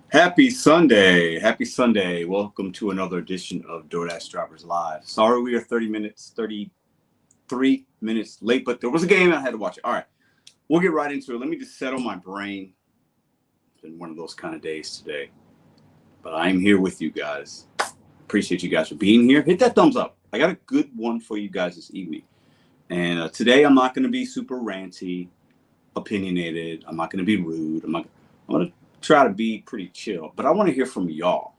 Happy Sunday. Happy Sunday. Welcome to another edition of DoorDash Drivers Live. Sorry we are 33 minutes late, but there was a game and I had to watch it. All right, we'll get right into it. Let me just settle my brain. It's been one of those kind of days today, but I'm here with you guys. Appreciate you guys for being here. Hit that thumbs up. I got a good one for you guys this evening. And today I'm not going to be super ranty, opinionated. I'm not going to be rude. I'm going to try to be pretty chill, but I want to hear from y'all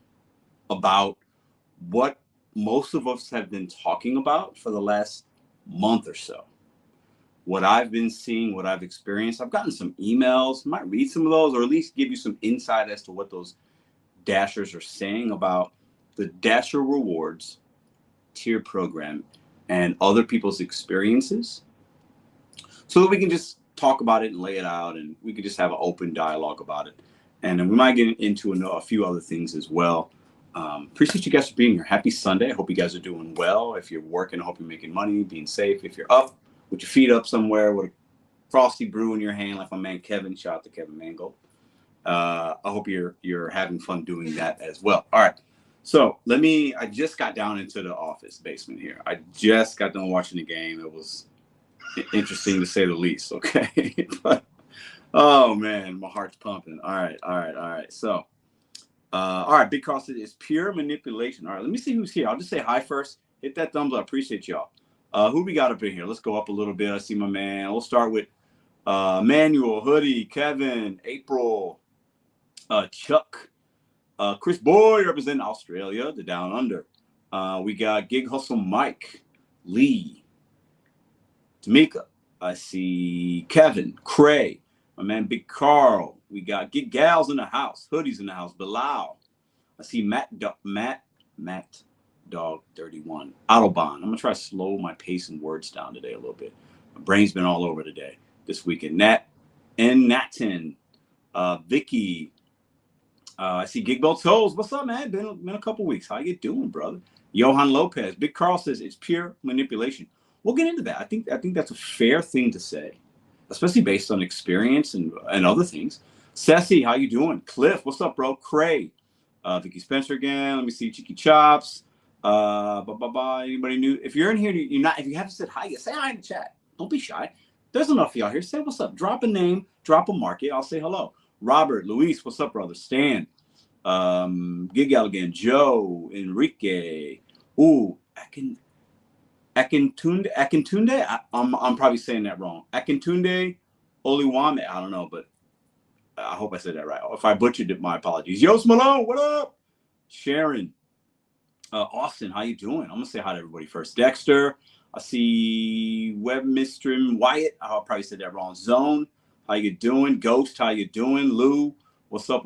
about what most of us have been talking about for the last month or so. What I've been seeing, what I've experienced. I've gotten some emails, might read some of those, or at least give you some insight as to what those Dashers are saying about the Dasher Rewards Tier Program and other people's experiences, so that we can just talk about it and lay it out, and we can just have an open dialogue about it. And then we might get into a few other things as well. Appreciate you guys for being here. Happy Sunday. I hope you guys are doing well. If you're working, I hope you're making money, being safe. If you're up with your feet up somewhere with a frosty brew in your hand, like my man Kevin, shout out to Kevin Mango. I hope you're having fun doing that as well. All right. So I just got down into the office basement here. I just got done watching the game. It was interesting to say the least. Okay. But oh man, my heart's pumping. All right. So, all right, Big Cross is pure manipulation. All right, let me see who's here. I'll just say hi first. Hit that thumbs up. Appreciate y'all. Who we got up in here? Let's go up a little bit. I see my man. We'll start with Manuel, Hoodie, Kevin, April, Chuck, Chris Boy representing Australia, the Down Under. We got Gig Hustle Mike, Lee, Tamika. I see Kevin, Cray. My man, Big Carl. We got Get Gals in the house. Hoodies in the house. Bilal. I see Matt Dog 31. Autobahn. I'm going to try to slow my pace and words down today a little bit. My brain's been all over today this weekend. Nat and Natin. Vicky. I see Gig Bell Toes. What's up, man? Been a couple weeks. How you doing, brother? Johan Lopez. Big Carl says it's pure manipulation. We'll get into that. I think that's a fair thing to say, especially based on experience and other things. Ceci, how you doing? Cliff, what's up, bro? Cray, Vicky Spencer again. Let me see, Cheeky Chops. Anybody new? If you're in here, if you haven't said hi, say hi in the chat. Don't be shy. There's enough of y'all here. Say what's up. Drop a name, drop a market. I'll say hello. Robert, Luis, what's up, brother? Stan, Gig again. Joe, Enrique. Ooh, Akintunde, I'm probably saying that wrong. Akintunde Oliwame, I don't know, but I hope I said that right. If I butchered it, my apologies. Yos Malone, what up? Sharon, Austin, how you doing? I'm gonna say hi to everybody first. Dexter, I see Webmistream Wyatt. I probably said that wrong. Zone, how you doing? Ghost, how you doing? Lou, what's up?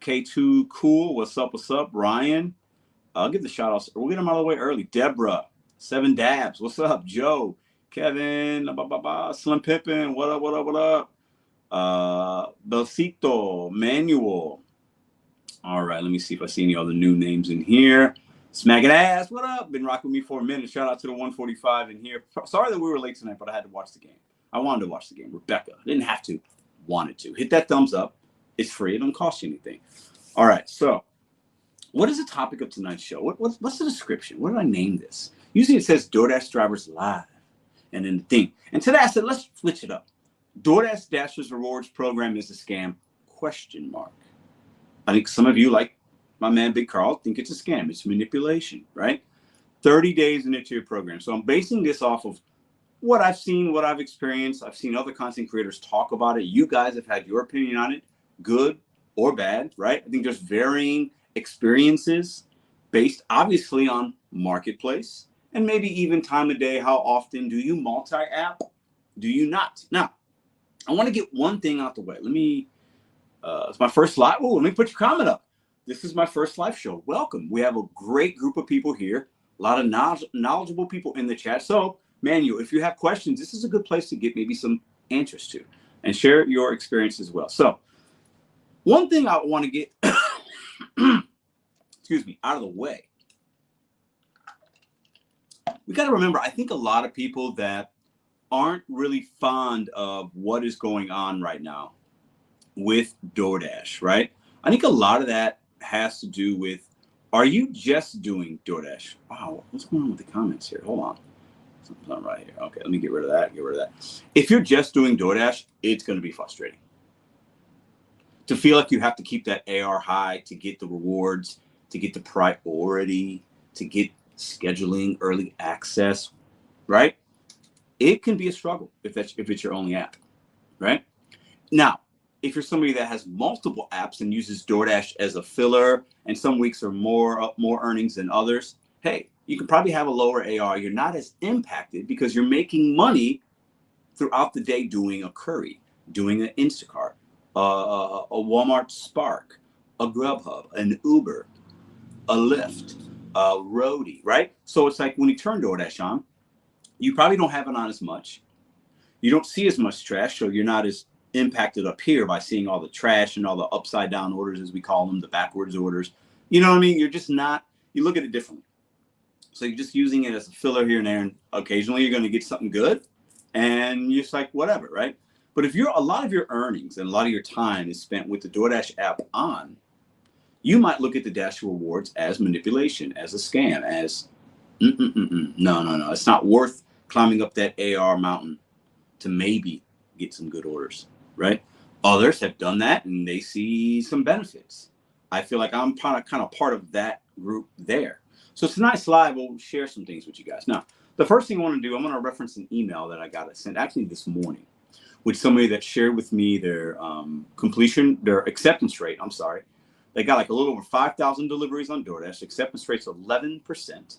K2 Cool, what's up? Ryan. I'll give the shout outs. We'll get them out of the way early. Deborah, 7 Dabs. What's up? Joe, Kevin, Slim Pippin. What up? Belcito, Manuel. All right, let me see if I see any other new names in here. Smacking Ass, what up? Been rocking with me for a minute. Shout out to the 145 in here. Sorry that we were late tonight, but I had to watch the game. I wanted to watch the game. Rebecca, didn't have to, wanted to. Hit that thumbs up. It's free. It don't cost you anything. All right, so what is the topic of tonight's show? What's the description? What did I name this? Usually it says DoorDash Drivers Live and then the thing. And today I said, let's switch it up. DoorDash Dashers Rewards Program is a scam, ? I think some of you, like my man Big Carl, think it's a scam. It's manipulation, right? 30 days in a tier program. So I'm basing this off of what I've seen, what I've experienced. I've seen other content creators talk about it. You guys have had your opinion on it, good or bad, right? I think there's varying experiences based obviously on marketplace and maybe even time of day. How often do you multi-app? Do you not? Now, I want to get one thing out the way. Let me, it's my first live. Oh, let me put your comment up. This is my first live show. Welcome. We have a great group of people here. A lot of knowledgeable people in the chat. So, Manuel, if you have questions, this is a good place to get maybe some answers to and share your experience as well. So, one thing I want to get out of the way. We got to remember, I think a lot of people that aren't really fond of what is going on right now with DoorDash, right? I think a lot of that has to do with, are you just doing DoorDash? Wow, what's going on with the comments here? Hold on. Something's not right here. Okay, let me get rid of that. If you're just doing DoorDash, it's going to be frustrating. To feel like you have to keep that AR high to get the rewards, to get the priority, to get scheduling, early access, right? It can be a struggle if it's your only app, right? Now, if you're somebody that has multiple apps and uses DoorDash as a filler, and some weeks are more earnings than others, hey, you can probably have a lower AR. You're not as impacted because you're making money throughout the day doing a Curry, doing an Instacart, a Walmart Spark, a Grubhub, an Uber, a Lyft, a Roadie, right? So it's like when you turn DoorDash on, you probably don't have it on as much. You don't see as much trash, so you're not as impacted up here by seeing all the trash and all the upside down orders, as we call them, the backwards orders. You know what I mean? You're just not, you look at it differently. So you're just using it as a filler here and there, and occasionally you're going to get something good, and you're just like, whatever, right? But if a lot of your earnings and a lot of your time is spent with the DoorDash app on, you might look at the Dash rewards as manipulation, as a scam, as no. It's not worth climbing up that AR mountain to maybe get some good orders, right? Others have done that and they see some benefits. I feel like I'm kind of part of that group there. So tonight's live, we'll share some things with you guys. Now, the first thing I want to do, I'm going to reference an email that I got sent actually this morning with somebody that shared with me their their acceptance rate. I'm sorry. They got like a little over 5,000 deliveries on DoorDash. Acceptance rate's 11%.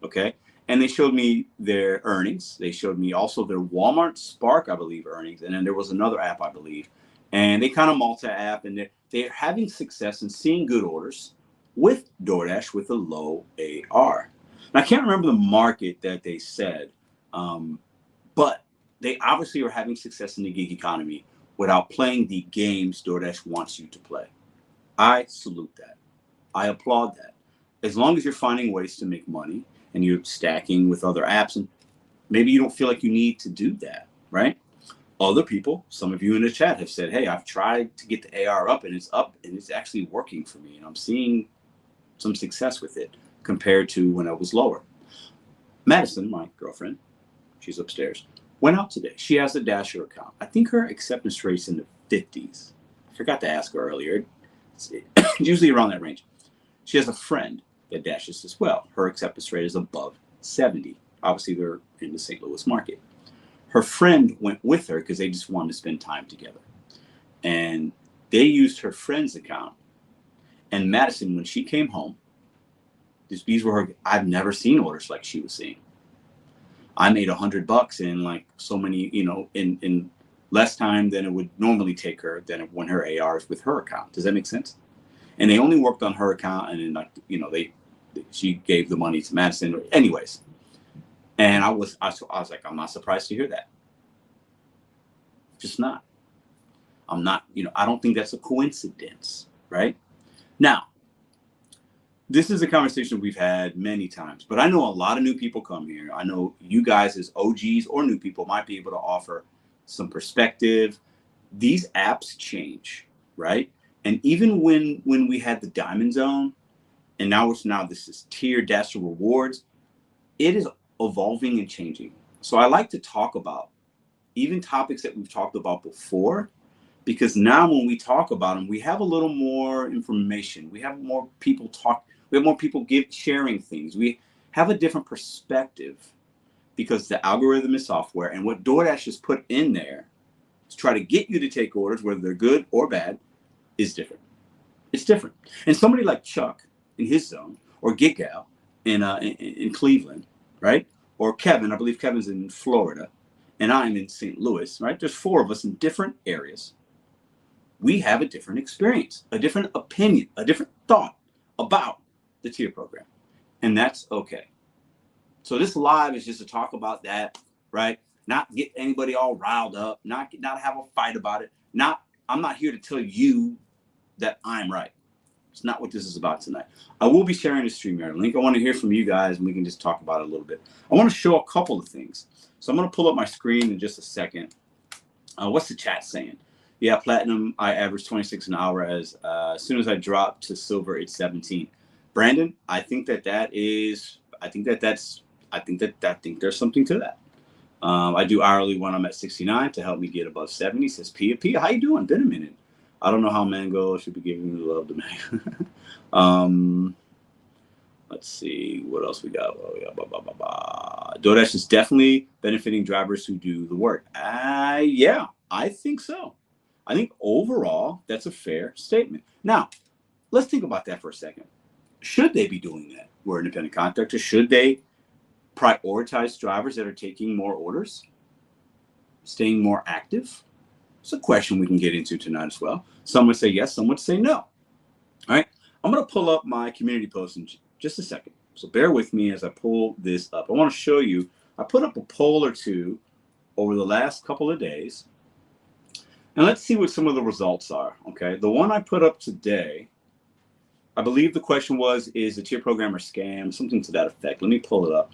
Okay. And they showed me their earnings. They showed me also their Walmart Spark, I believe, earnings. And then there was another app, I believe. And they kind of multi-app, and they're having success and seeing good orders with DoorDash with a low AR. And I can't remember the market that they said, but they obviously are having success in the gig economy without playing the games DoorDash wants you to play. I salute that. I applaud that. As long as you're finding ways to make money and you're stacking with other apps, and maybe you don't feel like you need to do that, right? Other people, some of you in the chat have said, hey, I've tried to get the AR up and it's actually working for me. And I'm seeing some success with it compared to when I was lower. Madison, my girlfriend, she's upstairs, went out today. She has a Dasher account. I think her acceptance rate's in the 50s. I forgot to ask her earlier. It's usually around that range. She has a friend that dashes as well. Her acceptance rate is above 70. Obviously, they're in the St. Louis market. Her friend went with her because they just wanted to spend time together. And they used her friend's account. And Madison, when she came home, these were her, I've never seen orders like she was seeing. I made $100 in like so many, in less time than it would normally take her than when her AR is with her account. Does that make sense? And they only worked on her account, and then she gave the money to Madison. Anyways, and I was like, I'm not surprised to hear that. Just not. I'm not. I don't think that's a coincidence, right? Now, this is a conversation we've had many times, but I know a lot of new people come here. I know you guys as OGs or new people might be able to offer some perspective. These apps change, right? And even when we had the Diamond Zone, and now this is tier Dash rewards, it is evolving and changing. So I like to talk about even topics that we've talked about before, because now when we talk about them, we have a little more information. We have more people talk. We have more people sharing things. We have a different perspective because the algorithm is software, and what DoorDash has put in there to try to get you to take orders, whether they're good or bad, is different. It's different. And somebody like Chuck in his zone, or Gigal in Cleveland, right? Or Kevin, I believe Kevin's in Florida, and I'm in St. Louis, right? There's 4 of us in different areas. We have a different experience, a different opinion, a different thought about the tier program. And that's okay. So this live is just to talk about that, right? Not get anybody all riled up, not have a fight about it. I'm not here to tell you that I'm right. It's not what this is about tonight. I will be sharing the Streamyard link. I want to hear from you guys, and we can just talk about it a little bit. I want to show a couple of things. So I'm going to pull up my screen in just a second. What's the chat saying? Yeah, platinum, I average 26 an hour. As soon as I drop to silver, it's 17. Brandon, I think that is, I think there's something to that. I do hourly when I'm at 69 to help me get above 70. Says Pia. Pia, how you doing? Been a minute. I don't know how Mango should be giving you love to man. Let's see what else we got. Oh, yeah, DoorDash is definitely benefiting drivers who do the work. Yeah, I think so. I think overall that's a fair statement. Now, let's think about that for a second. Should they be doing that? We're independent contractors. Should they prioritize drivers that are taking more orders, staying more active? It's a question we can get into tonight as well. Some would say yes, some would say no. All right, I'm going to pull up my community post in just a second. So bear with me as I pull this up. I want to show you, I put up a poll or two over the last couple of days. And let's see what some of the results are, okay? The one I put up today, I believe the question was, is the tier program a scam? Something to that effect. Let me pull it up.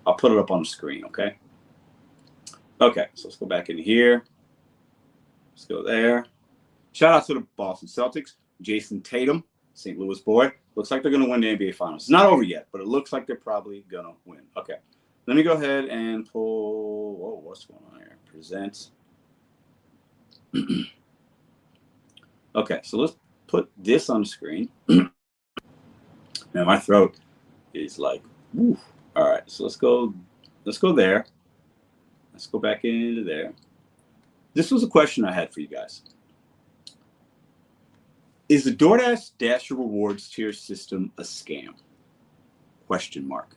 I'll put it up on the screen, okay? Okay, so let's go back in here. Let's go there. Shout out to the Boston Celtics. Jason Tatum, St. Louis boy. Looks like they're going to win the NBA Finals. It's not over yet, but it looks like they're probably going to win. Okay, let me go ahead and pull, whoa, what's going on here? Present. Okay, so let's put this on the screen. Now my throat is like, woo. All right, so let's go there. Let's go back into there. This was a question I had for you guys. Is the DoorDash Dasher Rewards tier system a scam? Question mark.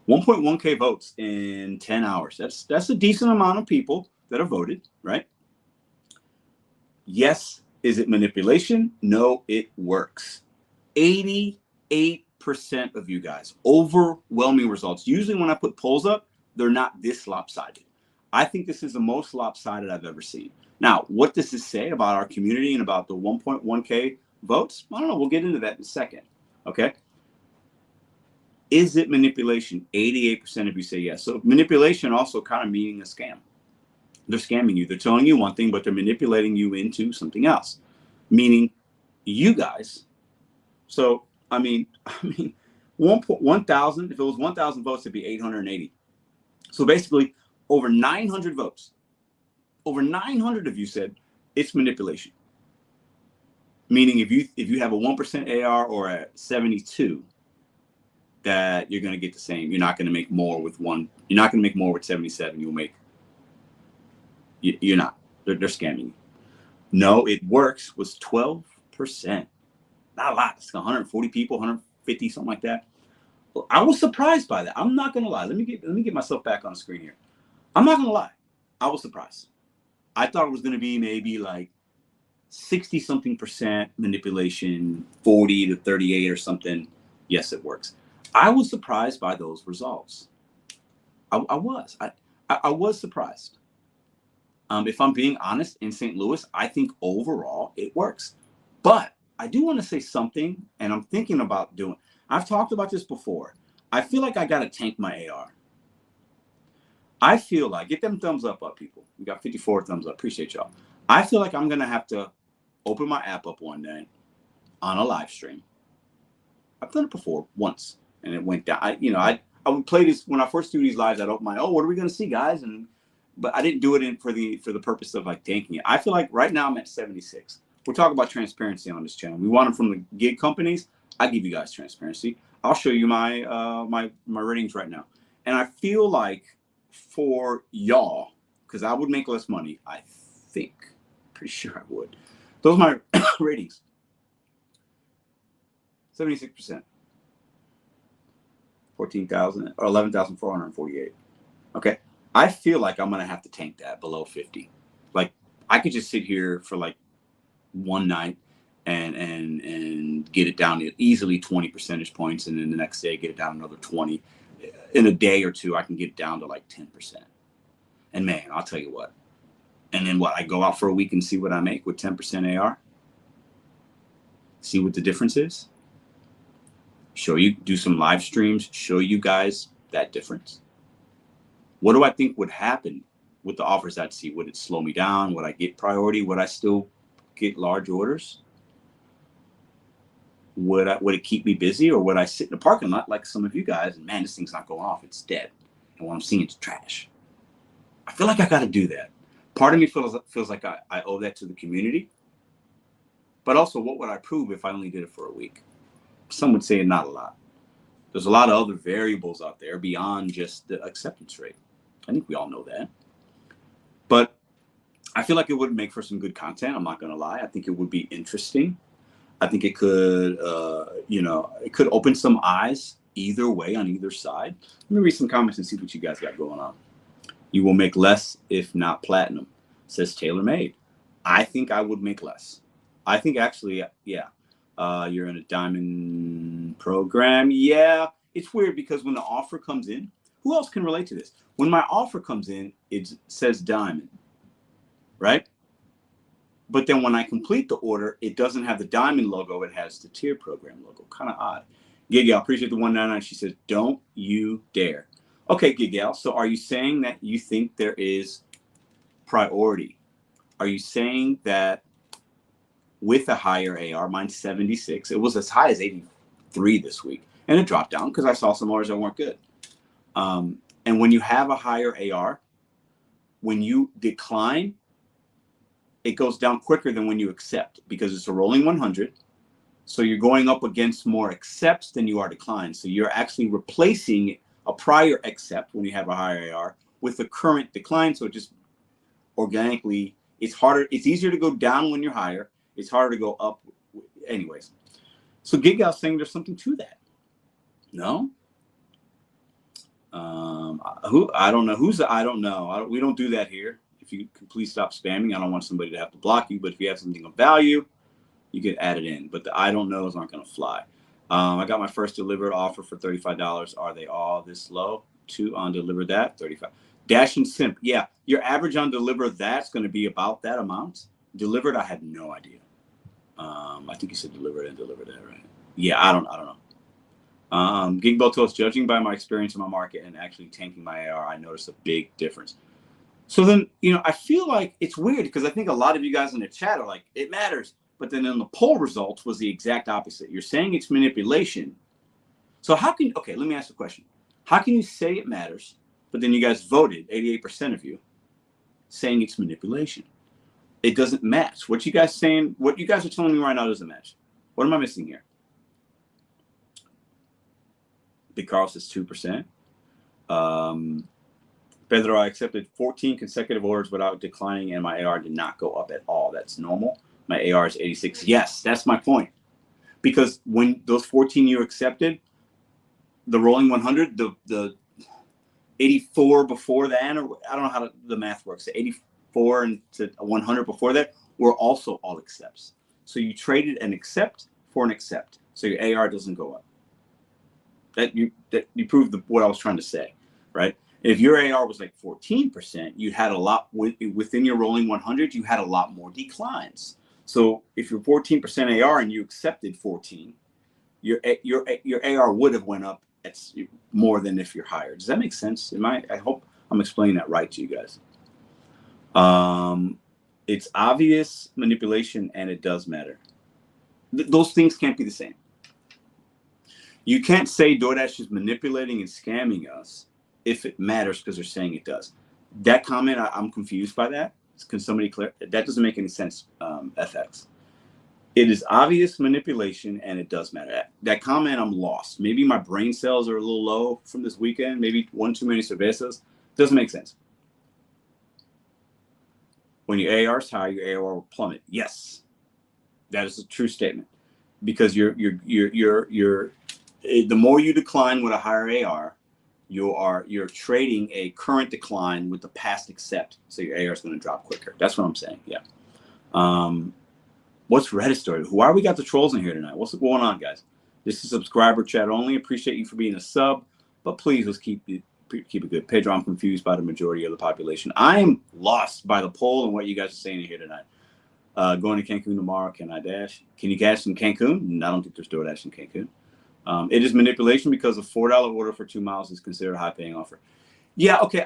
1.1K votes in 10 hours. That's a decent amount of people that have voted, right? Yes. Is it manipulation? No, it works. 88% of you guys, overwhelming results. Usually when I put polls up, they're not this lopsided. I think this is the most lopsided I've ever seen. Now, what does this say about our community and about the 1.1K votes? I don't know. We'll get into that in a second. Okay. Is it manipulation? 88% of you say yes. So manipulation also kind of meaning a scam. They're scamming you. They're telling you one thing, but they're manipulating you into something else, meaning you guys. So, I mean, 1,000, if it was 1,000 votes, it'd be 880. So basically over 900 votes, over 900 of you said it's manipulation. Meaning if you have a 1% AR or a 72, that you're going to get the same. You're not going to make more with one. You're not going to make more with 77. You'll make. You're not. They're scamming you. No, it works. Was 12%. Not a lot. It's 140 people, 150, something like that. Well, I was surprised by that. I'm not going to lie. Let me get myself back on the screen here. I'm not going to lie. I was surprised. I thought it was going to be maybe like 60-something% manipulation, 40 to 38 or something. Yes, it works. I was surprised by those results. I was surprised. If I'm being honest, in St. Louis, I think overall it works. But I do want to say something, and I'm thinking about doing. I've talked about this before. I feel like I got to tank my AR. I feel like, get them thumbs up, people. We got 54 thumbs up. Appreciate y'all. I feel like I'm going to have to open my app up one day on a live stream. I've done it before once, and it went down. I would play this when I first do these lives. I'd open my, what are we going to see, guys? But I didn't do it for the purpose of like tanking it. I feel like right now I'm at 76. We're talking about transparency on this channel. We want it from the gig companies. I give you guys transparency. I'll show you my my ratings right now. And I feel like for y'all, because I would make less money, I think, pretty sure I would. Those are my ratings. 76%. 14,000 or 11,448. Okay. I feel like I'm going to have to tank that below 50. Like I could just sit here for like one night and get it down to easily 20 percentage points. And then the next day, get it down another 20. In a day or two, I can get it down to like 10%. And man, I'll tell you what. And then I go out for a week and see what I make with 10% AR. See what the difference is. Show you, do some live streams, show you guys that difference. What do I think would happen with the offers I'd see. Would it slow me down? Would I get priority? Would I still get large orders? Would it keep me busy, or would I sit in the parking lot like some of you guys and, man, this thing's not going off, it's dead, and what I'm seeing is trash? I feel like I got to do that. Part of me feels like I owe that to the community, but also, what would I prove if I only did it for a week? Some would say not a lot. There's a lot of other variables out there beyond just the acceptance rate. I think we all know that. But I feel like it would make for some good content. I'm not going to lie. I think it would be interesting. I think it could, it could open some eyes either way on either side. Let me read some comments and see what you guys got going on. You will make less if not platinum, says TaylorMade. I think I would make less. I think actually, yeah. You're in a diamond program. Yeah, it's weird because when the offer comes in, who else can relate to this? When my offer comes in, it says diamond, right? But then when I complete the order, it doesn't have the diamond logo. It has the tier program logo. Kind of odd. Giggle, I appreciate the 199. She says, don't you dare. Okay, Giggle. So are you saying that you think there is priority? Are you saying that with a higher AR, mine's 76, it was as high as 83 this week, and it dropped down because I saw some orders that weren't good. And when you have a higher AR, when you decline, it goes down quicker than when you accept because it's a rolling 100. So you're going up against more accepts than you are declines. So you're actually replacing a prior accept when you have a higher AR with a current decline. So it just organically, it's harder. It's easier to go down when you're higher. It's harder to go up. Anyways. So Gigal's saying there's something to that. No? I don't know. I don't know. We don't do that here. If you can please stop spamming. I don't want somebody to have to block you, but if you have something of value, you can add it in. But the I don't knows aren't going to fly. I got my first delivered offer for $35. Are they all this low? 2 on deliver that, 35. Dash and Simp. Yeah, your average on deliver that's going to be about that amount. Delivered, I had no idea. I think you said delivered and deliver that, right? Yeah, I don't know. Gigbo told us, judging by my experience in my market and actually tanking my AR, I noticed a big difference. So then, I feel like it's weird because I think a lot of you guys in the chat are like, it matters. But then in the poll results was the exact opposite. You're saying it's manipulation. So okay, let me ask a question. How can you say it matters, but then you guys voted, 88% of you, saying it's manipulation? It doesn't match. What you guys are telling me right now doesn't match. What am I missing here? Big Carl says 2%. Pedro, I accepted 14 consecutive orders without declining, and my AR did not go up at all. That's normal. My AR is 86. Yes, that's my point. Because when those 14 you accepted, the rolling 100, the 84 before that, or I don't know how the math works. The 84 and to 100 before that were also all accepts. So you traded an accept for an accept. So your AR doesn't go up. That you proved what I was trying to say, right? If your AR was like 14%, you had a lot within your rolling 100. You had a lot more declines. So if you're 14% AR and you accepted 14, your AR would have went up at more than if you're higher. Does that make sense? I hope I'm explaining that right to you guys. It's obvious manipulation, and it does matter. Those things can't be the same. You can't say DoorDash is manipulating and scamming us if it matters because they're saying it does. That comment, I'm confused by that. Can somebody clear? That doesn't make any sense, FX. It is obvious manipulation, and it does matter. That comment, I'm lost. Maybe my brain cells are a little low from this weekend. Maybe one too many cervezas. Doesn't make sense. When your AR is high, your AR will plummet. Yes, that is a true statement. Because the more you decline with a higher AR, you're trading a current decline with the past accept, so your AR is going to drop quicker. That's what I'm saying. Yeah. What's Reddit story? Why we got the trolls in here tonight? What's going on, guys? This is subscriber chat only. Appreciate you for being a sub, but please let's keep it good. Pedro, I'm confused by the majority of the population. I am lost by the poll and what you guys are saying here tonight. Going to Cancun tomorrow. Can I dash? Can you dash in Cancun? I don't think there's DoorDash in Cancun. It is manipulation because a $4 order for 2 miles is considered a high-paying offer. Yeah, okay.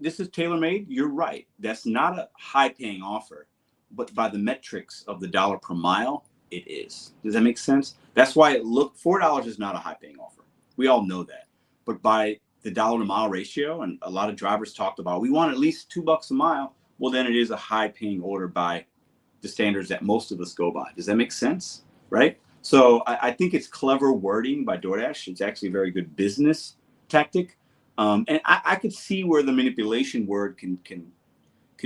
This is tailor-made. You're right. That's not a high-paying offer, but by the metrics of the dollar per mile, it is. Does that make sense? That's why it looked $4 is not a high-paying offer. We all know that. But by the dollar to mile ratio, and a lot of drivers talked about, we want at least $2 a mile. Well, then it is a high-paying order by the standards that most of us go by. Does that make sense? Right? So I think it's clever wording by DoorDash. It's actually a very good business tactic. And I could see where the manipulation word can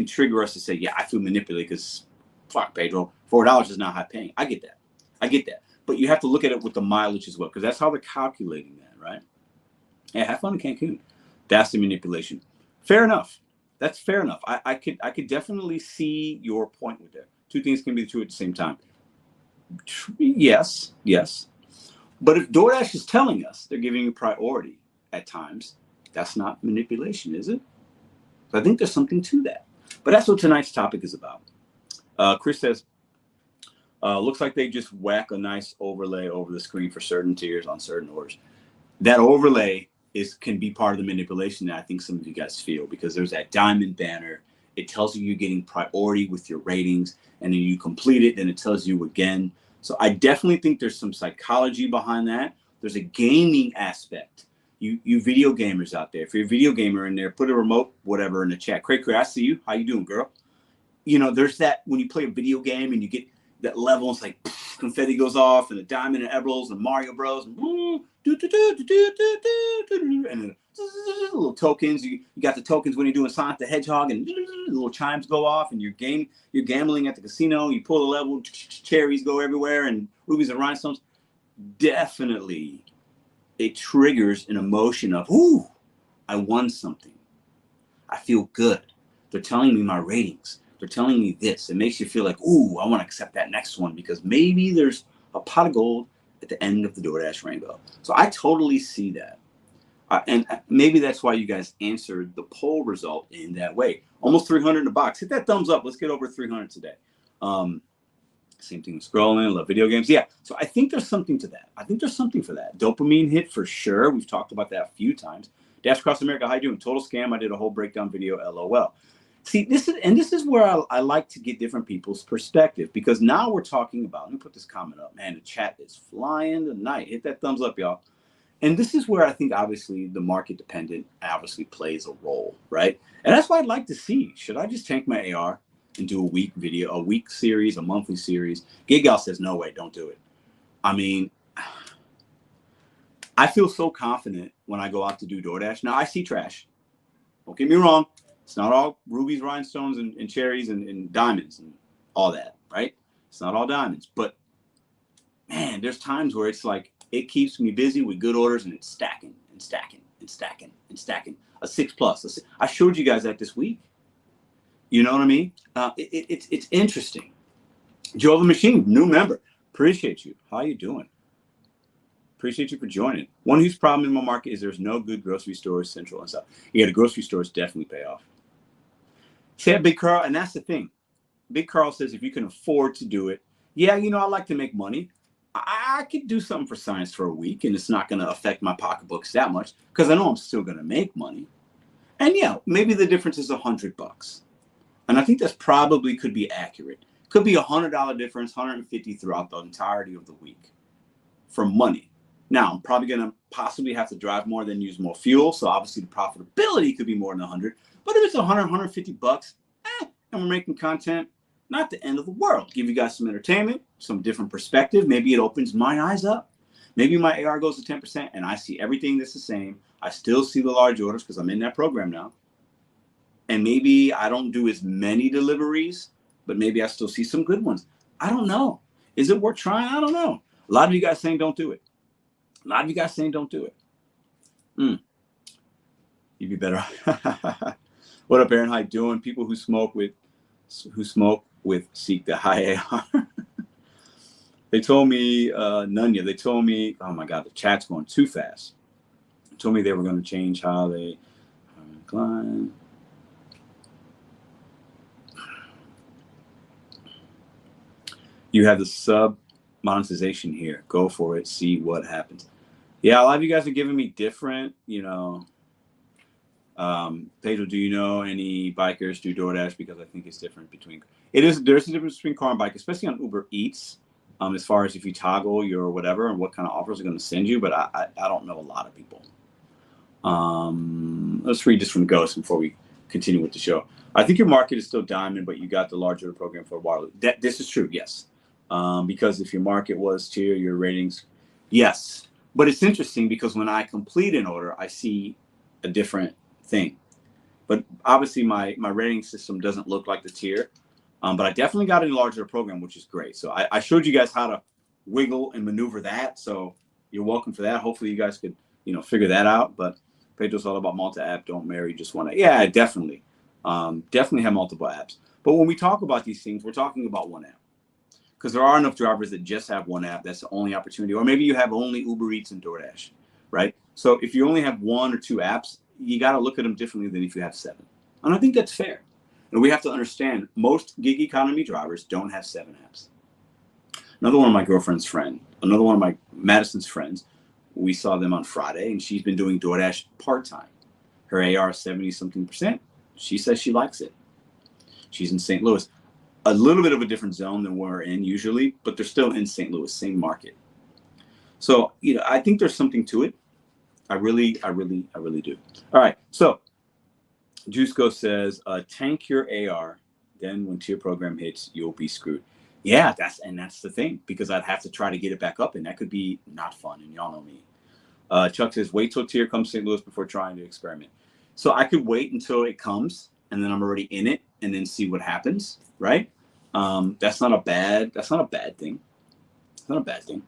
trigger us to say, yeah, I feel manipulated because fuck, Pedro, $4 is not high paying. I get that. I get that. But you have to look at it with the mileage as well, because that's how they're calculating that, right? Yeah, have fun in Cancun. That's the manipulation. Fair enough. That's fair enough. I could definitely see your point with that. Two things can be true at the same time. Yes, yes. But if DoorDash is telling us they're giving you priority at times, that's not manipulation, is it? So I think there's something to that. But that's what tonight's topic is about. Chris says, looks like they just whack a nice overlay over the screen for certain tiers on certain orders. That overlay can be part of the manipulation that I think some of you guys feel, because there's that diamond banner. It tells you you're getting priority with your ratings, and then you complete it, then it tells you again. So I definitely think there's some psychology behind that. There's a gaming aspect. You video gamers out there, if you're a video gamer in there, put a remote whatever in the chat. Cray, I see you. How you doing, girl? You know, there's that when you play a video game and you get that level, it's like pff, confetti goes off and the diamond and emeralds and Mario Bros. And then little tokens. You got the tokens when you're doing Sonic the Hedgehog, and little chimes go off, and you're gambling at the casino. You pull a level, cherries go everywhere, and rubies and rhinestones. Definitely, it triggers an emotion of, ooh, I won something. I feel good. They're telling me my ratings. They're telling me this. It makes you feel like, ooh, I want to accept that next one, because maybe there's a pot of gold at the end of the DoorDash rainbow. So I totally see that. And maybe that's why you guys answered the poll result in that way. Almost 300 in the box. Hit that thumbs up. Let's get over 300 today. Same thing with scrolling, love video games. Yeah, so I think there's something to that. I think there's something for that. Dopamine hit for sure. We've talked about that a few times. Dash Across America, how you doing? Total scam. I did a whole breakdown video, LOL. See, this is where I like to get different people's perspective, because now we're talking about, let me put this comment up. Man, the chat is flying tonight. Hit that thumbs up, y'all. And this is where I think obviously the market dependent obviously plays a role, right? And that's why I'd like to see, should I just tank my AR and do a week video, a week series, a monthly series? Gig Gal says, no way, don't do it. I mean, I feel so confident when I go out to do DoorDash. Now I see trash. Don't get me wrong. It's not all rubies, rhinestones, and cherries and diamonds and all that, right? It's not all diamonds. But man, there's times where it's like, it keeps me busy with good orders, and it's stacking and stacking and stacking and stacking. A 6+. I showed you guys that this week. You know what I mean? It's interesting. Joe the Machine, new member. Appreciate you. How you doing? Appreciate you for joining. One huge problem in my market is there's no good grocery stores, central and stuff. Yeah, the grocery stores definitely pay off. See that, Big Carl? And that's the thing. Big Carl says if you can afford to do it, yeah, you know, I like to make money. I could do something for science for a week, and it's not going to affect my pocketbooks that much, because I know I'm still going to make money. And yeah, maybe the difference is $100. And I think that's probably could be accurate. Could be $100 difference, $150 throughout the entirety of the week for money. Now, I'm probably going to possibly have to drive more than use more fuel. So obviously the profitability could be more than 100. But if it's $100, $150, and we're making content, not the end of the world. Give you guys some entertainment, some different perspective. Maybe it opens my eyes up. Maybe my AR goes to 10% and I see everything that's the same. I still see the large orders because I'm in that program now. And maybe I don't do as many deliveries, but maybe I still see some good ones. I don't know. Is it worth trying? I don't know. A lot of you guys saying don't do it. A lot of you guys saying don't do it. You'd be better. What up, Aaron? How you doing? People who smoke with seek the high AR. They told me, Nunya, they told me, oh my God, the chat's going too fast. They told me they were going to change how they decline. You have the sub monetization here. Go for it. See what happens. Yeah, a lot of you guys are giving me different, you know, Pedro, do you know any bikers do DoorDash? Because I think it's different between there's a difference between car and bike, especially on Uber Eats. As far as if you toggle your whatever and what kind of offers are going to send you, but I don't know a lot of people. Let's read this from Ghost before we continue with the show. I think your market is still diamond, but you got the larger program for a while. This is true, yes. Because if your market was tier, your ratings, yes. But it's interesting because when I complete an order, I see a different thing. But obviously my rating system doesn't look like the tier. But I definitely got a larger program, which is great. So I showed you guys how to wiggle and maneuver that. So you're welcome for that. Hopefully you guys could, figure that out. But Pedro's all about multi-app. Don't marry just one app. Yeah, definitely. Definitely have multiple apps. But when we talk about these things, we're talking about one app. Because there are enough drivers that just have one app. That's the only opportunity. Or maybe you have only Uber Eats and DoorDash, right? So if you only have one or two apps, you got to look at them differently than if you have 7. And I think that's fair. And we have to understand most gig economy drivers don't have 7 apps. Another one of my girlfriend's friend, another one of my Madison's friends, we saw them on Friday, and she's been doing DoorDash part-time. Her AR is 70-something%. She says she likes it. She's in St. Louis. A little bit of a different zone than we're in usually, but they're still in St. Louis, same market. So, I think there's something to it. I really do. All right. So Juiceco says, tank your AR. Then when tier program hits, you'll be screwed. Yeah, that's the thing, because I'd have to try to get it back up, and that could be not fun. And y'all know me. Chuck says, wait till tier comes St. Louis before trying to experiment. So I could wait until it comes, and then I'm already in it, and then see what happens. Right? That's not a bad thing. It's not a bad thing.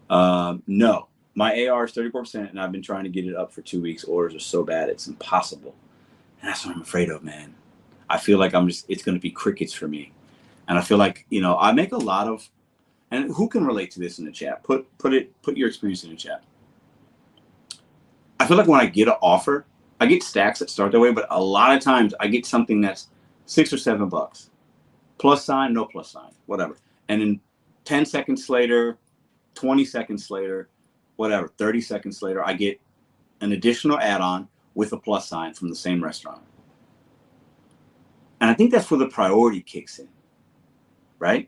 No, my AR is 34%, and I've been trying to get it up for 2 weeks. Orders are so bad, it's impossible. And that's what I'm afraid of, man. I feel like it's going to be crickets for me. And I feel like, I make a lot of, and who can relate to this in the chat? Put your experience in the chat. I feel like when I get an offer, I get stacks that start that way, but a lot of times I get something that's $6 or $7. Plus sign, no plus sign, whatever. And then 10 seconds later, 20 seconds later, whatever, 30 seconds later, I get an additional add-on with a plus sign from the same restaurant. And I think that's where the priority kicks in, right?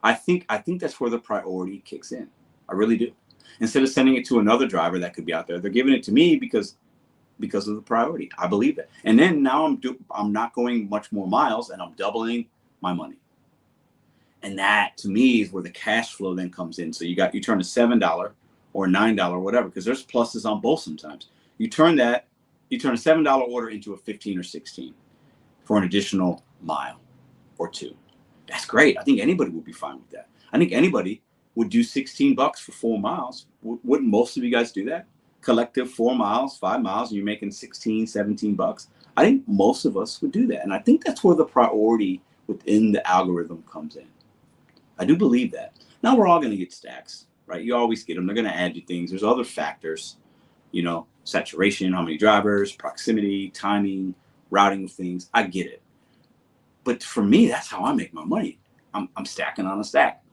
I think that's where the priority kicks in. I really do. Instead of sending it to another driver that could be out there, they're giving it to me because of the priority. I believe it. And then now I'm not going much more miles, and I'm doubling my money. And that to me is where the cash flow then comes in. So you turn a $7 or $9, whatever, because there's pluses on both sometimes. You turn a $7 order into a 15 or 16 for an additional mile or 2. That's great. I think anybody would be fine with that. I think anybody would do $16 for 4 miles. Wouldn't most of you guys do that? Collective 4 miles, 5 miles, and you're making 16, $17. I think most of us would do that. And I think that's where the priority within the algorithm comes in. I do believe that. Now we're all going to get stacks, right? You always get them. They're going to add you things. There's other factors, saturation, how many drivers, proximity, timing, routing of things. I get it. But for me, that's how I make my money. I'm stacking on a stack.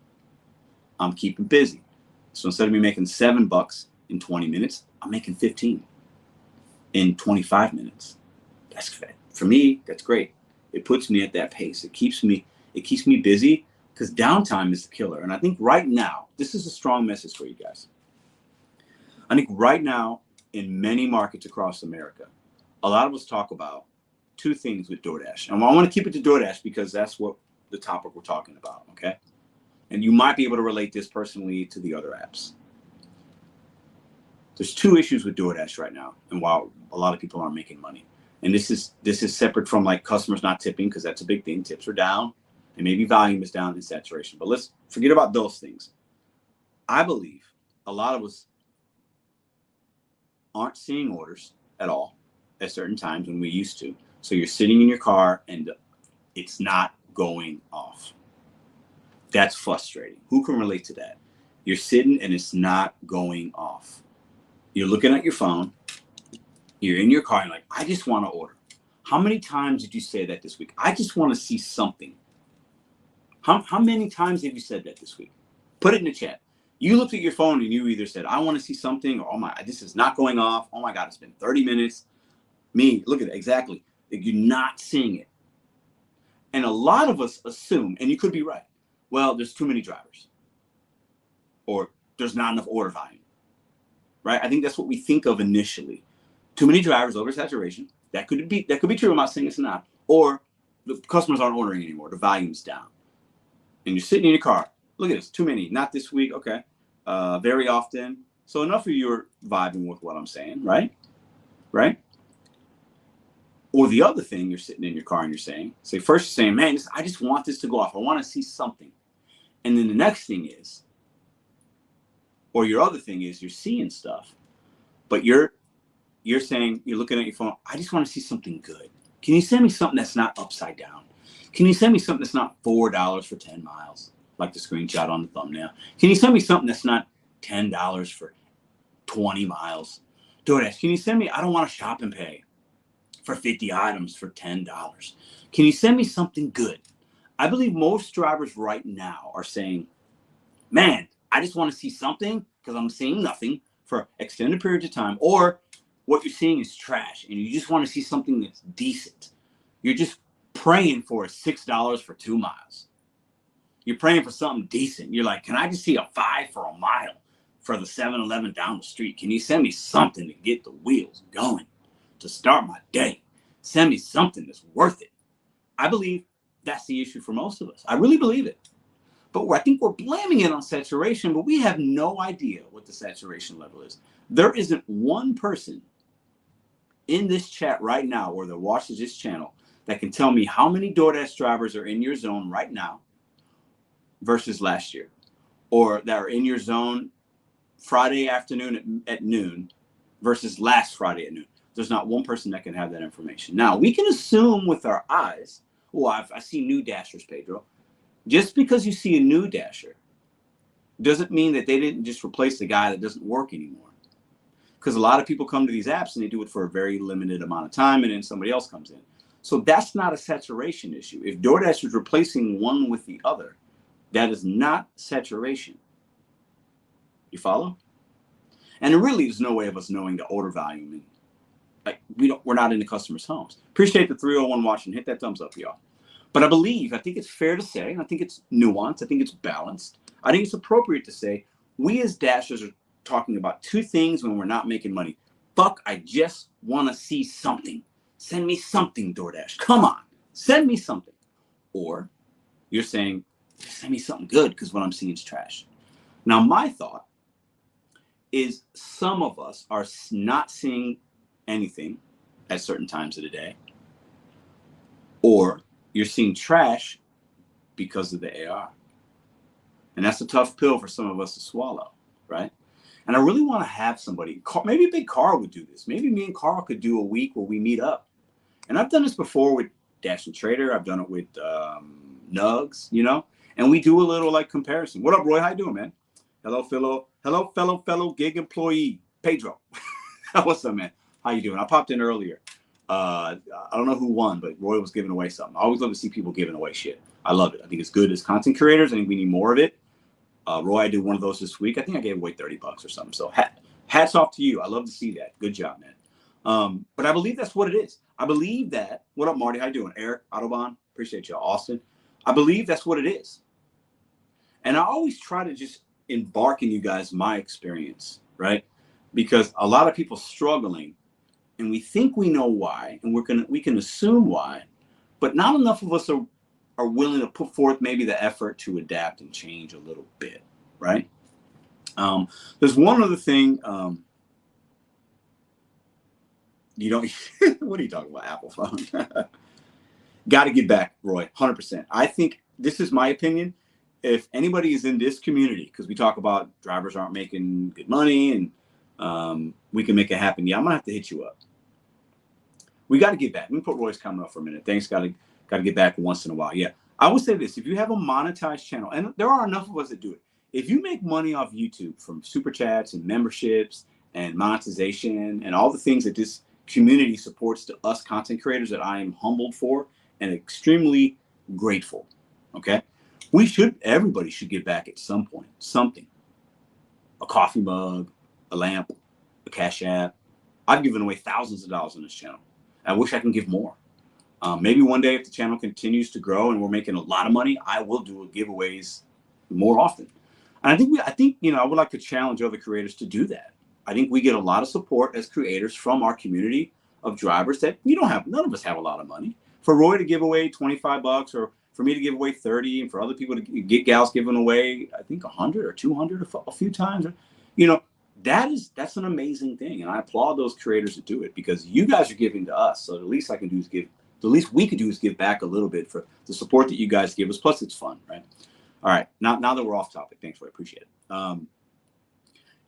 I'm keeping busy. So instead of me making $7 in 20 minutes, I'm making 15 in 25 minutes. For me, that's great. It puts me at that pace. It keeps me busy, because downtime is the killer. And I think right now, this is a strong message for you guys. I think right now, in many markets across America, a lot of us talk about 2 things with DoorDash. And I want to keep it to DoorDash because that's what the topic we're talking about, okay? And you might be able to relate this personally to the other apps. There's 2 issues with DoorDash right now, and while a lot of people aren't making money. And this is separate from like customers not tipping, because that's a big thing. Tips are down, and maybe volume is down in saturation. But let's forget about those things. I believe a lot of us aren't seeing orders at all at certain times when we used to. So you're sitting in your car and it's not going off. That's frustrating. Who can relate to that? You're sitting and it's not going off. You're looking at your phone. You're in your car and you're like, I just want to order. How many times did you say that this week? I just want to see something. How many times have you said that this week? Put it in the chat. You looked at your phone and you either said, I want to see something, or, oh my, this is not going off. Oh my God, it's been 30 minutes. Me, look at it, exactly. You're not seeing it. And a lot of us assume, and you could be right, well, there's too many drivers, or there's not enough order volume, right? I think that's what we think of initially. Too many drivers, oversaturation. That could be true. I'm not saying it's not. Or the customers aren't ordering anymore. The volume's down. And you're sitting in your car. Look at this. Too many. Not this week. Okay. Very often. So enough of you are vibing with what I'm saying, right? Right? Or the other thing, you're sitting in your car and you're saying, first you're saying, man, I just want this to go off. I want to see something. And then the next thing is, or your other thing is, you're seeing stuff, but you're saying, you're looking at your phone, I just want to see something good. Can you send me something that's not upside down? Can you send me something that's not $4 for 10 miles, like the screenshot on the thumbnail? Can you send me something that's not $10 for 20 miles? DoorDash, can you send me, I don't want to shop and pay for 50 items for $10. Can you send me something good? I believe most drivers right now are saying, man, I just want to see something because I'm seeing nothing for extended periods of time, or what you're seeing is trash and you just want to see something that's decent. You're just praying for $6 for 2 miles. You're praying for something decent. You're like, can I just see a 5 for a mile for the 7-Eleven down the street? Can you send me something to get the wheels going, to start my day? Send me something that's worth it. I believe that's the issue for most of us. I really believe it. But I think we're blaming it on saturation, but we have no idea what the saturation level is. There isn't one person in this chat right now or that watches this channel that can tell me how many DoorDash drivers are in your zone right now versus last year, or that are in your zone Friday afternoon at noon versus last Friday at noon. There's not one person that can have that information. Now, we can assume with our eyes, I see new dashers, Pedro. Just because you see a new dasher doesn't mean that they didn't just replace the guy that doesn't work anymore. Because a lot of people come to these apps and they do it for a very limited amount of time, and then somebody else comes in. So that's not a saturation issue. If DoorDash is replacing one with the other, that is not saturation. You follow? And there really is no way of us knowing the order volume. And like we're not in the customers' homes. Appreciate the 301 watching. Hit that thumbs up, y'all. But I think it's fair to say, and I think it's nuanced, I think it's balanced. I think it's appropriate to say, we as dashers are talking about two things when we're not making money. Fuck, I just want to see something. Send me something, DoorDash. Come on, send me something. Or you're saying, send me something good because what I'm seeing is trash. Now, my thought is some of us are not seeing anything at certain times of the day, or you're seeing trash because of the AR. And that's a tough pill for some of us to swallow, right? And I really want to have somebody, maybe Big Carl would do this. Maybe me and Carl could do a week where we meet up. And I've done this before with Dash and Trader. I've done it with Nugs, and we do a little like comparison. What up, Roy? How you doing, man? Hello, fellow gig employee, Pedro. What's up, man? How you doing? I popped in earlier. I don't know who won, but Roy was giving away something. I always love to see people giving away shit. I love it. I think it's good as content creators. I think we need more of it. Roy, I did one of those this week. I think I gave away $30 or something. So hats off to you. I love to see that. Good job, man. But I believe that's what it is. I believe that. What up, Marty? How you doing? Eric, Autobahn. Appreciate y'all. Austin. I believe that's what it is. And I always try to just embark in you guys my experience, right? Because a lot of people struggling, and we think we know why, and we can assume why, but not enough of us are willing to put forth maybe the effort to adapt and change a little bit, right? There's one other thing. You don't. What are you talking about? Apple phone. Got to get back, Roy. 100%. I think this is my opinion. If anybody is in this community, because we talk about drivers aren't making good money and we can make it happen. Yeah, I'm gonna have to hit you up. We got to get back. Let me put Roy's comment up for a minute. Thanks. Got to get back once in a while. Yeah, I would say this: if you have a monetized channel, and there are enough of us that do it, if you make money off YouTube from super chats and memberships and monetization and all the things that this community supports to us content creators that I am humbled for and extremely grateful. Okay. Everybody should get back at some point, something, a coffee mug, a lamp, a Cash App. I've given away thousands of dollars on this channel. I wish I can give more. Maybe one day if the channel continues to grow and we're making a lot of money, I will do giveaways more often. And I think, you know, I would like to challenge other creators to do that. I think we get a lot of support as creators from our community of drivers that none of us have a lot of money. For Roy to give away $25 or for me to give away 30 and for other people to get gals giving away, I think 100 or 200 a few times, you know, that's an amazing thing. And I applaud those creators that do it because you guys are giving to us. So the least I can do is the least we could do is give back a little bit for the support that you guys give us. Plus it's fun, right? All right. Now that we're off topic, thanks, Roy. I appreciate it.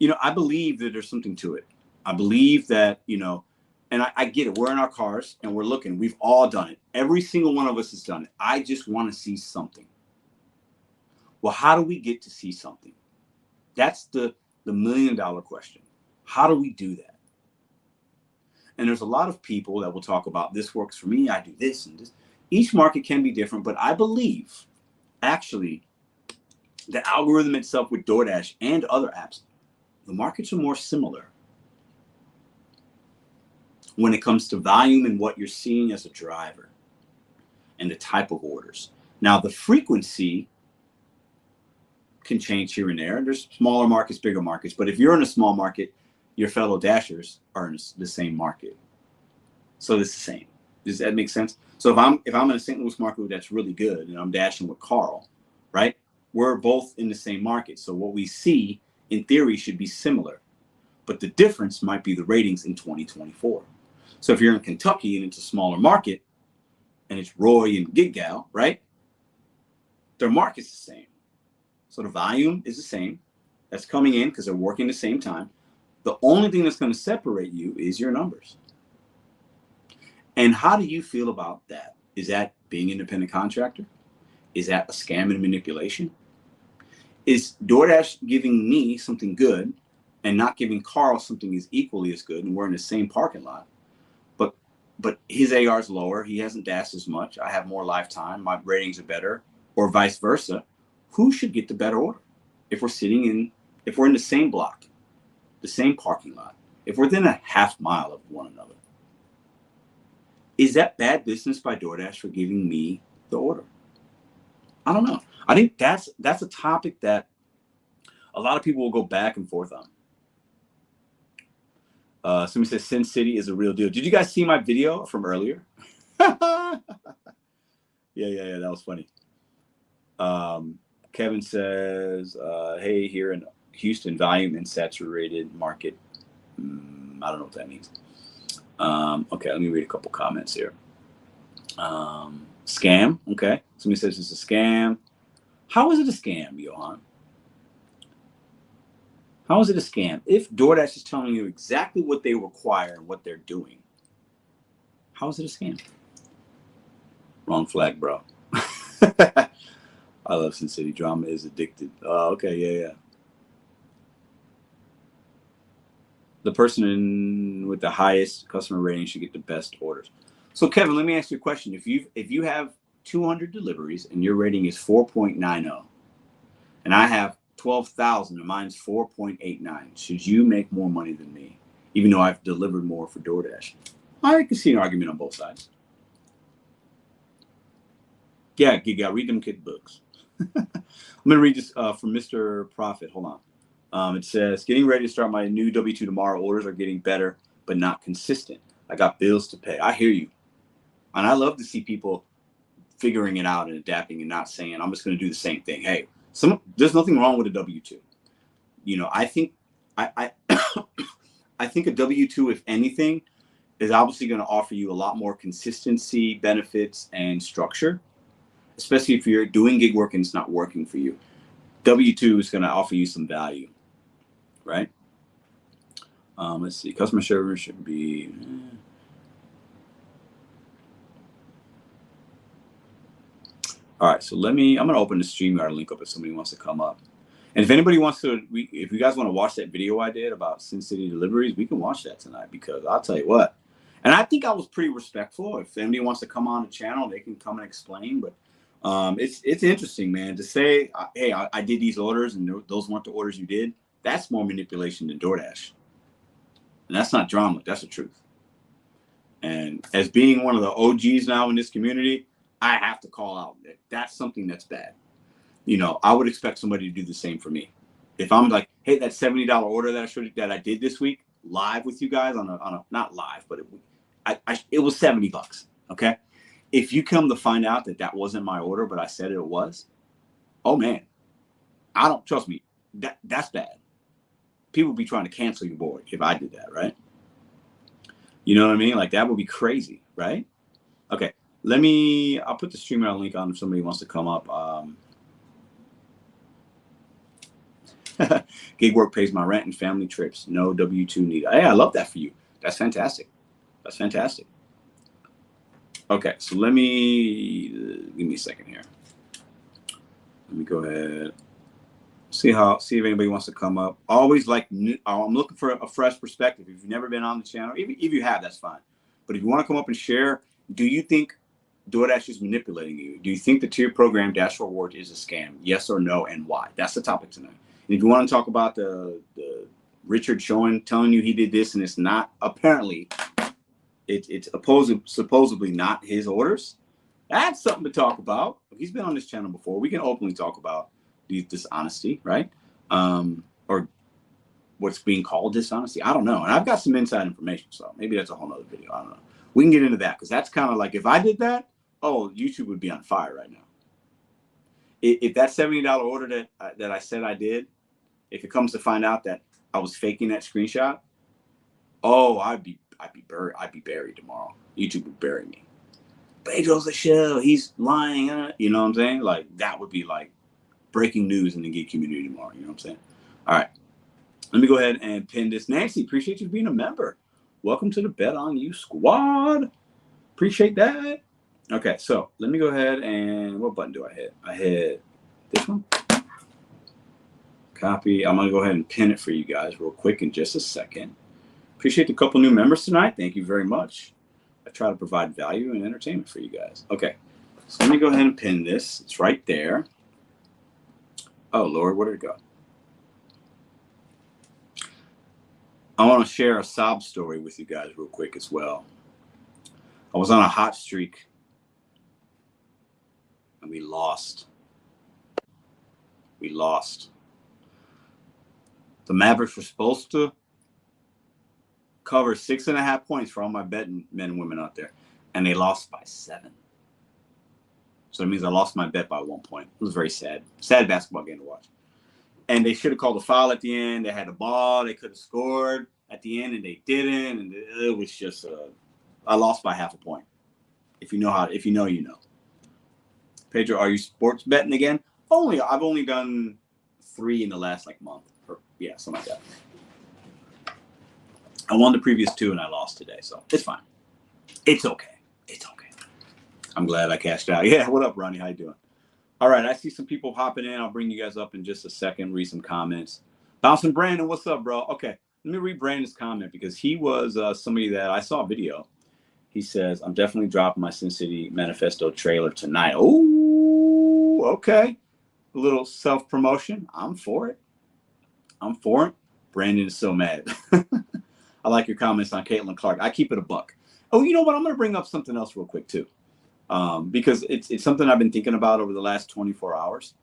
You know, I believe that there's something to it. I believe that, you know, and I get it. We're in our cars and we're looking. We've all done it. Every single one of us has done it. I just want to see something. Well, how do we get to see something? That's the $1 million question. How do we do that? And there's a lot of people that will talk about this works for me. I do this and this. Each market can be different, but I believe actually the algorithm itself with DoorDash and other apps, the markets are more similar when it comes to volume and what you're seeing as a driver and the type of orders. Now, the frequency can change here and there. There's smaller markets, bigger markets. But if you're in a small market, your fellow dashers are in the same market. So it's the same. Does that make sense? So if I'm in a St. Louis market that's really good and I'm dashing with Carl, right? We're both in the same market. So what we see in theory should be similar. But the difference might be the ratings in 2024. So if you're in Kentucky and it's a smaller market and it's Roy and Gig Gal, right? Their market's the same. So the volume is the same. That's coming in because they're working at the same time. The only thing that's going to separate you is your numbers. And how do you feel about that? Is that being an independent contractor? Is that a scam and manipulation? Is DoorDash giving me something good and not giving Carl something is equally as good and we're in the same parking lot? But his AR is lower. He hasn't dashed as much. I have more lifetime. My ratings are better, or vice versa. Who should get the better order? If we're in the same block, the same parking lot, if we're within a half mile of one another, is that bad business by DoorDash for giving me the order? I don't know. I think that's a topic that a lot of people will go back and forth on. Somebody says Sin City is a real deal. Did you guys see my video from earlier? Yeah, that was funny. Kevin says, hey, here in Houston, volume and saturated market. I don't know what that means. Okay, let me read a couple comments here. Scam. Okay. Somebody says it's a scam. How is it a scam, Johan? How is it a scam? If DoorDash is telling you exactly what they require and what they're doing, how is it a scam? Wrong flag, bro. I love Sin City. Drama is addicted. Oh, okay. Yeah. The person with the highest customer rating should get the best orders. So, Kevin, let me ask you a question. If you have 200 deliveries and your rating is 4.90, and I have 12,000 and mine's 4.89, should you make more money than me, even though I've delivered more for DoorDash? I can see an argument on both sides. Yeah, Giga, read them kid books. I'm going to read this from Mr. Profit. Hold on. It says, getting ready to start my new W-2 tomorrow. Orders are getting better, but not consistent. I got bills to pay. I hear you. And I love to see people figuring it out and adapting and not saying, I'm just going to do the same thing. Hey, there's nothing wrong with a W-2. You know, I think I think a W-2, if anything, is obviously going to offer you a lot more consistency, benefits, and structure, especially if you're doing gig work and it's not working for you. W-2 is going to offer you some value, right? Let's see. Customer service should be... All right, so I'm going to open the Streamyard link up if somebody wants to come up. And if anybody wants to, if you guys want to watch that video I did about Sin City deliveries, we can watch that tonight, because I'll tell you what. And I think I was pretty respectful. If anybody wants to come on the channel, they can come and explain. But it's interesting, man, to say, hey, I did these orders and those weren't the orders you did. That's more manipulation than DoorDash. And that's not drama. That's the truth. And as being one of the OGs now in this community, I have to call out that that's something that's bad. You know, I would expect somebody to do the same for me. If I'm like, hey, that $70 order that I showed you, that I did this week live with you guys on a not live, but it was $70. Okay. If you come to find out that that wasn't my order, but I said it was, oh man, I don't trust me. That's bad. People would be trying to cancel your board if I did that, right? You know what I mean? Like that would be crazy, right? Okay, I'll put the Streamyard link on if somebody wants to come up. Gig work pays my rent and family trips. No W-2 needed. Hey, I love that for you. That's fantastic. That's fantastic. Okay, so give me a second here. Let me go ahead. See if anybody wants to come up. Always like I'm looking for a fresh perspective. If you've never been on the channel, if you have, that's fine. But if you want to come up and share, do you think DoorDash is manipulating you? Do you think the tier program Dash Reward is a scam? Yes or no, and why? That's the topic tonight. And if you want to talk about the Richard telling you he did this and it's not, apparently it's supposedly not his orders, that's something to talk about. He's been on this channel before. We can openly talk about dishonesty, right? Or what's being called dishonesty. I don't know. And I've got some inside information, so maybe that's a whole nother video. I don't know. We can get into that because that's kind of like if I did that, oh, YouTube would be on fire right now. If that $70 order that I said I did, if it comes to find out that I was faking that screenshot, oh, I'd be buried tomorrow. YouTube would bury me. Pedro's a shell. He's lying. You know what I'm saying? Like that would be like breaking news in the gig community tomorrow. You know what I'm saying? All right. Let me go ahead and pin this. Nancy, appreciate you being a member. Welcome to the BetonYou squad. Appreciate that. Okay, so let me go ahead and what button do I hit? I hit this one. Copy. I'm going to go ahead and pin it for you guys real quick in just a second. Appreciate the couple new members tonight. Thank you very much. I try to provide value and entertainment for you guys. Okay, so let me go ahead and pin this. It's right there. Oh, Lord, where did it go? I want to share a sob story with you guys real quick as well. I was on a hot streak and we lost. We lost. The Mavericks were supposed to cover 6.5 points for all my betting men and women out there, and they lost by 7. So it means I lost my bet by 1 point. It was very sad. Sad basketball game to watch. And they should have called a foul at the end. They had the ball. They could have scored at the end, and they didn't. And it was just I lost by 0.5 point. If you know, you know. Pedro, are you sports betting again? I've only done 3 in the last month. Or yeah, something like that. I won the previous 2 and I lost today, so it's fine. It's okay. It's okay. I'm glad I cashed out. Yeah, what up, Ronnie? How you doing? All right, I see some people hopping in. I'll bring you guys up in just a second, read some comments. Bouncing Brandon, what's up, bro? Okay, let me read Brandon's comment because he was somebody that I saw a video. He says, I'm definitely dropping my Sin City Manifesto trailer tonight. Oh, okay. A little self-promotion. I'm for it. I'm for it. Brandon is so mad. I like your comments on Caitlin Clark. I keep it a buck. Oh, you know what? I'm going to bring up something else real quick, too. Because it's something I've been thinking about over the last 24 hours.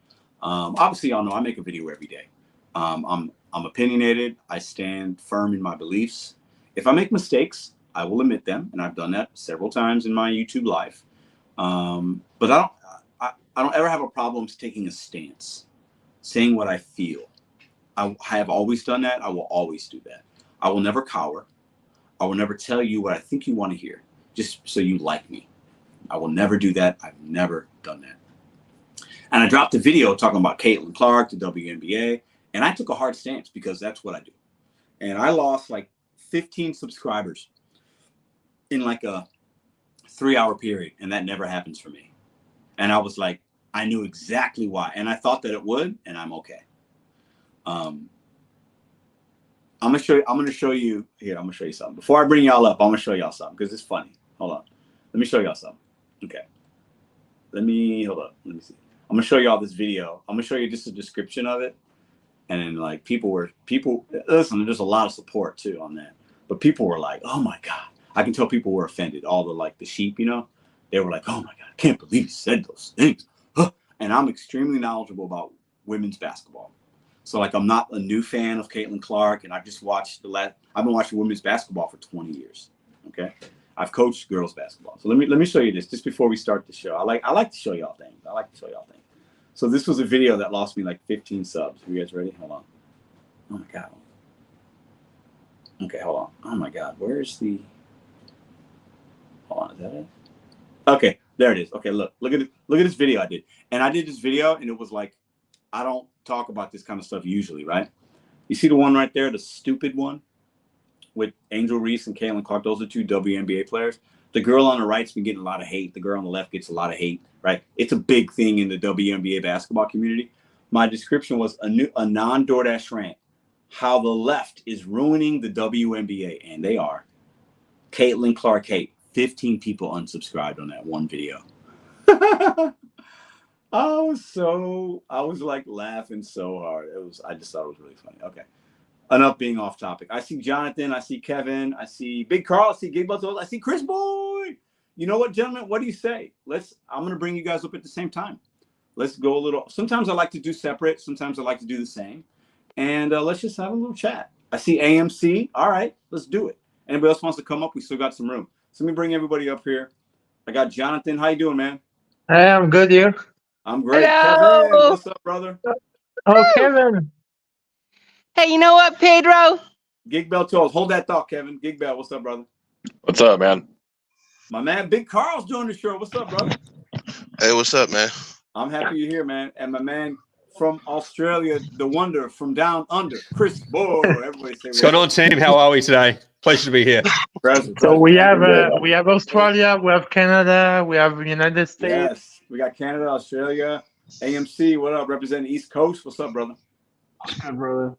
Obviously, y'all know I make a video every day. I'm opinionated. I stand firm in my beliefs. If I make mistakes, I will admit them, and I've done that several times in my YouTube life. But I don't ever have a problem taking a stance, saying what I feel. I have always done that. I will always do that. I will never cower. I will never tell you what I think you want to hear, just so you like me. I will never do that. I've never done that. And I dropped a video talking about Caitlin Clark, the WNBA, and I took a hard stance because that's what I do. And I lost 15 subscribers in a 3-hour period, and that never happens for me. And I was like, I knew exactly why, and I thought that it would, and I'm okay. I'm gonna show you here. I'm gonna show you something. Before I bring y'all up, I'm gonna show y'all something because it's funny. Hold on. Let me show y'all something. Okay. Hold up. Let me see. I'm gonna show y'all this video. I'm gonna show you just a description of it. And then people listen, there's a lot of support too on that. But people were like, oh my God, I can tell people were offended. All the sheep, they were like, "Oh my God, I can't believe he said those things." And I'm extremely knowledgeable about women's basketball. So like, I'm not a new fan of Caitlin Clark, and I've just watched I've been watching women's basketball for 20 years. Okay, I've coached girls basketball. So let me show you this just before we start the show. I like to show y'all things. So this was a video that lost me like 15 subs. Are you guys ready? Hold on. Oh my God. Okay, hold on. Oh my God, where's the? Hold on, is that it? Okay, there it is. Okay, look at this video I did, and I did this video, and it was like, I don't talk about this kind of stuff usually, right? You see the one right there, the stupid one with Angel Reese and Caitlin Clark. Those are two WNBA players. The girl on the right's been getting a lot of hate. The girl on the left gets a lot of hate, right? It's a big thing in the WNBA basketball community. My description was a non-DoorDash rant. How the left is ruining the WNBA, and they are. Caitlin Clark hate. 15 people unsubscribed on that one video. I was like laughing so hard. I just thought it was really funny. Okay. Enough being off topic. I see Jonathan, I see Kevin, I see Big Carl, I see Gig Butts, I see Chris Boy. You know what, gentlemen? What do you say? I'm gonna bring you guys up at the same time. Let's go a little. Sometimes I like to do separate, sometimes I like to do the same. And let's just have a little chat. I see AMC. All right, let's do it. Anybody else wants to come up? We still got some room. So let me bring everybody up here. I got Jonathan. How you doing, man? Hey, I'm good, you? I'm great. Hello. Kevin, what's up, brother? Oh, Kevin. Hey, you know what, Pedro? Gig Bell Toes. Hold that thought, Kevin. Gig Bell, what's up, brother? What's up, man? My man, Big Carl's doing the show. What's up, brother? Hey, what's up, man? I'm happy you're here, man. And my man from Australia, the wonder from down under, Chris Boy. Everybody say what's going on, team? How are we today? Pleasure to be here. So we have Australia, we have Canada, we have United States. Yes, we got Canada, Australia, AMC. What up? Representing East Coast. What's up, brother? What's up, brother?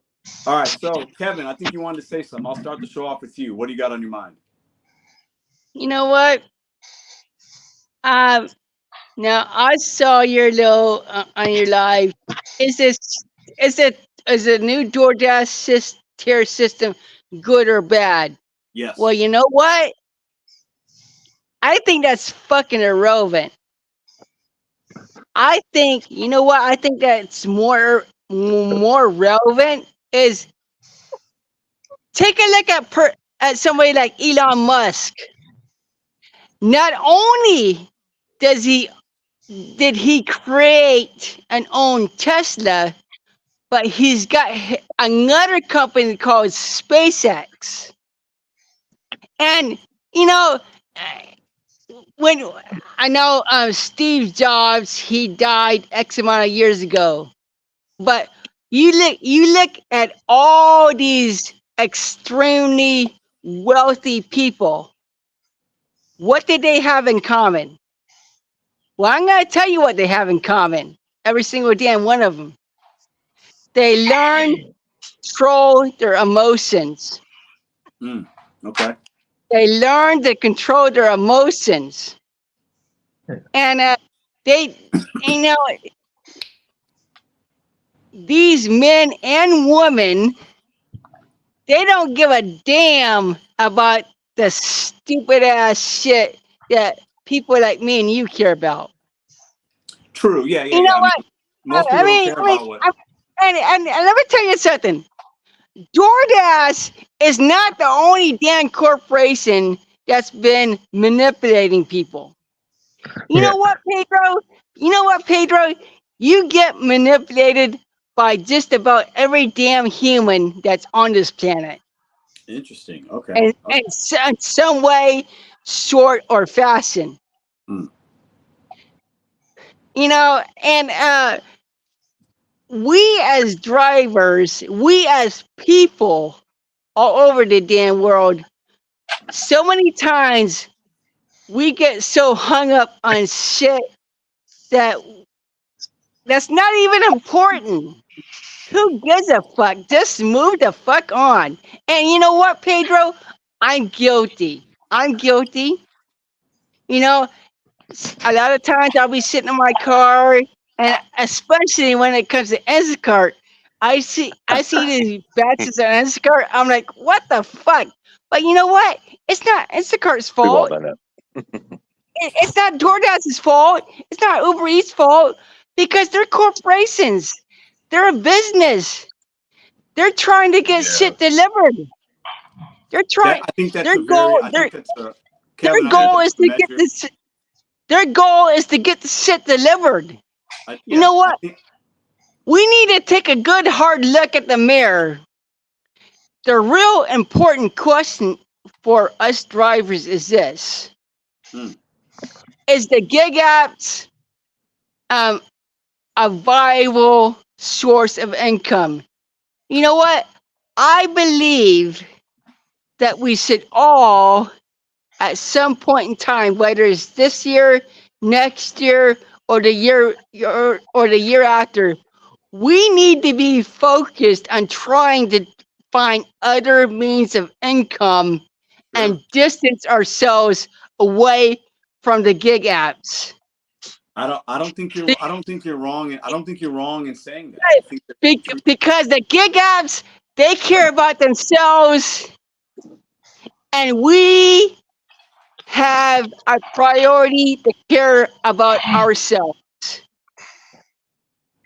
All right, so Kevin, I think you wanted to say something. I'll start the show off with you. What do you got on your mind? You know what? Now I saw your little on your live. Is a new DoorDash tier system good or bad? Yes. Well, you know what? I think that's fucking irrelevant. I think that's more relevant is take a look at somebody like Elon Musk. Not only did he create and own Tesla, but he's got another company called SpaceX. And when I know Steve Jobs, he died X amount of years ago, but you look at all these extremely wealthy people. What did they have in common? Well, I'm going to tell you what they have in common. Every single damn one of them. They learn to control their emotions. Okay. They learn to control their emotions. And these men and women, they don't give a damn about the stupid ass shit that people like me and you care about. True. Yeah. You know what? Most people don't care about what. And let me tell you something. DoorDash is not the only damn corporation that's been manipulating people. You know what, Pedro? You get manipulated by just about every damn human that's on this planet. Interesting. Okay. And in some way, short or fashion. And we as drivers, we as people all over the damn world, so many times we get so hung up on shit that's not even important. Who gives a fuck? Just move the fuck on. And you know what, Pedro? I'm guilty. A lot of times I'll be sitting in my car, and especially when it comes to Instacart, I see these badges on Instacart. I'm like, what the fuck? But you know what? It's not Instacart's We've all fault. done that. It's not DoorDash's fault. It's not Uber Eats' fault because they're corporations. They're a business. They're trying to get shit delivered. They're trying. I think that's Their a goal. very. I think that's a. Their Kevin, goal is to get this. Their goal is to get the shit delivered. You know what? We need to take a good hard look at the mirror. The real important question for us drivers is this. Is the gig apps a viable source of income? You know what? I believe that we should all, at some point in time, whether it's this year, next year, or the year after, we need to be focused on trying to find other means of income and distance ourselves away from the gig apps. I don't think you're wrong. I don't think you're wrong in saying that. I think because the gig apps, they care about themselves, and we have a priority to care about ourselves.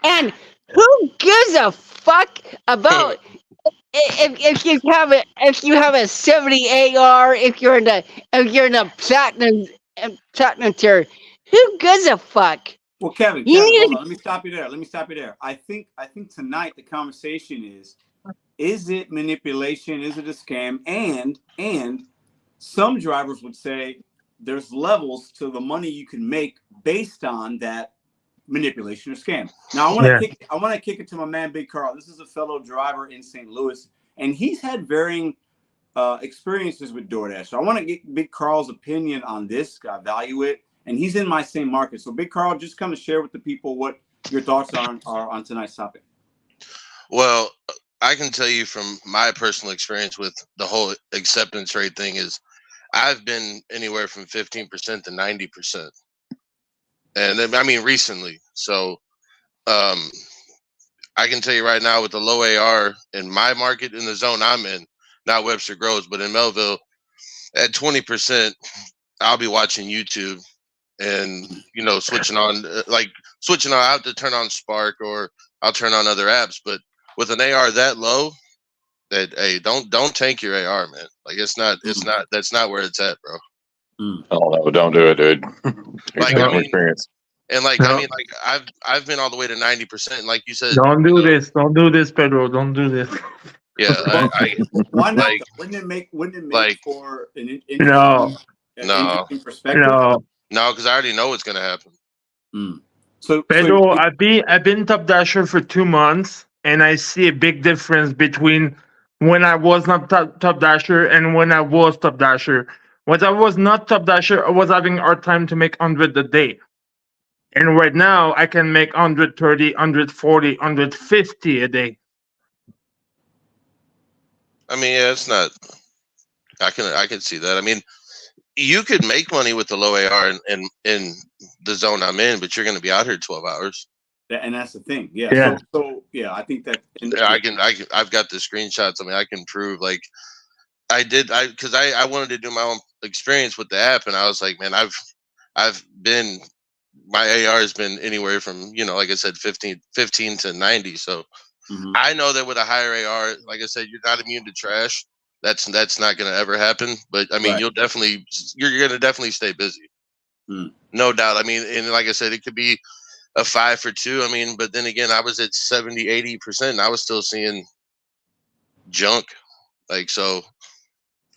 And who gives a fuck about if you have a 70 AR, if you're in the platinum tier? Who gives a fuck? Well, Kevin, hold on. Let me stop you there. I think tonight the conversation is it manipulation? Is it a scam? And some drivers would say there's levels to the money you can make based on that manipulation or scam. Now I want to kick it to my man Big Carl. This is a fellow driver in St. Louis, and he's had varying experiences with DoorDash. So I want to get Big Carl's opinion on this. I value it. And he's in my same market. So, Big Carl, just come to share with the people what your thoughts are on tonight's topic. Well, I can tell you from my personal experience with the whole acceptance rate thing is I've been anywhere from 15% to 90%. And then, I mean, recently. So I can tell you right now with the low AR in my market, in the zone I'm in, not Webster Groves, but in Melville, at 20%, I'll be watching YouTube. And switching on out to turn on Spark, or I'll turn on other apps. But with an AR that low, hey, don't tank your AR, man. Like that's not where it's at, bro. Oh no, don't do it, dude. Experience. And I've been all the way to 90%. And like you said, don't do this, Pedro. Don't do this. Yeah, why not? Wouldn't it make for an interesting perspective? No, because I already know what's going to happen. So Pedro, I've been Top Dasher for 2 months, and I see a big difference between when I was not Top Dasher and when I was Top Dasher. When I was not Top Dasher, I was having a hard time to make 100 a day. And right now, I can make 130, 140, 150 a day. I mean, yeah, it's not. I can see that. I mean, you could make money with the low AR in the zone I'm in, but you're going to be out here 12 hours. And that's the thing. Yeah. So yeah, I think that. I've got the screenshots. I mean, I can prove because I wanted to do my own experience with the app, and I was like, man, my AR has been anywhere from, like I said, 15 to 90. So I know that with a higher AR, like I said, you're not immune to trash. That's not going to ever happen. But I mean, you're going to definitely stay busy. No doubt. I mean, and like I said, it could be a 5 for 2. I mean, but then again, I was at 70, 80%, and I was still seeing junk. So,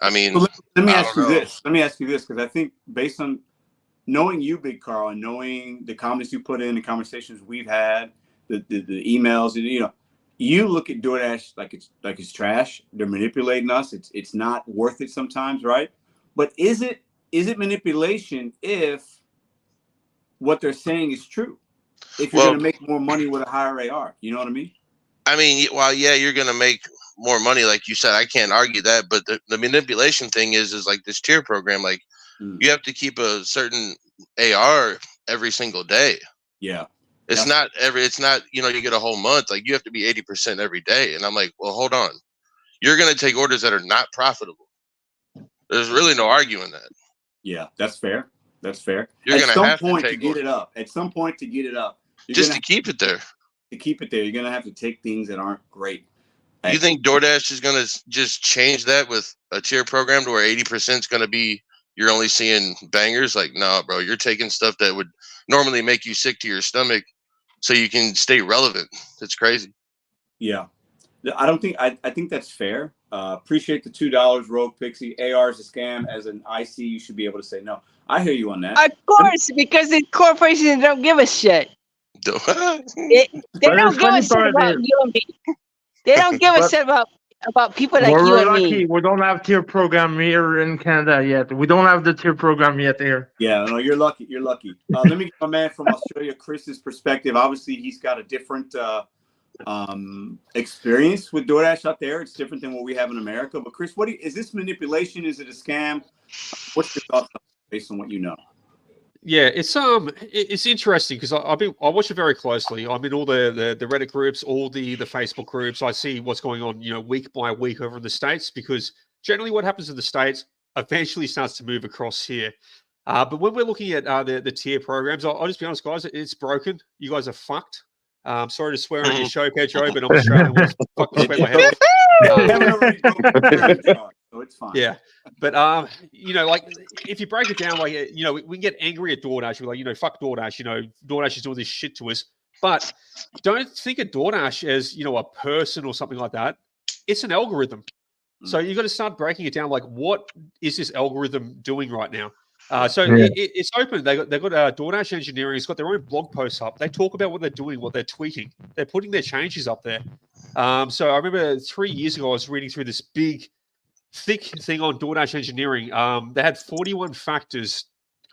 I mean, let me ask you this. Let me ask you this, because I think based on knowing you, Big Carl, and knowing the comments you put in, the conversations we've had, the emails, and you look at DoorDash like it's trash. They're manipulating us. It's not worth it sometimes, right? But is it manipulation if what they're saying is true? If you're going to make more money with a higher AR, you know what I mean? I mean, well, yeah, you're going to make more money, like you said. I can't argue that. But the manipulation thing is like this tier program. Like you have to keep a certain AR every single day. Yeah. It's not you get a whole month. Like, you have to be 80% every day. And I'm like, well, hold on. You're going to take orders that are not profitable. There's really no arguing that. Yeah, that's fair. That's fair. You're At going to some have point to to take get orders. it up. At some point to get it up. Just to keep it there. To keep it there, you're going to have to take things that aren't great. You think DoorDash is going to just change that with a tier program to where 80% is going to be you're only seeing bangers? Like, no, bro, you're taking stuff that would normally make you sick to your stomach so you can stay relevant. It's crazy. Yeah. I think that's fair. Appreciate the $2, Rogue Pixie. AR is a scam. As an IC, you should be able to say no. I hear you on that. Of course, because the corporations don't give a shit. They don't give a shit about you and me. They don't give a shit about people like you and me. We don't have tier program here in Canada yet. We don't have the tier program yet here. Yeah, no, you're lucky. You're lucky. Let me get my man from Australia, Chris's perspective. Obviously, he's got a different experience with DoorDash out there. It's different than what we have in America. But Chris, is this manipulation? Is it a scam? What's your thoughts based on what you know? Yeah, it's interesting because I watch it very closely. I'm in all the Reddit groups, all the Facebook groups. I see what's going on, week by week over in the States, because generally what happens in the States eventually starts to move across here. But when we're looking at the tier programs, I'll just be honest, guys, it's broken. You guys are fucked. Sorry to swear on your show, Pedro, but I'm Australian. Fucking swear my head off. So it's fine. Yeah, but like if you break it down, like we can get angry at DoorDash. We're like, fuck DoorDash. DoorDash is doing this shit to us. But don't think of DoorDash as a person or something like that. It's an algorithm. So you've got to start breaking it down. Like, what is this algorithm doing right now? It's open. They've got DoorDash Engineering. It's got their own blog posts up. They talk about what they're doing, what they're tweaking. They're putting their changes up there. So I remember 3 years ago, I was reading through this big, thick thing on DoorDash Engineering. They had 41 factors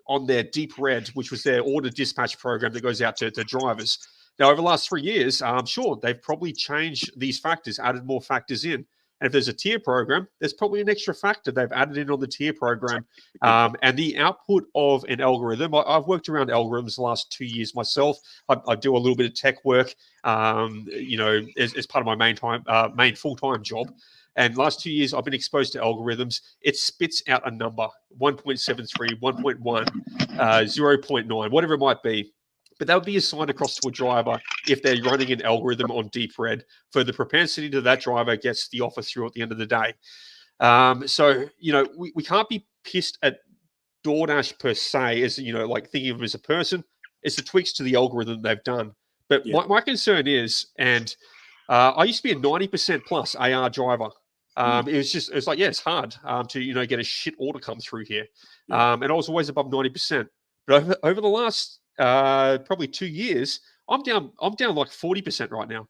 on their Deep Red, which was their order dispatch program that goes out to drivers. Now, over the last 3 years, I'm sure they've probably changed these factors, added more factors in. And if there's a tier program, there's probably an extra factor they've added in on the tier program. And the output of an algorithm, I've worked around algorithms the last 2 years myself. I do a little bit of tech work, as part of my main full-time job. And last 2 years, I've been exposed to algorithms. It spits out a number, 1.73, 1.1, 0.9, whatever it might be. But that would be assigned across to a driver if they're running an algorithm on Deep Red for the propensity that that driver gets the offer through at the end of the day. So, we can't be pissed at DoorDash per se as, like thinking of them as a person. It's the tweaks to the algorithm they've done. But my concern is, and I used to be a 90% plus AR driver. It's like, it's hard to, get a shit order come through here. And I was always above 90%. But over the last probably 2 years, I'm down like 40% right now.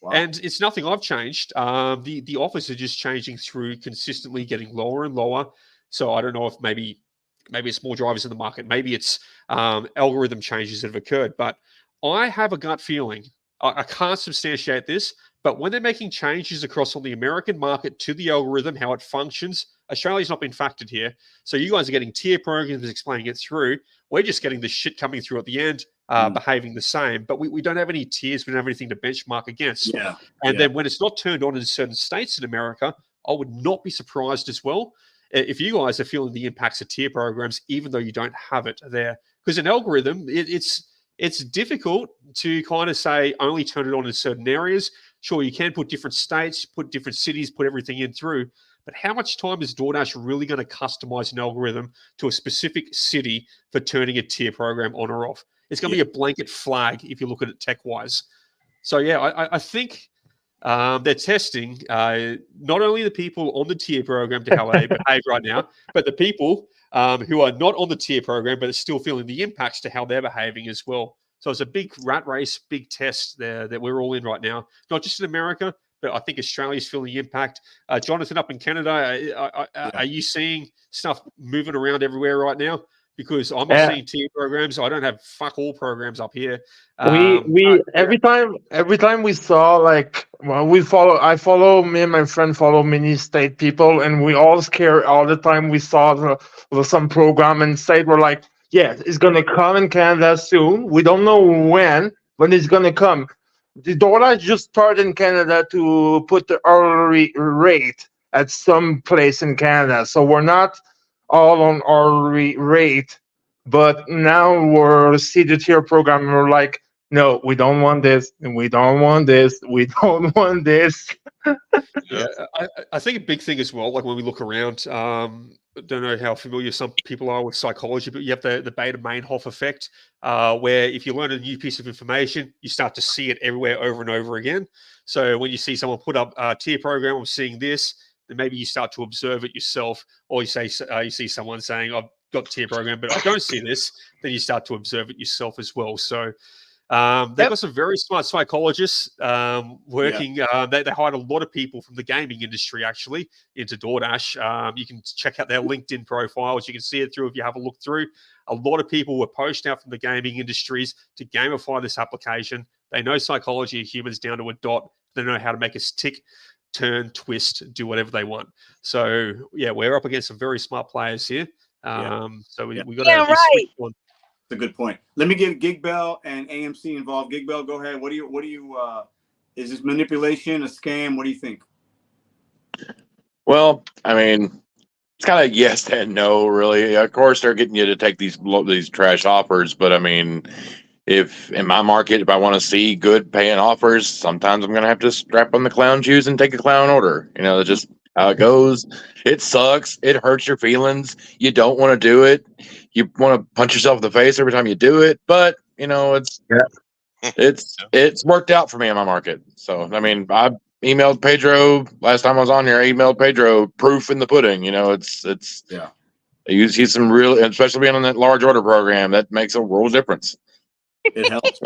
Wow. And it's nothing I've changed. The offers are just changing through consistently getting lower and lower. So I don't know if maybe it's more drivers in the market. Maybe it's algorithm changes that have occurred. But I have a gut feeling, I can't substantiate this, but when they're making changes across on the American market to the algorithm, how it functions, Australia's not been factored here. So you guys are getting tier programs explaining it through. We're just getting the shit coming through at the end, behaving the same. But we don't have any tiers. We don't have anything to benchmark against. Then when it's not turned on in certain states in America, I would not be surprised as well if you guys are feeling the impacts of tier programs, even though you don't have it there. Because an algorithm, it's difficult to kind of say only turn it on in certain areas. Sure, you can put different states, put different cities, put everything in through. But how much time is DoorDash really going to customize an algorithm to a specific city for turning a tier program on or off? It's going to be a blanket flag if you look at it tech-wise. So, I think they're testing not only the people on the tier program to how they behave right now, but the people who are not on the tier program but are still feeling the impacts to how they're behaving as well. So it's a big rat race, big test there that we're all in right now, not just in America, but I think Australia's feeling the impact. Jonathan, up in Canada, are you seeing stuff moving around everywhere right now? Because I'm not seeing tier programs. I don't have fuck all programs up here. Every time we saw I follow me and my friend follow many state people, and we all scare all the time. We saw some program and state were like, it's gonna come in Canada soon. We don't know when. when it's gonna come. The DoorDash just started in Canada to put the hourly rate at some place in Canada, so we're not all on hourly rate. But now we're see the tier program. And we're like, no, we don't want this, and we don't want this, we don't want this. Yeah, I think a big thing as well, like when we look around, I don't know how familiar some people are with psychology, but you have the Beta-Meinhof effect, where if you learn a new piece of information, you start to see it everywhere over and over again. So when you see someone put up a tier program, I'm seeing this, then maybe you start to observe it yourself, or you see someone saying, I've got tier program, but I don't see this, then you start to observe it yourself as well. So they've got some very smart psychologists working. They hired a lot of people from the gaming industry actually into DoorDash. You can check out their LinkedIn profiles. You can see it through if you have a look through. A lot of people were poached out from the gaming industries to gamify this application. They know psychology of humans down to a dot. They know how to make us tick, turn, twist, do whatever they want. So yeah, we're up against some very smart players here. So we got to right. That's a good point. Let me get Gig Bell and AMC involved. Gig Bell, go ahead. What do you is this manipulation, a scam? What do you think? Well, I mean, it's kind of yes and no, really. Of course, they're getting you to take these trash offers, but I mean, if in my market, if I want to see good paying offers, sometimes I'm gonna have to strap on the clown shoes and take a clown order. You know, that's just how it goes. It sucks. It hurts your feelings. You don't want to do it. You want to punch yourself in the face every time you do it, but you know, it's worked out for me in my market. So I mean, I emailed Pedro last time I was on here. I emailed Pedro proof in the pudding. You know, it's he's some real, especially being on that large order program, that makes a world difference. It helps.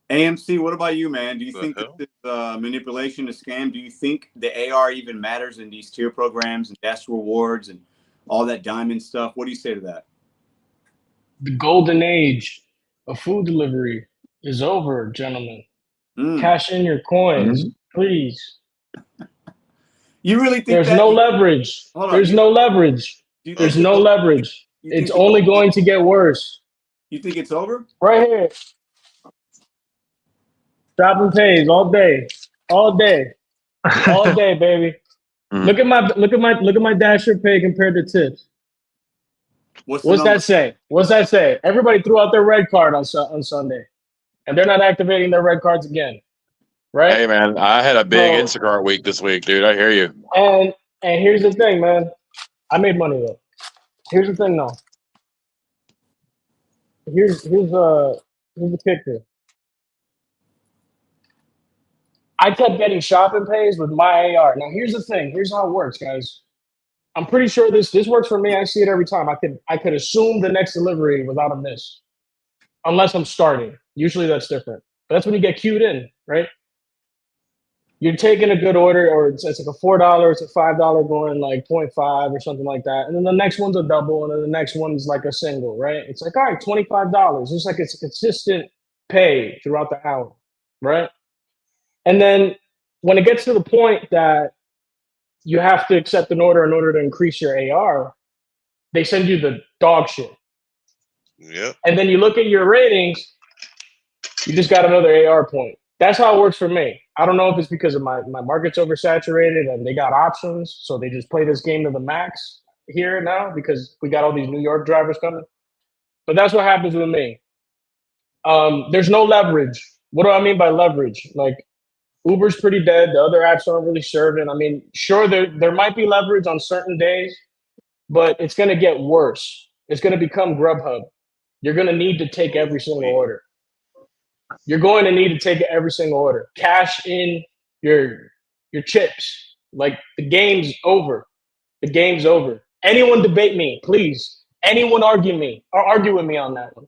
AMC, what about you, man? Do you think that this manipulation is scam? Do you think the AR even matters in these tier programs and dash rewards and all that diamond stuff? What do you say to that? The golden age of food delivery is over, gentlemen. Cash in your coins, please. You really think there's no leverage? There's no leverage. There's no leverage. It's only going to get worse. You think it's over? Right here. Drop and pays all day, baby. Look at my Dasher pay compared to tips. What's that say? What's that say? Everybody threw out their red card on Sunday, and they're not activating their red cards again, right? Hey man, I had a big Instacart week this week, dude. I hear you. And here's the thing, man. I made money though. Here's the thing, though. Here's the kicker. I kept getting shopping pays with my AR. Now here's the thing. Here's how it works, guys. I'm pretty sure this works for me. I see it every time. I could assume the next delivery without a miss, unless I'm starting. Usually that's different. But that's when you get queued in, right? You're taking a good order, or it's like a $4, it's a $5 going like 0.5 or something like that. And then the next one's a double, and then the next one's like a single, right? It's like, all right, $25. It's like it's a consistent pay throughout the hour, right? And then when it gets to the point that you have to accept an order in order to increase your AR, they send you the dog shit. Yeah. And then you look at your ratings, you just got another AR point. That's how it works for me. I don't know if it's because of my market's oversaturated and they got options, so they just play this game to the max here now because we got all these New York drivers coming. But that's what happens with me. There's no leverage. What do I mean by leverage? Like, Uber's pretty dead. The other apps aren't really serving. I mean, sure, there might be leverage on certain days, but it's going to get worse. It's going to become Grubhub. You're going to need to take every single order. You're going to need to take every single order. Cash in your chips. Like, the game's over. The game's over. Anyone debate me, please. Anyone argue with me on that one.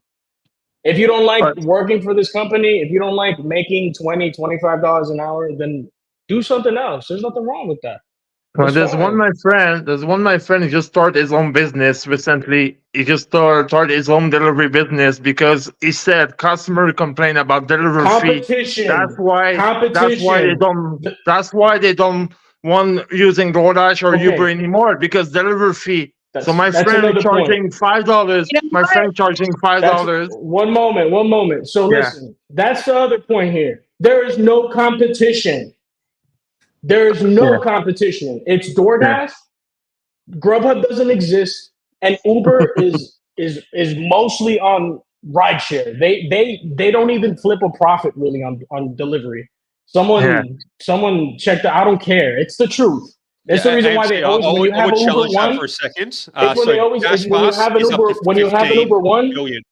If you don't like working for this company, if you don't like making $20, $25 an hour, then do something else. There's nothing wrong with that. Well, there's one my friend who just started his own business recently. He just started his own delivery business because he said customer complain about delivery fee. That's why they don't want using DoorDash or Uber anymore, because delivery fee So my that's friend another point. charging $5. You know My what? friend charging That's $5. one moment. So Yeah. listen, that's the other point here. There is no competition. There is no competition. It's DoorDash. Grubhub doesn't exist, and Uber is mostly on rideshare. They don't even flip a profit really on delivery. Someone checked it. I don't care. It's the truth. It's the reason why they always when you I have would an Uber challenge that One. for a second. It's when they always Dash when you Pass have an is up Uber to when you have an 15 Uber One. million.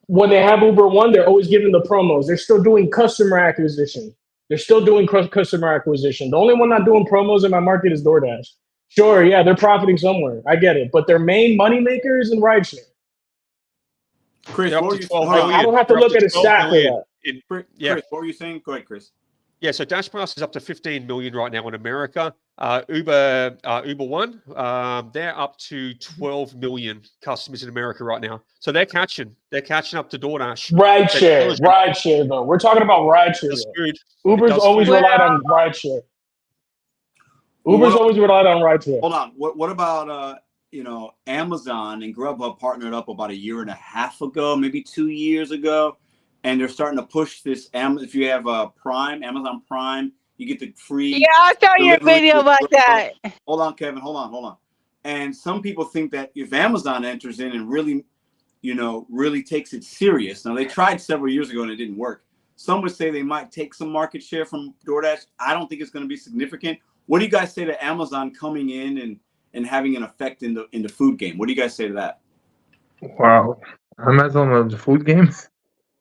When they have Uber One, they're always giving the promos. They're still doing customer acquisition. They're still doing customer acquisition. The only one not doing promos in my market is DoorDash. Sure, yeah, they're profiting somewhere. I get it, but their main moneymaker is in rideshare. Chris, They're up what to were you 12 hold on. million. I don't have to They're up look at a 12 stat for million that. Chris, Yeah. what were you saying? Go ahead, Chris. Yeah, so Dash Pass is up to 15 million right now in America. Uber One, they're up to 12 million customers in America right now. So they're catching up to DoorDash. Rideshare though. We're talking about rideshare. That's Though. good. Uber's always relied on rideshare. Uber's always relied on rideshare. Hold on. What about Amazon and Grubhub partnered up about a year and a half ago, maybe 2 years ago, and they're starting to push this. If you have Amazon Prime, you get the free. Yeah, I saw your delivery video with about Grubhub. that. Hold on, Kevin. Hold on. And some people think that if Amazon enters in and really, really takes it serious. Now they tried several years ago and it didn't work. Some would say they might take some market share from DoorDash. I don't think it's going to be significant. What do you guys say to Amazon coming in and having an effect in the food game? What do you guys say to that? Wow. Amazon of the food games?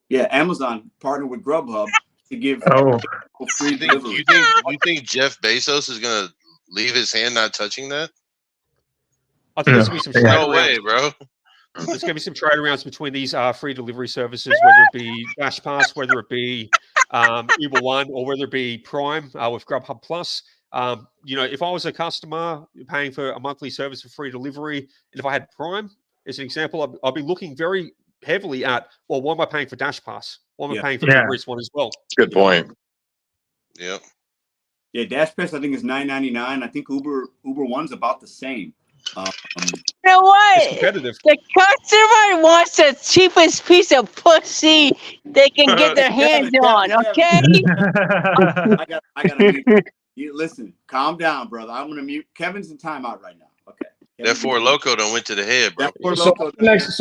Yeah, Amazon partnered with Grubhub to give free delivery. You think Jeff Bezos is gonna leave his hand not touching that? I think there's going to be some No way, bro. There's going to be some trade arounds between these free delivery services, whether it be Dash Pass, whether it be Uber One, or whether it be Prime with Grubhub Plus. If I was a customer paying for a monthly service for free delivery, and if I had Prime, as an example, I'd be looking very heavily at, well, why am I paying for Dash Pass? Why am I paying for Uber's one as well? Good point. Yeah. Yeah, Dash Pass I think is $9.99. I think Uber One's about the same. You know what? It's competitive. The customer wants the cheapest piece of pussy they can get their hands on. Okay. I gotta mute you. Listen, calm down, brother. I'm gonna mute. Kevin's in timeout right now. Okay. That Four Loko done went to the head, bro. So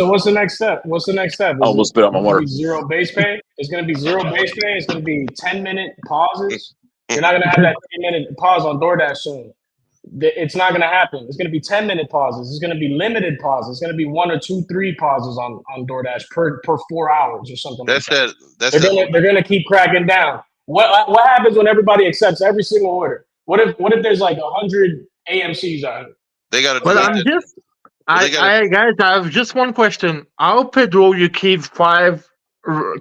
what's the next step? I almost spit out my water. Zero base pay. It's gonna be zero base pay. It's gonna be 10-minute pauses. You're not gonna have that 3-minute pause on DoorDash soon. It's not gonna happen. It's gonna be 10-minute pauses. It's gonna be limited pauses. It's gonna be 1 or 2, 3 pauses on DoorDash per 4 hours or something. They're gonna keep cracking down. What happens when everybody accepts every single order? What if there's like 100 AMCs on it? They got to. But guys, I have just one question. How, Pedro, you keep 5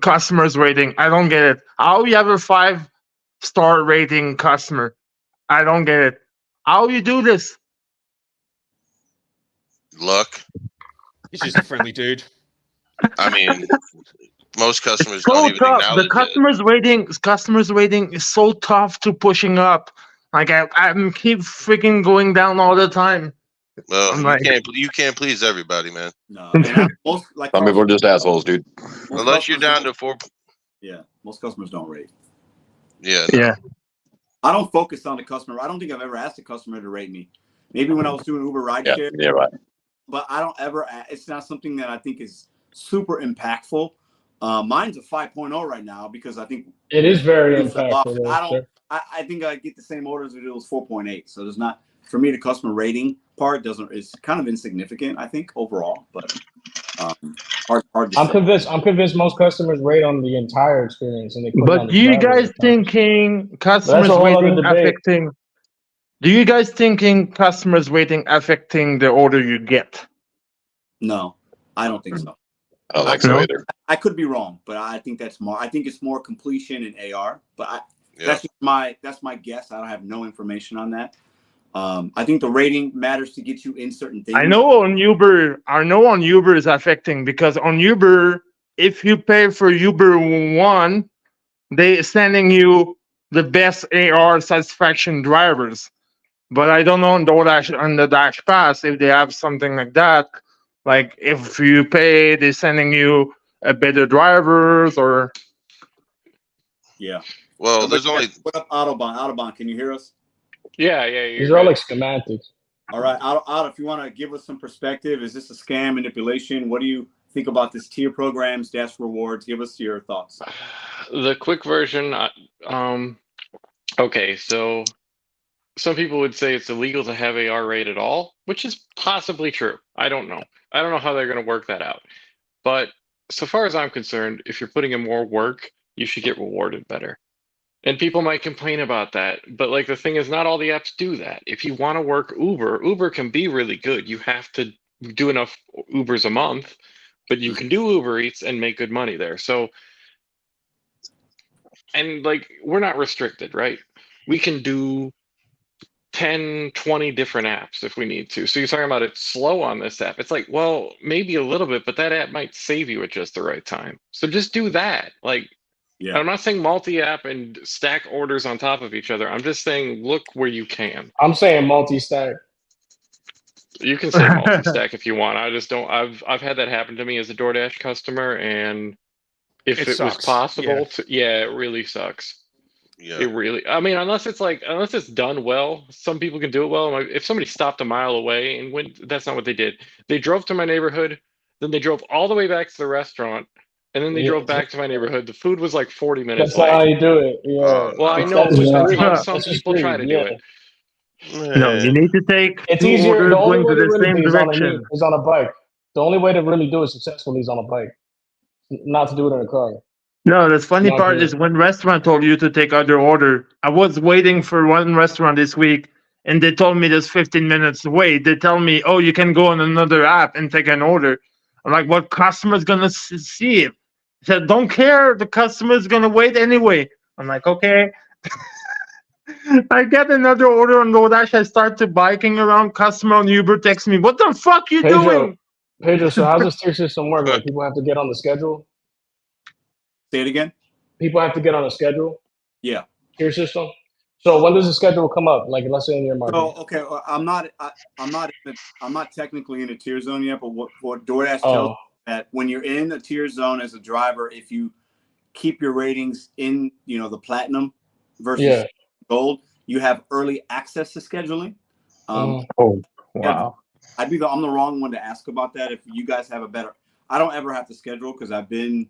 customers rating? I don't get it. How you have a 5-star rating customer? I don't get it. How you do this? Luck. He's just a friendly dude. I mean, most customers So don't even tough. acknowledge The customers rating is so tough to pushing up. Like I keep freaking going down all the time. Well, you can't please everybody, man. No. Some people are just assholes, dude. Unless you're down to 4. Yeah, most customers don't rate. Yeah. Yeah. I don't focus on the customer. I don't think I've ever asked a customer to rate me. Maybe when I was doing Uber rideshare. Yeah, right. But I don't ever. It's not something that I think is super impactful. Mine's a 5.0 right now because I think it is very impactful. I think I get the same orders if it was 4.8. So there's not, for me, the customer rating part is kind of insignificant, I think, overall. But hard to say. I'm convinced most customers rate on the entire experience, and But do you guys thinking customers rating affecting? Do you guys thinking customers rating affecting the order you get? No, I don't think so. I don't think so either. I could be wrong, but I think that's more. I think it's more completion and AR. But that's just my guess. I don't have no information on that. I think the rating matters to get you in certain things. I know on Uber is affecting because on Uber, if you pay for Uber One, they sending you the best AR satisfaction drivers. But I don't know on DoorDash on the Dash Pass if they have something like that. Like if you pay, they're sending you a better drivers or. Yeah. Well, there's only What up, Autobahn? Autobahn, can you hear us? Yeah. These are all like schematics. All right, Auto, if you want to give us some perspective, is this a scam, manipulation? What do you think about this tier programs, dash rewards? Give us your thoughts. The quick version. Okay, so some people would say it's illegal to have AR rate at all, which is possibly true. I don't know. I don't know how they're going to work that out. But so far as I'm concerned, if you're putting in more work, you should get rewarded better. And people might complain about that, but like the thing is, not all the apps do that. If you want to work Uber can be really good. You have to do enough Ubers a month, but you can do Uber Eats and make good money there. So, and like, we're not restricted, right? We can do 10, 20 different apps if we need to. So you're talking about it's slow on this app. It's like, well, maybe a little bit, but that app might save you at just the right time. So just do that. Like, yeah. I'm not saying multi-app and stack orders on top of each other. I'm just saying look where you can. I'm saying multi-stack. You can say multi-stack if you want. I just don't. I've had that happen to me as a DoorDash customer, and if it was possible, it really sucks. Yeah. It really. I mean, unless it's done well, some people can do it well. If somebody stopped a mile away and went, that's not what they did. They drove to my neighborhood, then they drove all the way back to the restaurant. And then they drove back to my neighborhood. The food was like 40 minutes late. That's how you do it. Yeah. Well, I know, but some people try to do it. No, you need to take. It's easier. The only way to really do it is on a bike. The only way to really do it successfully is on a bike, not to do it in a car. No, the funny part is when restaurant told you to take other order. I was waiting for one restaurant this week, and they told me there's 15 minutes to wait. They tell me, oh, you can go on another app and take an order. I'm like, what customer's gonna see it? He said, don't care. The customer's going to wait anyway. I'm like, okay. I get another order on DoorDash. I start to biking around. Customer on Uber texts me, what the fuck you doing? Pedro, so how's this tier system work? Like, people have to get on the schedule? Say it again? People have to get on a schedule? Yeah. Tier system? So when does the schedule come up? Like, let's say in your market. Oh, okay. Well, I'm not technically in a tier zone yet, but what DoorDash tells that when you're in a tier zone as a driver, if you keep your ratings in, the platinum versus gold, you have early access to scheduling. Oh, wow. I'm the wrong one to ask about that. If you guys have a better, I don't ever have to schedule because I don't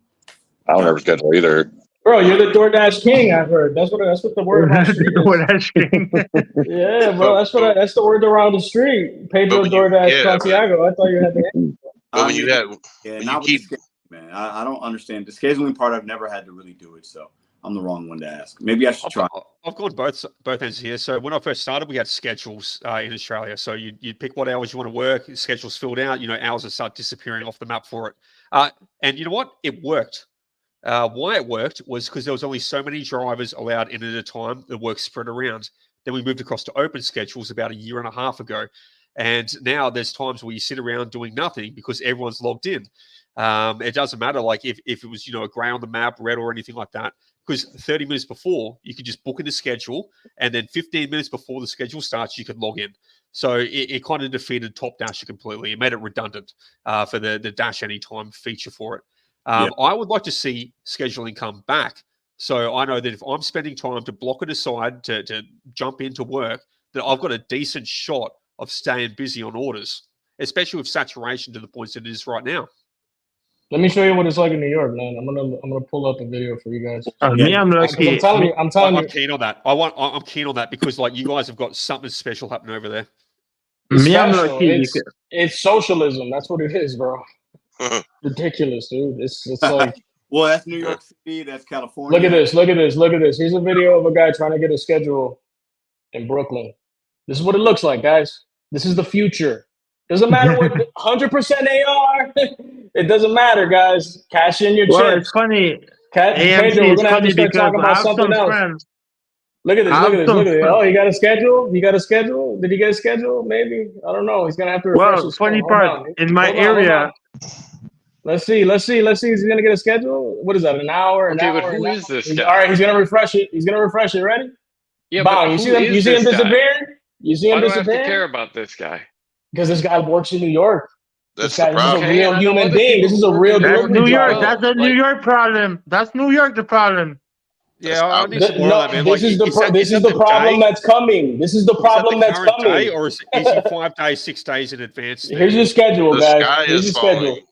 ever schedule either. Bro, you're the DoorDash king. I've heard. That's what the word around the street is. DoorDash king. Yeah, bro. That's the word around the street. Pedro DoorDash Santiago. I thought you had the. But when you have, man, I don't understand the scheduling part. I've never had to really do it, so I'm the wrong one to ask. Maybe I should try. I've gone both ends here. So when I first started, we had schedules in Australia. So you'd pick what hours you want to work. The schedule's filled out. Hours would start disappearing off the map for it. And you know what? It worked. Why it worked was because there was only so many drivers allowed in at a time. The work spread around. Then we moved across to open schedules about a year and a half ago. And now there's times where you sit around doing nothing because everyone's logged in. It doesn't matter like if it was, a gray on the map, red or anything like that, because 30 minutes before you could just book in the schedule and then 15 minutes before the schedule starts, you could log in. So it kind of defeated Top Dasher completely. It made it redundant for the Dash Anytime feature for it. I would like to see scheduling come back. So I know that if I'm spending time to block it aside to jump into work, that I've got a decent shot of staying busy on orders, especially with saturation to the points that it is right now. Let me show you what it's like in New York, man. I'm gonna pull up a video for you guys. I'm lucky. I'm telling you. I'm keen on that. I'm keen on that because like you guys have got something special happening over there. I'm lucky. It's socialism. That's what it is, bro. Ridiculous, dude. It's like. Well, that's New York City. That's California. Look at this. Here's a video of a guy trying to get a schedule in Brooklyn. This is what it looks like, guys. This is the future. Doesn't matter what 100% AR. It doesn't matter, guys. Cash in your chips. Well, it's funny. Pedro, we're gonna have to start talking about something else. Friends. Look at this. Oh, you got a schedule? Did he get a schedule? Maybe. I don't know. He's gonna have to refresh his funny part in my area. Let's see. Is he gonna get a schedule? What is that? An hour? But who is this guy? All right, he's gonna refresh it. Ready? Yeah, Bang, you see him disappearing? You see him Why do I have to disappear? care about this guy? Because this guy works in New York. That's This the guy, this is a problem. Okay, real and I know human other being. This people is a who work real in New That's York delivery New as York. driver. well. That's a New Like, York problem. That's New York the problem. That's Yeah, I out. need some more on that, man. This Like, is the is that, this is is that the problem day? that's coming. This is the Is that problem the that's current day, coming. or is he 5 days, 6 days in advance? Here's your schedule, The guys. sky Here's is your falling. schedule.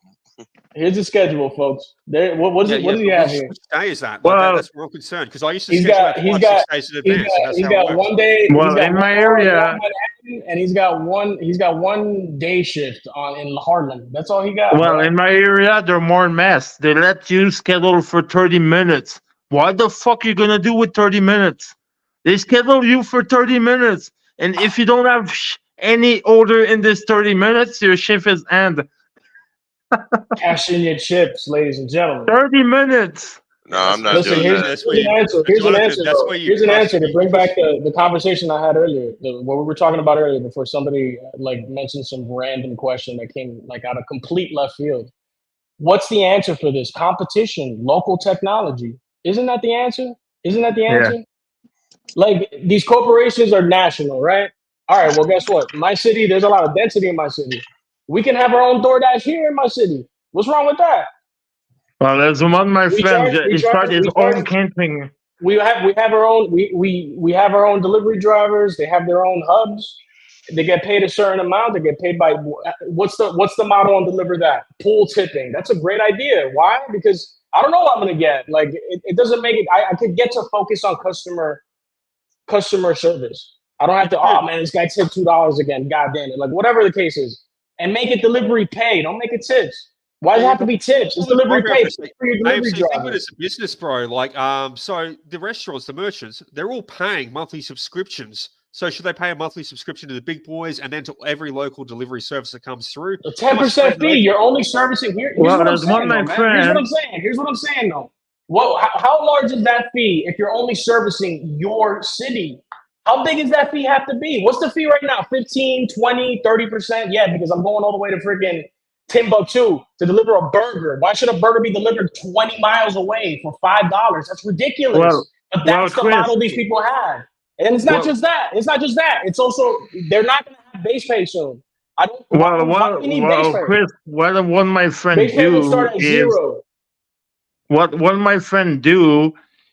Here's the schedule, folks. There. What does Yeah, he but have here? which day is that? Like Well, that's where I'm concerned because I used to He's schedule got out he's 5, got 6 days in he's advance, and got that's he's how it got works. one day. He's well, got in 1 my hour in area, Manhattan, and he's got one day shift in Harlem. That's all he got, well, bro. in my area, they're more mess. They let you schedule for 30 minutes. What the fuck you gonna do with 30 minutes? They schedule you for 30 minutes, and if you don't have any order in this 30 minutes, your shift is end. Cash in your chips, ladies and gentlemen. 30 minutes. No, I'm not Listen, doing here's, that. That's here's where an you, answer. Here's an Jonathan, answer. that's Though. where you Here's an crush answer to me. bring back the conversation I had earlier, what we were talking about earlier before somebody like mentioned some random question that came like out of complete left field. What's the answer for this? Competition, local technology. Isn't that the answer? Isn't that the Yeah. answer? Like these corporations are national, right? All right, well, guess what? My city, there's a lot of density in my city. We can have our own DoorDash here in my city. What's wrong with that? Well, there's one of my We friends. charge, we He started charge, his we own charge. camping. We have our own. We have our own delivery drivers. They have their own hubs. They get paid a certain amount. They get paid by what's the model on Deliver That? Pool tipping. That's a great idea. Why? Because I don't know what I'm gonna get. Like it doesn't make it. I could get to focus on customer service. I don't have to. Oh man, this guy tipped $2 again. God damn it! Like whatever the case is, and make it delivery pay. Don't make it tips. Why does it have to be tips? It's delivery pay for your delivery AMC, think of it driver. as a business, bro. Like, so the restaurants, the merchants, they're all paying monthly subscriptions. So should they pay a monthly subscription to the big boys and then to every local delivery service that comes through? A 10% fee. You're only servicing here. Here's Well, what I'm there's one saying, of my though, man. Here's what I'm friends. saying. Here's what I'm saying, though. How large is that fee if you're only servicing your city? How big does that fee have to be? What's the fee right now? 15, 20, 30%? Yeah, because I'm going all the way to freaking Timbuktu to deliver a burger. Why should a burger be delivered 20 miles away for $5? That's ridiculous. Well, But that's the Chris, model these people have. And it's not Well- just that. It's not just that. It's also they're not going to have base pay soon. I don't. Well, why do we need base pay? Chris, what one of my friends Base pay will do start at is zero. what one of my friend do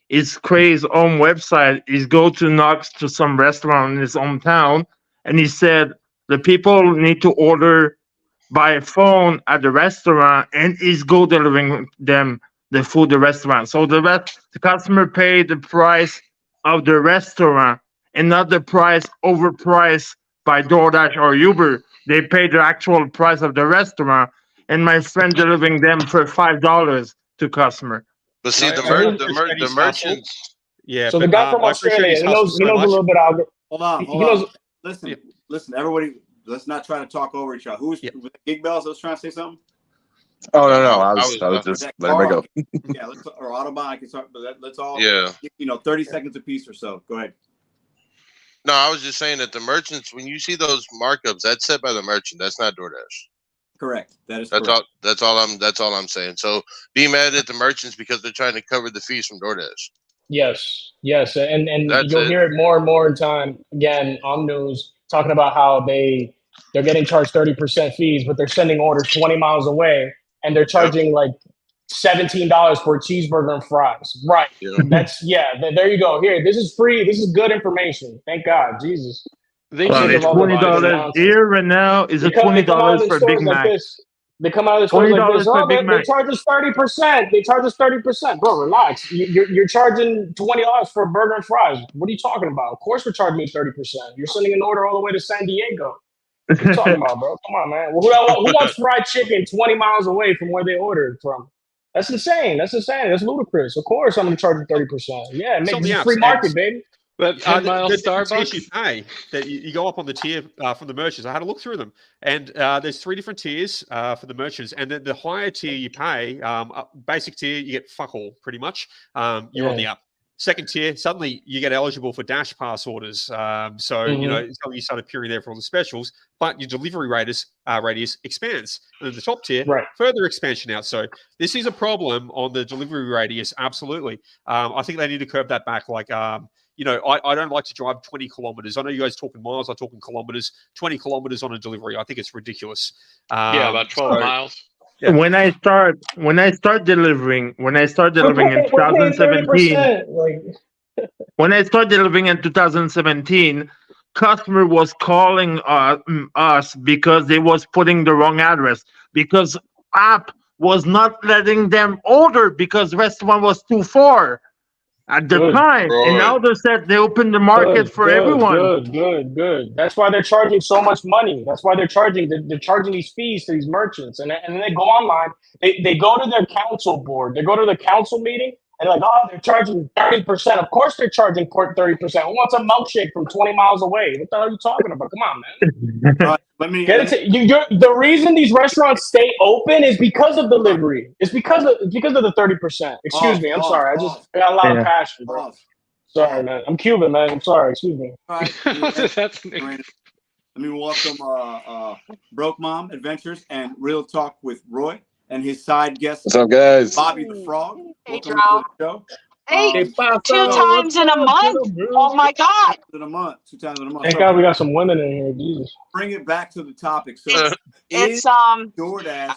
is create his own website. He's go to knocks to some restaurant in his hometown, and he said the people need to order by phone at the restaurant, and he's go delivering them the food the restaurant. So the customer pay the price of the restaurant and not the price overpriced by DoorDash or Uber. They pay the actual price of the restaurant, and my friend delivering them for $5 to customer. But see, No, the, I mer- really the, appreciate mer- the his hustle. merchants. Yeah, So the but guy from I appreciate Australia, his he hustle knows so a much. little bit. Hold on, He hold knows. on. Listen, Yeah. listen, everybody. Let's not try to talk over each other. Who's Yeah. was that Gig Bells that was trying to say something? Oh no, I was, was Was just that letting it Carl? go. Yeah, or Autobahn. I can talk, but let's all. Yeah. 30 seconds apiece or so. Go ahead. No, I was just saying that the merchants, when you see those markups, that's set by the merchant. That's not DoorDash. Correct. That is That's correct. all. That's all I'm saying. So be mad at the merchants because they're trying to cover the fees from DoorDash. Yes, and That's you'll it. hear it more and more in time again on news talking about how they're getting charged 30% fees, but they're sending orders 20 miles away, and they're charging like $17 for a cheeseburger and fries. Right. Yeah. There you go. Here, this is free. This is good information. Thank God, Jesus. They Well, should it's all the $20 nonsense. here right now. Is They it come out $20 of the for a stores Big like Mac? this. They come out of the stores like $20 this. for Oh, a Big they Mac. charge us 30%. They charge us 30%. Bro, relax. You're charging $20 for a burger and fries. What are you talking about? Of course we're charging you 30%. You're sending an order all the way to San Diego. What are you talking about, bro? Come on, man. Well, who wants fried chicken 20 miles away from where they ordered from? That's insane. That's ludicrous. Of course I'm going to charge you 30%. Yeah, It's make on this the a free apps, market, and- baby. That 10-mile the different tiers you Starbucks. pay, that you go up on the tier from the merchants. I had a look through them, and there's 3 different tiers for the merchants. And then the higher tier you pay, basic tier, you get fuck all pretty much. You're on the up. Second tier, suddenly you get eligible for Dash Pass orders. So you start appearing there for all the specials, but your delivery radius expands. And then the top tier, further expansion out. So this is a problem on the delivery radius. Absolutely, I think they need to curb that back. Like I don't like to drive 20 kilometers. I know you guys talking miles. I'm talking kilometers. 20 kilometers on a delivery. I think it's ridiculous. Yeah, about 12 miles. Yeah. When I start delivering in 2017, 30%. Like, when I started delivering in 2017, customer was calling us because they was putting the wrong address, because app was not letting them order because restaurant was too far at the Good. time. And now they said they opened the market for everyone. Good. That's why they're charging so much money. That's why they're charging these fees to these merchants. And then they go online, they go to their council board, they go to the council meeting, and they're like, oh, they're charging 30%. Of course they're charging 30%. Who wants a milkshake from 20 miles away? What the hell are you talking about? Come on, man. Let me Get it to, the reason these restaurants stay open is because of delivery. It's because of the 30%. Excuse me. I'm sorry. I just got a lot of passion, bro. Sorry, man. I'm Cuban, man. I'm sorry. Excuse me. All right. That's Let me welcome Broke Mom Adventures and Real Talk with Roy and his side guest, What's up, guys? Bobby the Frog. Hey, Welcome to the show. Hey, 2 times in a month. Oh my God. 2 times in a month. Thank God we got some women in here. Jesus. Bring it back to the topic. So It's DoorDash,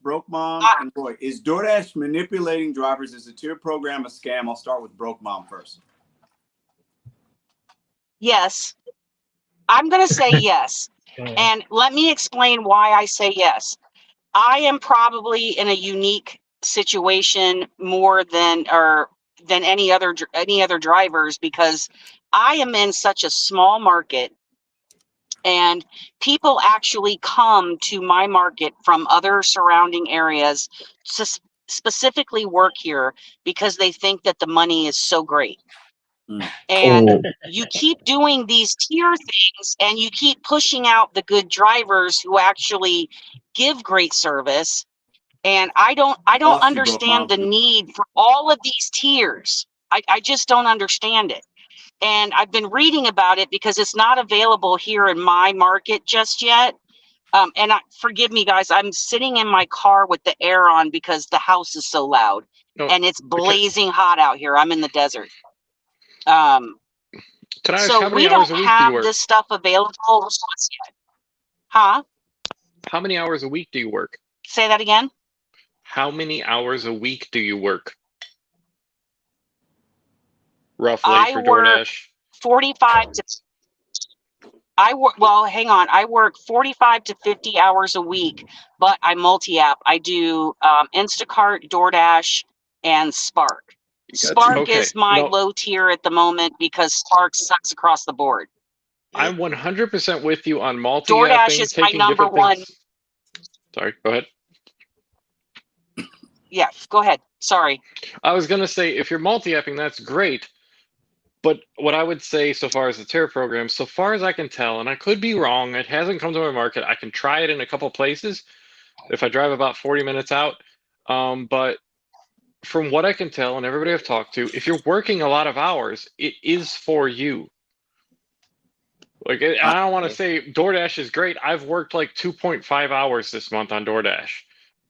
Broke Mom and Roy, is DoorDash manipulating drivers? Is the tier program a scam? I'll start with Broke Mom first. yes. I'm going to say yes. And let me explain why I say yes. I am probably in a unique situation more than any other drivers, because I am in such a small market, and people actually come to my market from other surrounding areas to specifically work here because they think that the money is so great. And you keep doing these tier things, and you keep pushing out the good drivers who actually give great service. And I don't understand the need for all of these tiers. I just don't understand it. And I've been reading about it because it's not available here in my market just yet. Forgive me, guys, I'm sitting in my car with the air on because the house is so loud and it's blazing hot out here. I'm in the desert. Can I ask, so how many we hours don't a week have do you work? this stuff available yet. Huh? How many hours a week do you work? Say that again. How many hours a week do you work? Roughly for work DoorDash. 45 to hang on. I work 45 to 50 hours a week, but I multi-app. I do Instacart, DoorDash, and Spark. Spark is my low tier at the moment because Spark sucks across the board. I'm 100% with you on multi-apping. DoorDash is my number one. Sorry, go ahead. Yeah, go ahead. Sorry. I was going to say, if you're multi-apping, that's great. But what I would say so far as the tier program, so far as I can tell, and I could be wrong, it hasn't come to my market. I can try it in a couple places if I drive about 40 minutes out. But from what I can tell and everybody I've talked to, if you're working a lot of hours, it is for you. Like, I don't want to say DoorDash is great. I've worked like 2.5 hours this month on DoorDash.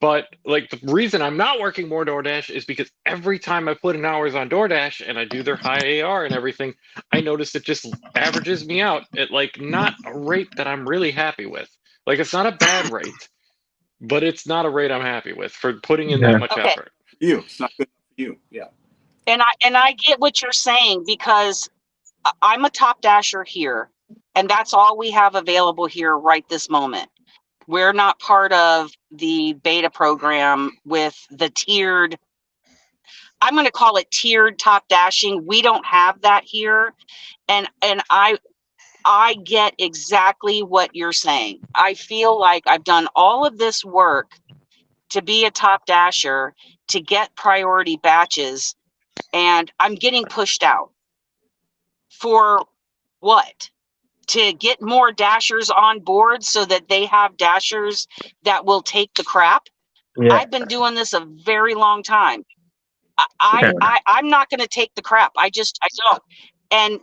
But like the reason I'm not working more DoorDash is because every time I put in hours on DoorDash and I do their high AR and everything, I notice it just averages me out at like not a rate that I'm really happy with. Like, it's not a bad rate, but it's not a rate I'm happy with for putting in that much effort. It's not good for you. Yeah. And I get what you're saying, because I'm a top dasher here, and that's all we have available here right this moment. We're not part of the beta program with the tiered, I'm going to call it tiered top dashing. We don't have that here. And I get exactly what you're saying. I feel like I've done all of this work to be a top dasher, to get priority batches, and I'm getting pushed out. For what? To get more dashers on board so that they have dashers that will take the crap. Yeah. I've been doing this a very long time. I'm not going to take the crap. I don't. And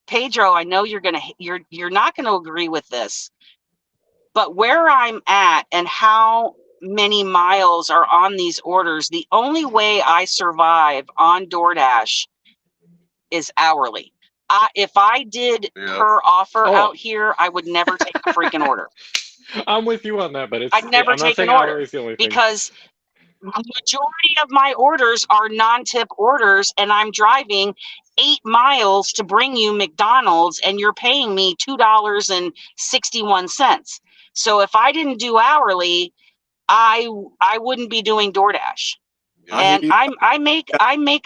Pedro, I know you're not going to agree with this, but where I'm at and how many miles are on these orders, the only way I survive on DoorDash is hourly. If I did per offer out here, I would never take a freaking order. I'm with you on that, but I'd never I'm not take saying an order hourly is the only thing. because the majority of my orders are non-tip orders, and I'm driving 8 miles to bring you McDonald's, and you're paying me $2.61. So if I didn't do hourly, I wouldn't be doing DoorDash. And I make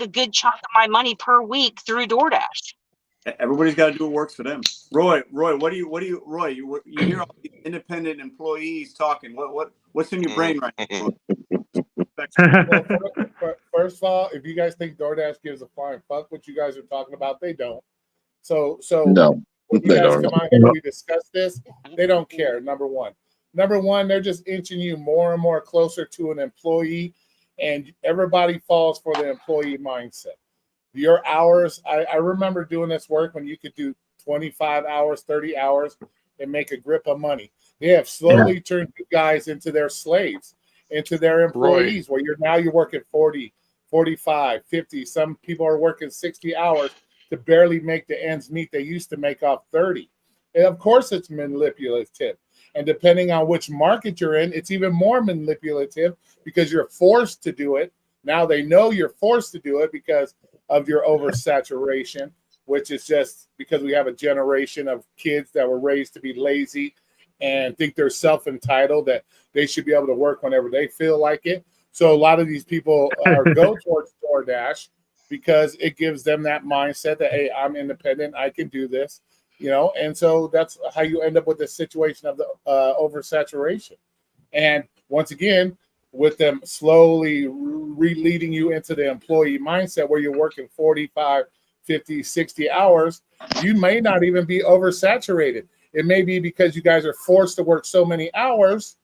a good chunk of my money per week through DoorDash. Everybody's got to do what works for them. Roy, what do you, Roy? You hear all these independent employees talking. What's in your brain right now? Well, first of all, if you guys think DoorDash gives a flying fuck what you guys are talking about, they don't. So No, when you they guys don't. come out here and we discuss this, they don't care. Number one, they're just inching you more and more closer to an employee, and everybody falls for the employee mindset. Your hours, I remember doing this work when you could do 25 hours, 30 hours, and make a grip of money. They have slowly turned you guys into their slaves, into their employees, where you're working 40, 45, 50. Some people are working 60 hours to barely make the ends meet they used to make off 30. And of course it's manipulative. And depending on which market you're in, it's even more manipulative because you're forced to do it. Now they know you're forced to do it because of your oversaturation, which is just because we have a generation of kids that were raised to be lazy and think they're self-entitled, that they should be able to work whenever they feel like it. So a lot of these people go towards DoorDash because it gives them that mindset that, hey, I'm independent, I can do this, and so that's how you end up with the situation of the oversaturation. And once again, with them slowly leading you into the employee mindset where you're working 45, 50, 60 hours, you may not even be oversaturated. It may be because you guys are forced to work so many hours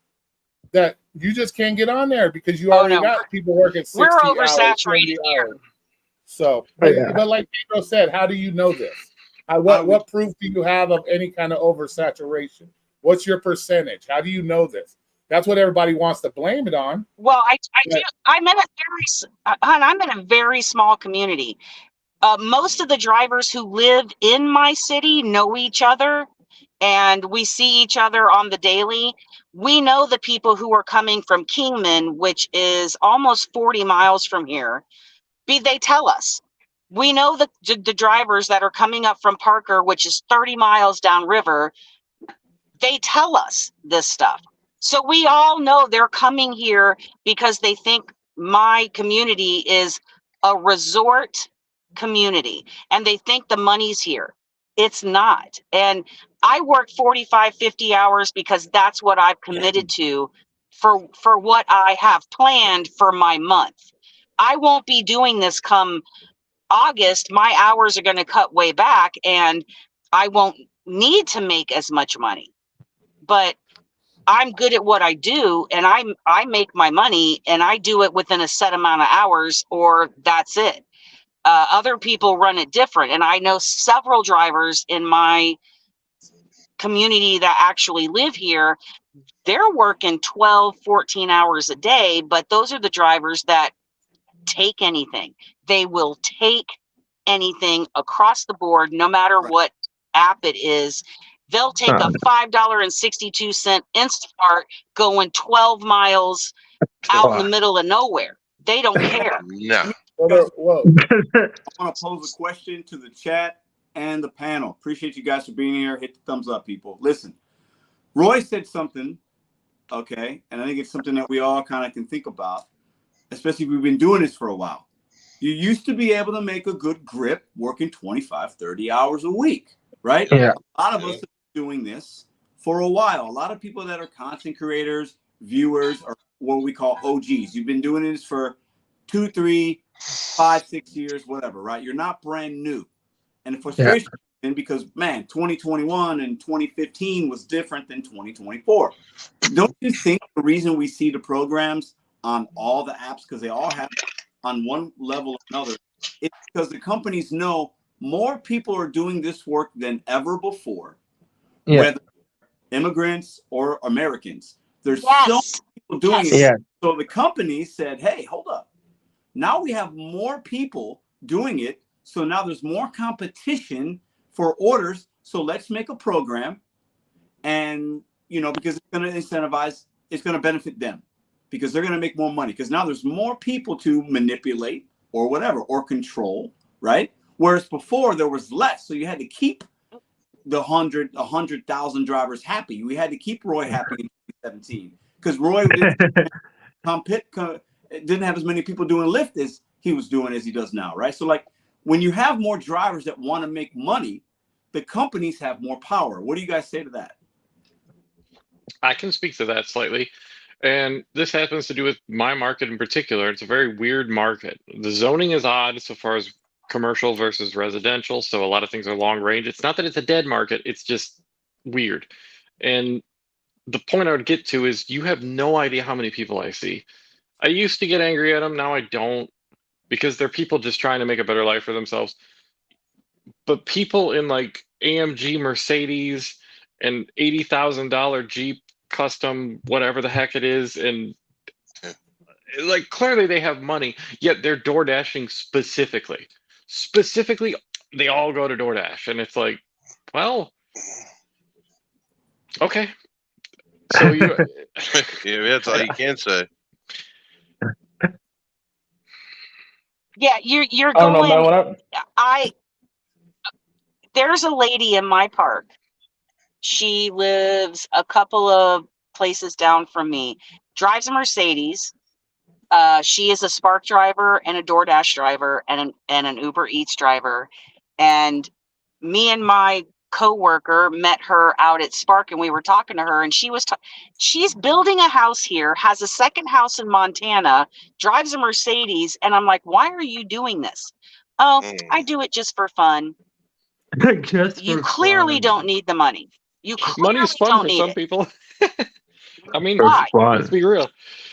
that you just can't get on there because you already got people working 60 We're hours, oversaturated 70 here. hours. So, but like Pedro said, how do you know this? What proof do you have of any kind of oversaturation? What's your percentage? How do you know this? That's what everybody wants to blame it on. Well, I'm in a very small community. Most of the drivers who live in my city know each other, and we see each other on the daily. We know the people who are coming from Kingman, which is almost 40 miles from here. They tell us. We know the drivers that are coming up from Parker, which is 30 miles downriver. They tell us this stuff. So we all know they're coming here because they think my community is a resort community and they think the money's here. It's not. And I work 45, 50 hours because that's what I've committed to for what I have planned for my month. I won't be doing this come August. My hours are going to cut way back and I won't need to make as much money. But I'm good at what I do, and I make my money, and I do it within a set amount of hours, or that's it. Other people run it different, and I know several drivers in my community that actually live here. They're working 12, 14 hours a day, but those are the drivers that take anything. They will take anything across the board, no matter what app it is. They'll take a $5.62 Instacart going 12 miles out in the middle of nowhere. They don't care. No. Whoa. I want to pose a question to the chat and the panel. Appreciate you guys for being here. Hit the thumbs up, people. Listen, Roy said something, okay, and I think it's something that we all kind of can think about, especially if we've been doing this for a while. You used to be able to make a good grip working 25, 30 hours a week, right? Yeah. A lot of us have been doing this for a while. A lot of people that are content creators, viewers, are what we call OGs. You've been doing this for 2, 3, 5, 6 years, whatever, right? You're not brand new. And the frustration is because, man, 2021 and 2015 was different than 2024. Don't you think the reason we see the programs on all the apps, because they all have on one level or another, it's because the companies know more people are doing this work than ever before, whether immigrants or Americans. There's so many people doing it. So the company said, hey, hold up. Now we have more people doing it So now there's more competition for orders. So let's make a program, and because it's going to incentivize, it's going to benefit them because they're going to make more money because now there's more people to manipulate or whatever or control, right? Whereas before there was less, so you had to keep the 100,000 drivers happy. We had to keep Roy happy in 2017 because Roy didn't have as many people doing Lyft as he was doing as he does now, right? So like when you have more drivers that want to make money, the companies have more power. What do you guys say to that? I can speak to that slightly. And this happens to do with my market in particular. It's a very weird market. The zoning is odd so far as commercial versus residential. So a lot of things are long range. It's not that it's a dead market. It's just weird. And the point I would get to is you have no idea how many people I see. I used to get angry at them. Now I don't, because they're people just trying to make a better life for themselves. But people in like AMG Mercedes and $80,000 Jeep custom, whatever the heck it is, and like clearly they have money, yet they're DoorDashing specifically. They all go to DoorDash, and it's like, well, okay. So you, yeah, that's all you can say. Yeah, you're I don't know, going. man, what up? There's a lady in my park. She lives a couple of places down from me. Drives a Mercedes. She is a Spark driver and a DoorDash driver and an Uber Eats driver. And me and my coworker met her out at Spark, and we were talking to her, and she's building a house here, has a second house in Montana, drives a Mercedes, and I'm like, why are you doing this? Oh, I do it just for fun. You clearly don't need the money. You clearly money's fun don't for need some it. people. I mean, Why? let's be real.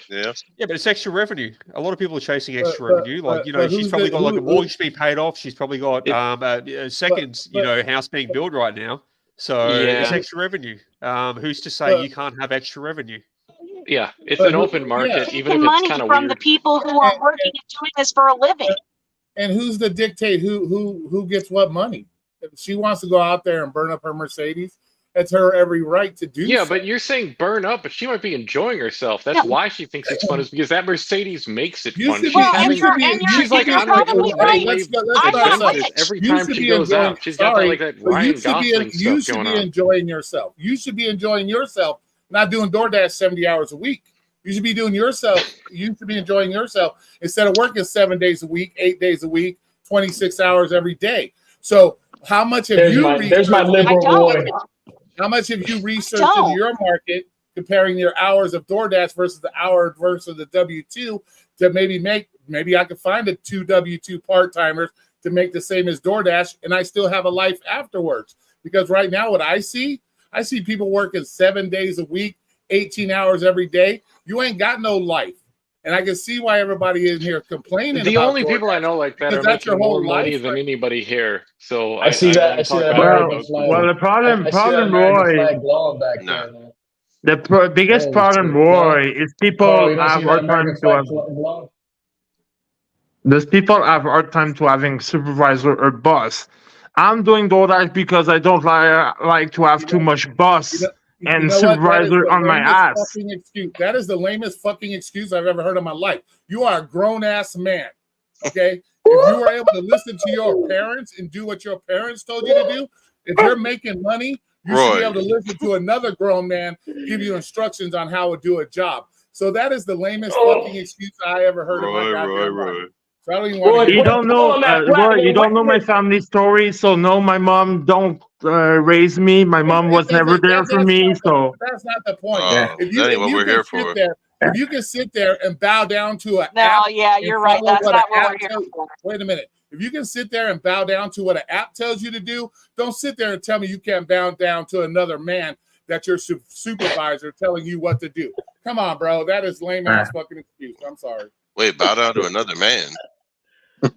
Yeah. Yeah, but it's extra revenue. A lot of people are chasing extra revenue. Like, she's who's probably the- got like who- a mortgage being paid off. She's probably got a second, but- house being built right now. So Yeah. it's extra revenue. Who's to say you can't have extra revenue? Yeah, it's But an open market, Taking even if it's money kind of from the weird. people who are working and doing this for a living. And who's to dictate who gets what money? If she wants to go out there and burn up her Mercedes, it's her every right to do. Yeah, so. but you're saying burn up, but she might be enjoying herself. That's why she thinks it's fun, is because that Mercedes makes it You fun. should She's be- having, you should be- she's like you're on like probably little right. microwave Let's I'm not adventures rich. every You time should she be goes enjoying- out. She's got that, like that But Ryan you should Gosling you stuff should going be on. enjoying yourself. You should be enjoying yourself, not doing DoorDash 70 hours a week. You should be doing yourself. You should be enjoying yourself instead of working 7 days a week, 8 days a week, 26 hours every day. So how much have There's you my liberal Roy. How much have you researched in your market, comparing your hours of DoorDash versus the hour versus the W-2 to maybe I could find 2 W-2 part-timers to make the same as DoorDash, and I still have a life afterwards. Because right now what I see people working 7 days a week, 18 hours every day. You ain't got no life. And I can see why everybody in here complaining. The about only people I know like that because are that's your making more whole money life, than right? anybody here. So I see that. I see that. Well, the problem, Roy, biggest problem, Roy, is people have hard time to have. Those people have hard time to having supervisor or boss. I'm doing DoorDash because I don't like to have too much boss and supervisor on my ass. That is the lamest fucking excuse I've ever heard in my life. You are a grown ass man. Okay? If you were able to listen to your parents and do what your parents told you to do, if you're making money, you should be able to listen to another grown man give you instructions on how to do a job. So that is the lamest fucking excuse I ever heard in my goddamn life. So I don't even want to. You don't know, Roy, you don't know my family story, so no, my mom don't raise me. My mom was never there for me, so that's not the point. That ain't what we're here for. If you can sit there and bow down to an No, app, yeah, you're right. That's not what we're here for. Wait a minute. If you can sit there and bow down to what an app tells you to do, don't sit there and tell me you can't bow down to another man that's your supervisor telling you what to do. Come on, bro. That is lame ass fucking excuse. I'm sorry. Wait, bow down to another man. No,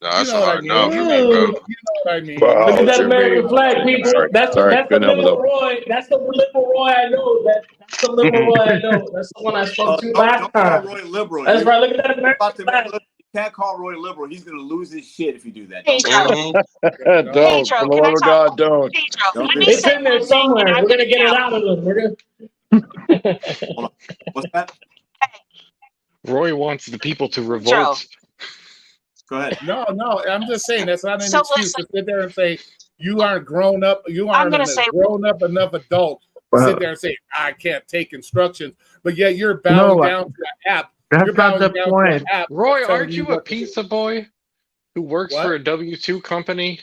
that's a hard no for me, bro. You know what I mean? Look at that American flag, people. That's the liberal Roy. That's the liberal Roy I know. That's the liberal Roy I know. That's the one I spoke to last time. Roy liberal. That's right. Look at that American flag. can't call Roy liberal. He's gonna lose his shit if you do that. Pedro, Don't. Pedro, For the can I love of talk? God, don't. Pedro, Don't let do me it. It's say in there one thing, and somewhere. I'm We're gonna gonna get it go. out of them. We're gonna. Hold on. What's that? Roy wants the people to Pedro, revolt. Go ahead. No, I'm just saying that's not an so excuse listen, to sit there and say you aren't grown up. You I'm aren't gonna a say grown up enough adult to Well, sit there and say I can't take instructions, but yet you're bowing no, down to an app. You're that's not bowing the down to point. an app Roy, that's telling aren't you you a what to do. pizza boy who works for What? a W-2 company?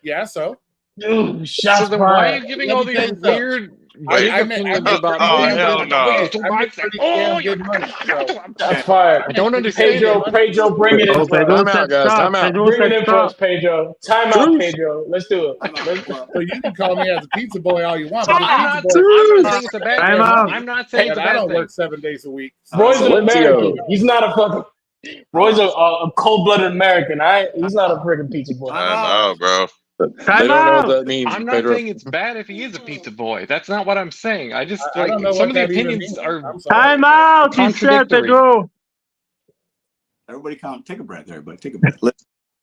Yeah, so Dude, So shots then why are fired. you giving let all me tell these you something. weird, I, big I make opinions about pretty Oh, damn hell good. no. Wait, I make pretty damn good money. So Shots Okay. fired. I don't pretty understand damn it. good money. Pedro, bring it in Oh, for us. Pedro Time out, said guys. stop. Time out. Pedro Bring it said in for us, stop. Pedro. Time out, Truth. Pedro. Let's do it. I'm out. Let's Well, So you can call me as a pizza boy all you want, but time a I'm out. pizza not. boy I'm not uh, saying it's a bad I'm thing. out. I'm not saying it's but a I bad don't thing. work 7 days a week. Roy's an Silencio. American. He's not a fucking. Roy's I'm a cold-blooded American. He's not a freaking pizza boy. I'm I out. know, bro. They Time don't know what out. that means, I'm not Pedro. saying it's bad if he is a pizza boy. That's not what I'm saying. I just I don't know some what of the that even opinions means. are I'm sorry. Time out. He said, contradictory. Pedro. Everybody, take a breath. Everybody, take a breath.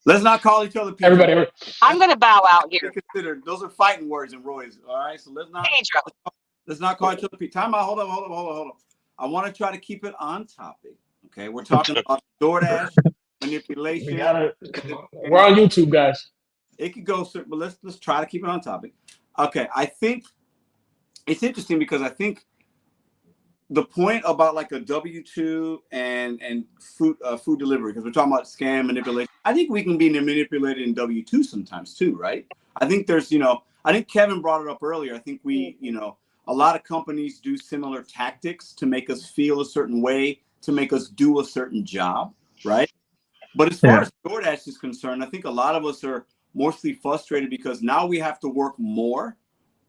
Let's not call each other pizza. Everybody, I'm gonna bow out Be here. considered. Those are fighting words in Roy's. All right, so let's not call each other pizza. Time out. Hold on. I want to try to keep it on topic. Okay, we're talking about DoorDash manipulation. we gotta. We're on YouTube, guys. It could go, but let's try to keep it on topic. Okay, I think it's interesting because I think the point about like a W-2 and food delivery, because we're talking about scam manipulation. I think we can be manipulated in W-2 sometimes too, right? I think there's, I think Kevin brought it up earlier. I think we, a lot of companies do similar tactics to make us feel a certain way, to make us do a certain job, right? But as far as DoorDash is concerned, I think a lot of us are mostly frustrated because now we have to work more,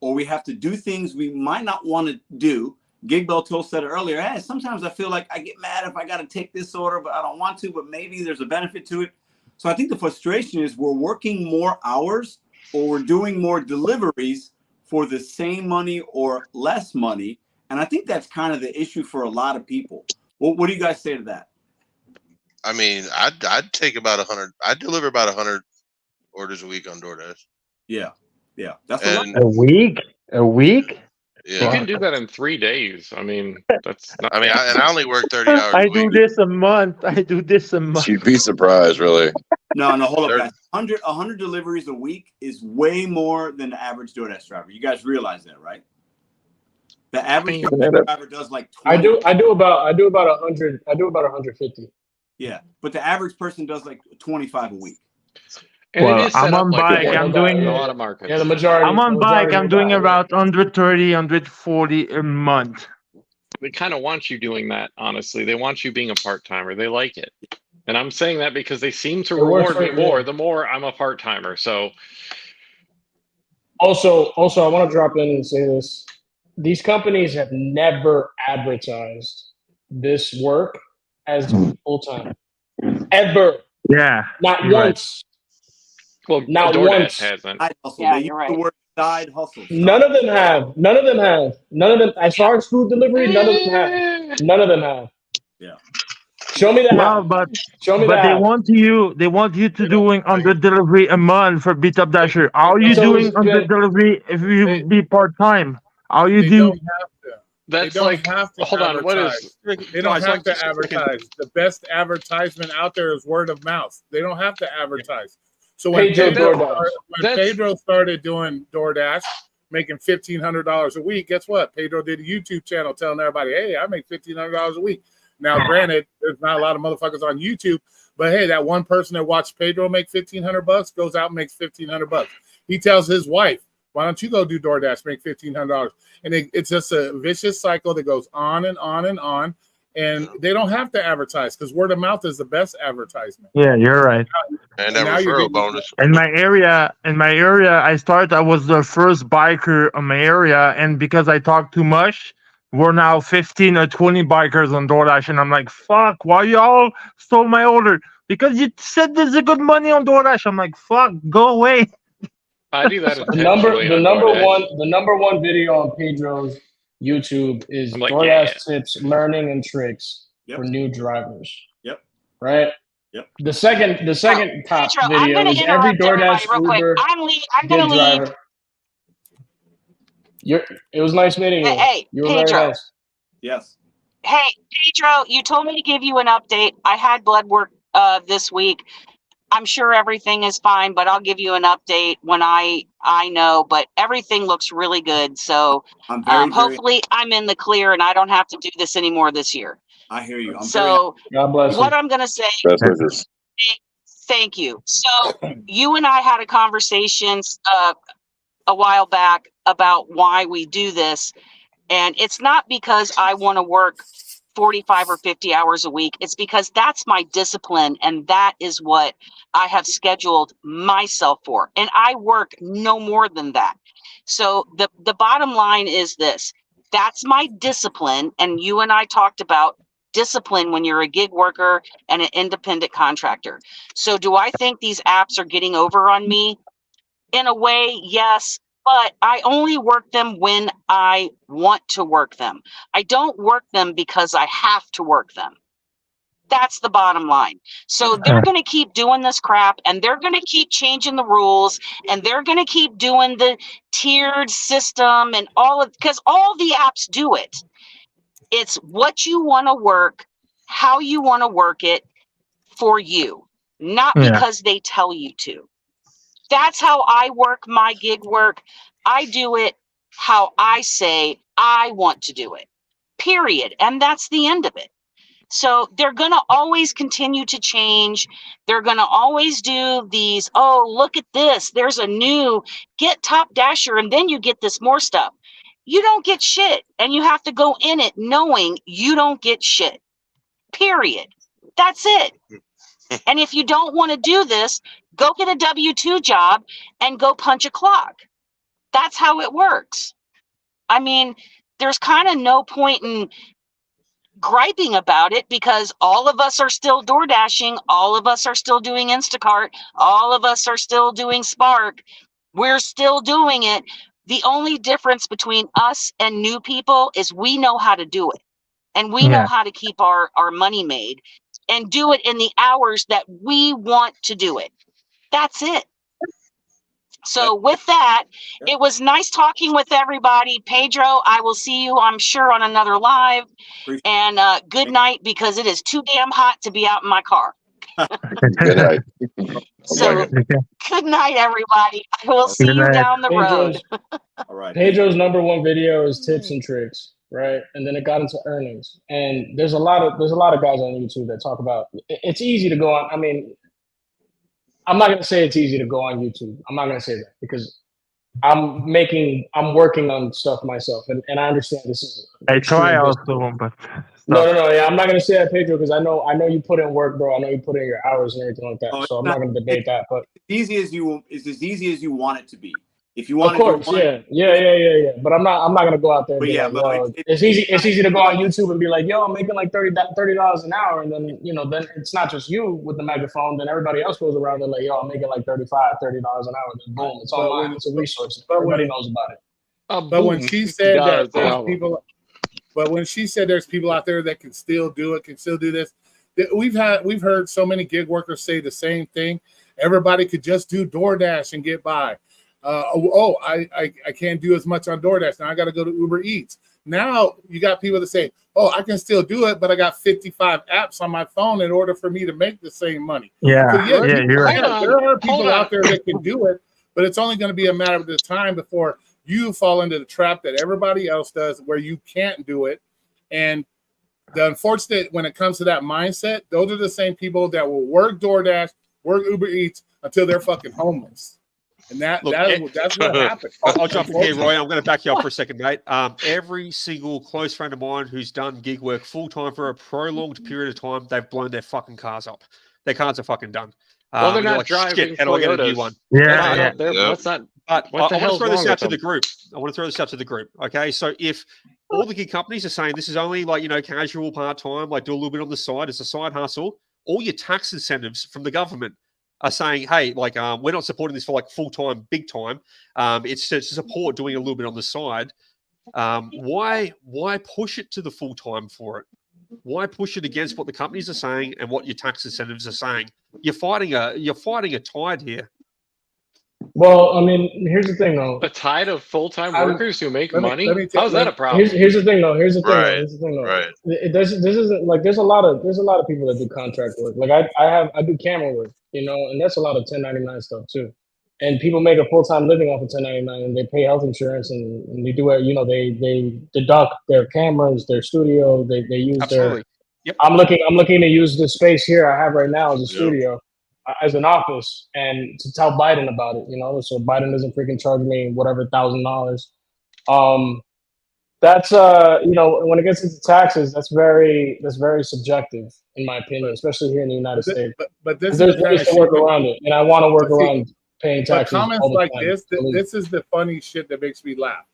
or we have to do things we might not want to do. Gig Belto said it earlier, hey, sometimes I feel like I get mad if I got to take this order, but I don't want to, but maybe there's a benefit to it. So I think the frustration is we're working more hours, or we're doing more deliveries for the same money or less money. And I think that's kind of the issue for a lot of people. Well, what do you guys say to that? I mean, I'd take about 100. I'd deliver about 100 orders a week on DoorDash. Yeah, that's And A week? A week? You yeah, can do that in 3 days. I mean, that's not. I mean, I only work 30 hours I a do week. this a month. I do this a month. You'd be surprised, really. No, hold up, Sure. guys. 100 deliveries a week is way more than the average DoorDash driver. You guys realize that, right? The average DoorDash driver does like 20. I do about 100. I do about 150. Yeah, but the average person does like 25 a week. And Well, it is set I'm up on like bike. that I'm in doing. a lot of markets. Yeah, the majority. I'm on the bike. majority I'm of doing that, about 130, 140 a month. They kind of want you doing that. Honestly, they want you being a part timer. They like it, and I'm saying that because they seem to It works reward me for you. more the more I'm a part timer. So Also, I want to drop in and say this: these companies have never advertised this work as full time, ever. Yeah. Not you're right. once. well, Not DoorDash once. hasn't. Side hustle. Yeah, They use you're the right. word side hustle. None of them have. None of them. As far as food delivery, none of them have. None of them have. Yeah. Show me the Well, half. but Show me the they half. want you. They want you to doing 100 delivery a month for Beat Up Dasher. How are you So doing is- 100 delivery if you They- be part time? How you They do? don't have to. That's They don't like. have to Hold on. What advertise. is? They don't have to advertise. The best advertisement out there is word of mouth. They don't have to advertise. So when Pedro started doing DoorDash, making $1,500 a week, guess what? Pedro did a YouTube channel telling everybody, hey, I make $1,500 a week. Now, granted, there's not a lot of motherfuckers on YouTube, but hey, that one person that watched Pedro make $1,500 goes out and makes $1,500. He tells his wife, why don't you go do DoorDash, make $1,500? And it's just a vicious cycle that goes on and on and on. And they don't have to advertise because word of mouth is the best advertisement. Yeah, you're right. And that Now you're referral getting- bonus. In my area, I was the first biker in my area, and because I talk too much, we're now 15 or 20 bikers on DoorDash, and I'm like, fuck, why y'all stole my order? Because you said there's a good money on DoorDash. I'm like, fuck, go away. I do that The intentionally. number one video on Pedro's YouTube is I'm like, DoorDash yeah. tips, learning and tricks Yep. for new drivers. Yep. Right? The second top Pedro, I'm video going is to every interrupt everybody DoorDash real quick. Uber I'm going Gig to leave. driver. It was nice meeting you. Hey, You were very Pedro. nice. Yes. Hey, Pedro, you told me to give you an update. I had blood work this week. I'm sure everything is fine, but I'll give you an update when I know. But everything looks really good. So I'm very, hopefully I'm in the clear and I don't have to do this anymore this year. I hear you. I'm So God bless what you. I'm going to say, Best wishes. thank you. So you and I had a conversation a while back about why we do this. And it's not because I want to work 45 or 50 hours a week. It's because that's my discipline. And that is what I have scheduled myself for. And I work no more than that. So the bottom line is this. That's my discipline. And you and I talked about discipline when you're a gig worker and an independent contractor. So do I think these apps are getting over on me? In a way, yes. But I only work them when I want to work them. I don't work them because I have to work them. That's the bottom line. So they're going to keep doing this crap and they're going to keep changing the rules and they're going to keep doing the tiered system and because all the apps do it. It's what you want to work, how you want to work it for you, not because they tell you to. That's how I work my gig work. I do it how I say I want to do it, period. And that's the end of it. So they're going to always continue to change. They're going to always do these, oh, look at this. There's a new get Top Dasher and then you get this more stuff. You don't get shit. And you have to go in it knowing you don't get shit, period. That's it. And if you don't want to do this, go get a W-2 job and go punch a clock. That's how it works. I mean, there's kind of no point in griping about it because all of us are still door dashing. All of us are still doing Instacart. All of us are still doing Spark. We're still doing it. The only difference between us and new people is we know how to do it. And we know how to keep our money made and do it in the hours that we want to do it. That's it. So with that, it was nice talking with everybody. Pedro, I will see you, I'm sure, on another live. And good night, because it is too damn hot to be out in my car. Good night. So good night, everybody. I will see you down the road. All right. Pedro's #1 video is tips and tricks, right? And then it got into earnings. And there's a lot of guys on YouTube that talk about it's easy to go on. I mean, I'm not gonna say it's easy to go on YouTube. I'm not gonna say that because I'm working on stuff myself, and I understand this is. I try also, but no. Yeah, I'm not gonna say that, Pedro, because I know you put in work, bro. I know you put in your hours and everything like that. So I'm not gonna debate that. But it's as easy as you want it to be. If you want, of course, yeah. But I'm not gonna go out there. And it's easy to go on YouTube and be like, yo, I'm making like $30 an hour, and then then it's not just you with the megaphone. Then everybody else goes around and like, yo, I'm making like $30 an hour. Then boom, it's online. It's a resource. Everybody knows about it. But when she said that there's people, when she said there's people out there that can still do it, can still do this, we've heard so many gig workers say the same thing. Everybody could just do DoorDash and get by. I can't do as much on DoorDash. Now I got to go to Uber Eats. Now you got people that say, oh, I can still do it, but I got 55 apps on my phone in order for me to make the same money. Yeah, so you're right. There are people out there that can do it, but it's only going to be a matter of the time before you fall into the trap that everybody else does where you can't do it. And the unfortunate, when it comes to that mindset, those are the same people that will work DoorDash, work Uber Eats until they're fucking homeless. And that's what happened. I'll jump in here, Roy. I'm going to back you up for a second, mate. Every single close friend of mine who's done gig work full time for a prolonged period of time, they've blown their fucking cars up. Their cars are fucking done. Well, they're not driving. Shit, how do I get a new one? Yeah. What's that? But what the I want to throw this out to them? the group. I want to throw this out to the group. Okay, so if all the gig companies are saying this is only like casual part time, like do a little bit on the side, it's a side hustle. All your tax incentives from the government are saying, hey, like we're not supporting this for like full time, big time. It's to support doing a little bit on the side. Why push it to the full time for it? Why push it against what the companies are saying and what your tax incentives are saying? You're fighting a tide here. Well, I mean, here's the thing, though. A tide of full-time I'm- workers who make let me- money? let me How's that a problem? Here's the thing, though. Here's the thing, Right, though. Here's the thing, though. right. This isn't like there's a lot of people that do contract work. Like I do camera work, you know, and that's a lot of 1099 stuff too. And people make a full-time living off of 1099, and they pay health insurance, and they do it. You know, they deduct their cameras, their studio. They use Absolutely. Yep. I'm looking to use the space here I have right now as a Yep. studio, as an office, and to tell Biden about it. You know, so Biden doesn't freaking charge me whatever $1,000. That's you know, when it gets into taxes, that's very subjective in my opinion, especially here in the United States. But this There's is ways to work around it, and I want to work But see, around paying But taxes. comments all the like time. this is the funny shit that makes me laugh.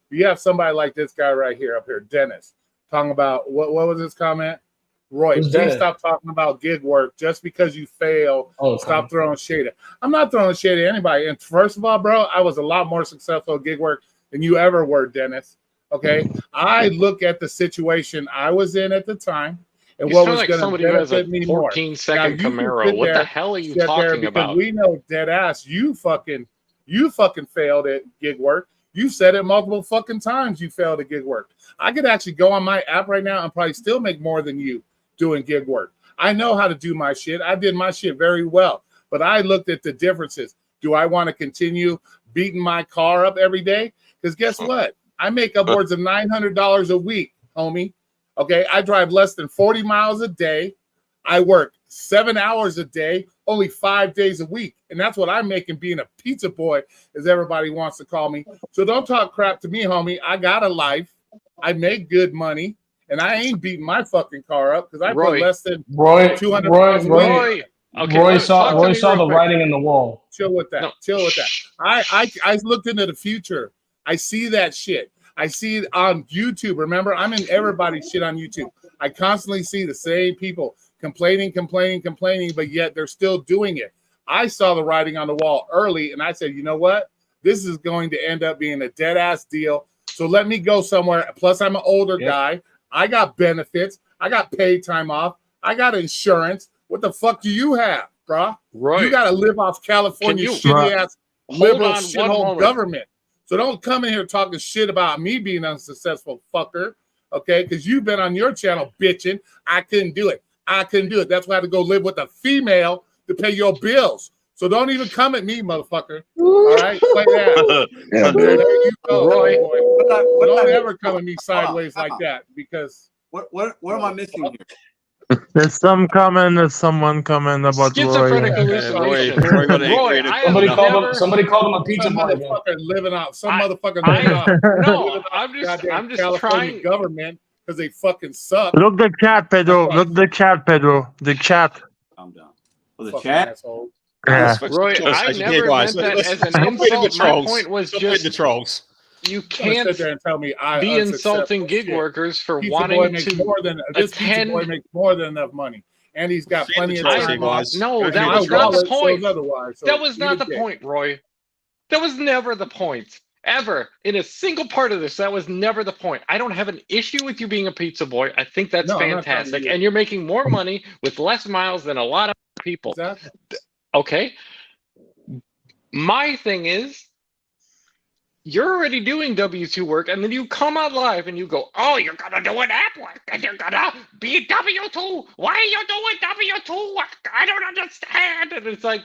You have somebody like this guy right here, up here, Dennis, talking about what was his comment? Roy, Who's please Dennis? stop talking about gig work just because you fail. Oh, Stop throwing shade at. I'm not throwing shade at anybody. And first of all, bro, I was a lot more successful at gig work than you ever were, Dennis. Okay, I look at the situation I was in at the time and You what sound was like going to somebody who has a benefit me more. 14-second Now, you can Camaro. sit What the there, hell are you sit there talking because about? we know dead ass you fucking failed at gig work. You said it multiple fucking times you failed at gig work. I could actually go on my app right now and probably still make more than you doing gig work. I know how to do my shit. I did my shit very well, but I looked at the differences. Do I want to continue beating my car up every day? Because guess what? I make upwards of $900 a week, homie. Okay, I drive less than 40 miles a day. I work 7 hours a day, only 5 days a week. And that's what I'm making being a pizza boy, as everybody wants to call me. So don't talk crap to me, homie. I got a life. I make good money. And I ain't beating my fucking car up because I Roy. put less than Roy, 200 Roy, miles Roy, away. Okay, Roy talk saw to me the real quick. writing on the wall. Chill with that. No. Chill with that. I looked into the future. I see that shit. I see it on YouTube. Remember, I'm in everybody's shit on YouTube. I constantly see the same people complaining, but yet they're still doing it. I saw the writing on the wall early, and I said, you know what? This is going to end up being a dead ass deal. So let me go somewhere. Plus, I'm an older guy. I got benefits. I got paid time off. I got insurance. What the fuck do you have, bro? Roy, You got to live off California Can you- shitty ass hold liberal on one shithole moment. government. So don't come in here talking shit about me being unsuccessful, fucker. Okay, because you've been on your channel bitching. I couldn't do it. That's why I had to go live with a female to pay your bills. So don't even come at me, motherfucker. All right, play that. Yeah, There you go, Roy. boy. Don't ever come at me sideways like that because What am I missing here? There's someone comment about Schizophrenic Roy. hallucination. Roy got angry Roy, and I Somebody have called never. him. Somebody called him a pizza some boy. again. motherfucker living off. Some I- motherfucker living off. No, I'm Goddamn just California trying. government because they fucking suck. Look the chat, Pedro. Look the chat, Pedro. The chat. I'm done. For the Fucking chat, asshole. Yeah. Roy, I never meant that as an insult. My point was the just trolls. you You're gonna can't sit there and tell me I be unsuccessful insulting gig shit. workers for Pizza boy wanting makes to more than this. Pizza boy attend. makes more than enough money, and he's got Shame plenty of the trolls, time you off. guys. No, And that My was not the wallet point. shows otherwise, so That was eat not a the dick. point, Roy. That was never the point. Ever. In a single part of this, that was never the point. I don't have an issue with you being a pizza boy. I think that's No, I'm not talking fantastic. to you. And you're making more money with less miles than a lot of people. Exactly. Okay. My thing is, you're already doing W-2 work, and then you come out live and you go, oh, you're going to do an app work, and you're going to be W-2. Why are you doing W-2 work? I don't understand. And it's like,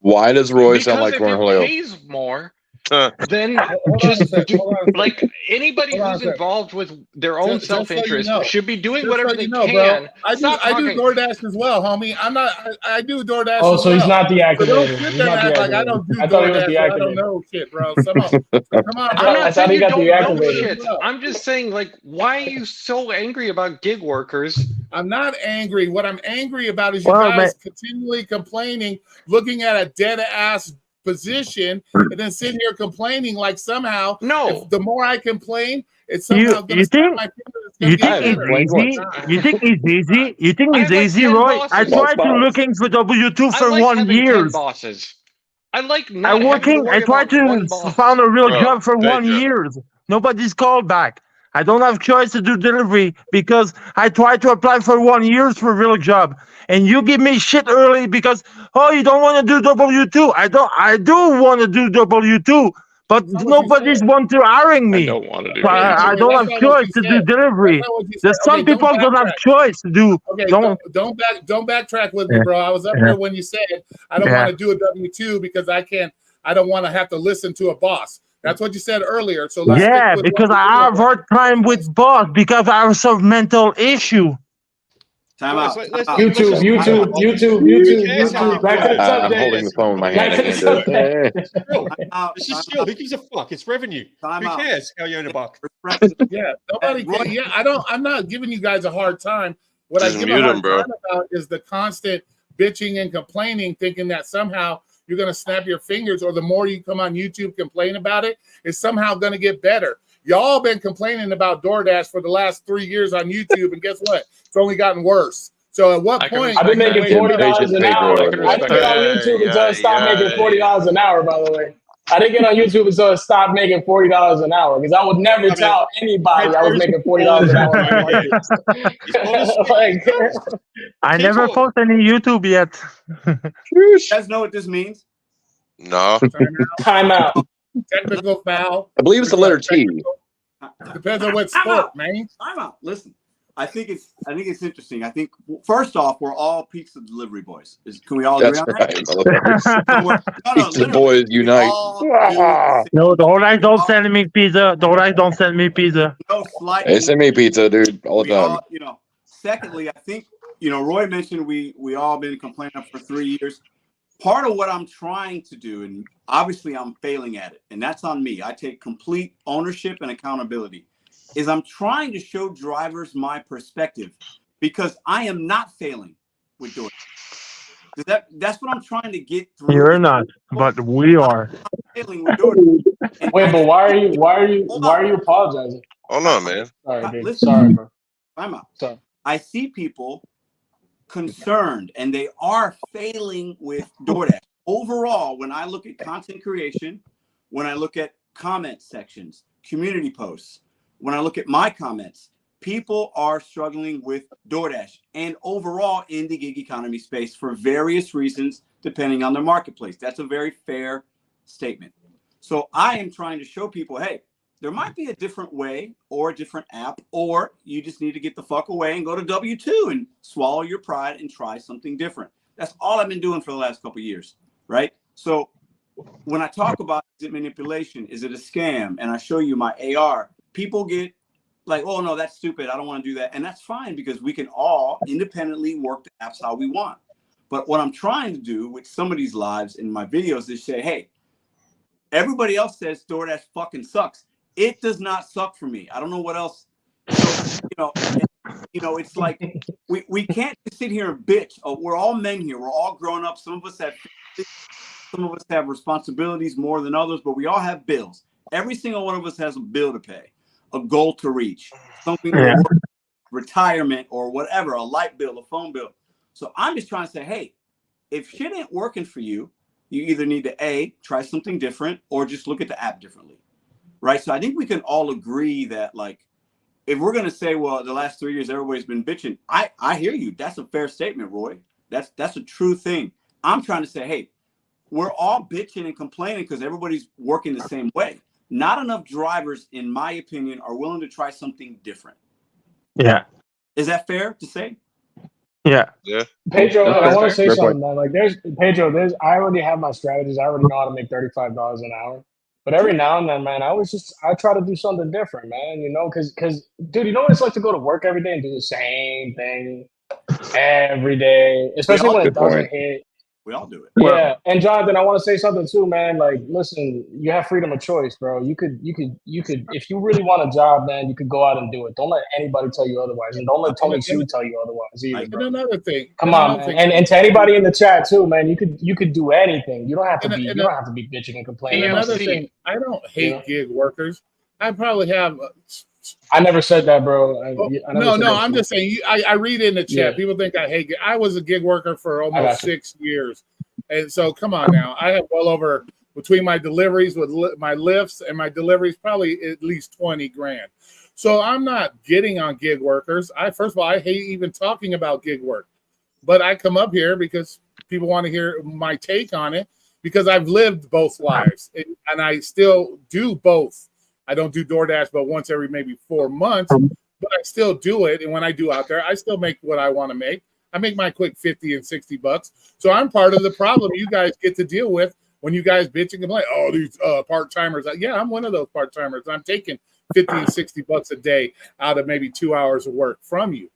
Why does Roy because sound like if Cornelio? it pays more, Huh. then Hold on a just sec, do, hold on a sec. like anybody Hold on a who's sec. involved with their own Just so you self-interest know. should be doing Just whatever so they you know, can. bro. I do Stop talking. DoorDash as well, homie. I do DoorDash Oh, as so well. he's not So don't deactivated. sit He's there not and act like I deactivated. don't do I thought he was DoorDash. I don't deactivated. know shit, bro. Come on, come on, I'm bro. I not thought saying he you got don't know deactivated. shit. I'm just saying, like, why are you so angry about gig workers? I'm not angry. What I'm angry about is you Well, guys continually complaining, looking at a dead ass position, and then sitting here complaining like somehow No. if the more I complain, it's somehow going You to stop think- my fingers. You It's gonna think get it's better. easy? You think it's easy? You think I it's have like easy, 10 Roy? I bosses. tried to looking for W2 I for like 1 having 10 year. bosses. I like I not having to working. worry I tried about one to boss. found a real Bro, job for 1 Pedro. year. Nobody's called back. I don't have choice to do delivery because I tried to apply for 1 year for a real job, and you give me shit early because you don't want to do W2. I do want to do W2, but That's not what you nobody's said. want to hiring I me. don't want to do So I W2. don't That's have not what choice you to do said. That's delivery. not what you said. There's some Okay, don't people don't have backtrack. choice to do. Okay, Don't. don't backtrack with me, Yeah. bro. I was up Yeah. here when you said I don't Yeah. want to do a W-2 because I don't want to have to listen to a boss. That's what you said earlier. So let's stick Yeah, with because what we're I have doing. hard time with boss because I have some mental issue. Time Well, out. let's- Time let's- out. let's just- YouTube. cares how I'm Back to the people- subject. holding the phone in my hand Back to the again. subject. It's real. Time out. This Time is chill. out. Who gives a fuck? It's revenue. Time Who out. cares how you earn a buck? Yeah, nobody Roy- can. Yeah, I'm not giving you guys a hard time. What Just I give mute a hard him, bro. time about is the constant bitching and complaining, thinking that somehow you're going to snap your fingers, or the more you come on YouTube complain about it, it's somehow going to get better. Y'all been complaining about DoorDash for the last 3 years on YouTube, and guess what? It's only gotten worse. So at what I can point? respect I've been that. making $40 an hour. I didn't get on YouTube until I stopped making $40 an hour. By the way, I didn't get on YouTube until I stopped making $40 an hour because I would never tell anybody I was making $40 an hour in my market. Like, I never post any YouTube yet. You guys know what this means? No. time out. Technical foul. I believe it's the letter T. Depends on what sport, man. Time out. Listen, I think it's interesting. I think first off, we're all pizza delivery boys. Can we all agree That's on right, that? motherfuckers. Pizza boys unite. No, don't send me pizza. Don't send me pizza. No slight. Hey, send me pizza, dude, all the time. Secondly, I think Roy mentioned we all been complaining for 3 years. Part of what I'm trying to do, and obviously I'm failing at it, and that's on me. I take complete ownership and accountability. Is I'm trying to show drivers my perspective because I am not failing with DoorDash. That's what I'm trying to get through. You're not, but we are. I'm failing with DoorDash. Wait, but why are you apologizing? Hold on, man. Sorry, dude. Listen, Sorry, bro. I'm out. Sorry. I see people concerned and they are failing with DoorDash. Overall, when I look at content creation, when I look at comment sections, community posts, when I look at my comments, people are struggling with DoorDash and overall in the gig economy space for various reasons, depending on their marketplace. That's a very fair statement. So I am trying to show people, hey, there might be a different way or a different app, or you just need to get the fuck away and go to W2 and swallow your pride and try something different. That's all I've been doing for the last couple of years, right? So when I talk about is it manipulation, is it a scam, and I show you my AR, people get like, oh no, that's stupid. I don't want to do that. And that's fine because we can all independently work the apps how we want. But what I'm trying to do with some of these lives in my videos is say, hey, everybody else says DoorDash fucking sucks. It does not suck for me. I don't know what else. So, it's like we can't just sit here and bitch. Oh, we're all men here. We're all grown up. Some of us have responsibilities more than others, but we all have bills. Every single one of us has a bill to pay, a goal to reach, something to work, retirement or whatever, a light bill, a phone bill. So I'm just trying to say, hey, if shit ain't working for you, you either need to try something different or just look at the app differently. Right. So I think we can all agree that, like, if we're going to say, well, the last 3 years, everybody's been bitching. I hear you. That's a fair statement, Roy. That's a true thing. I'm trying to say, hey, we're all bitching and complaining because everybody's working the same way. Not enough drivers, in my opinion, are willing to try something different. Yeah. Is that fair to say? Yeah. Yeah. Pedro, I want to say Fair something, man. Like, I already have my strategies. I already know how to make $35 an hour. But every now and then, man, I try to do something different, man. Because, dude, you know what it's like to go to work every day and do the same thing every day, especially when it doesn't hit. We all do it. Yeah, and Jonathan, I want to say something too, man. Like, listen, you have freedom of choice, bro. You could, if you really want a job, man, you could go out and do it. Don't let anybody tell you otherwise, and don't let Tony Sue tell you otherwise either. And bro. another thing, Come on, man. And to anybody in the chat too, man, you could do anything. You don't have to be. You don't have to be bitching and complaining. And another thing, I don't hate gig workers. I probably have. I never said that, bro. I'm just saying. I read in the chat. Yeah. People think I hate. I was a gig worker for almost 6 years, and so come on now. I have well over, between my deliveries with my lifts and my deliveries, probably at least 20 grand. So I'm not getting on gig workers. First of all, I hate even talking about gig work, but I come up here because people want to hear my take on it because I've lived both lives and I still do both. I don't do DoorDash, but once every maybe 4 months, but I still do it. And when I do out there, I still make what I want to make. I make my quick 50 and 60 bucks. So I'm part of the problem you guys get to deal with when you guys bitch and complain, oh, these part-timers. Yeah, I'm one of those part-timers. I'm taking 50 and 60 bucks a day out of maybe 2 hours of work from you.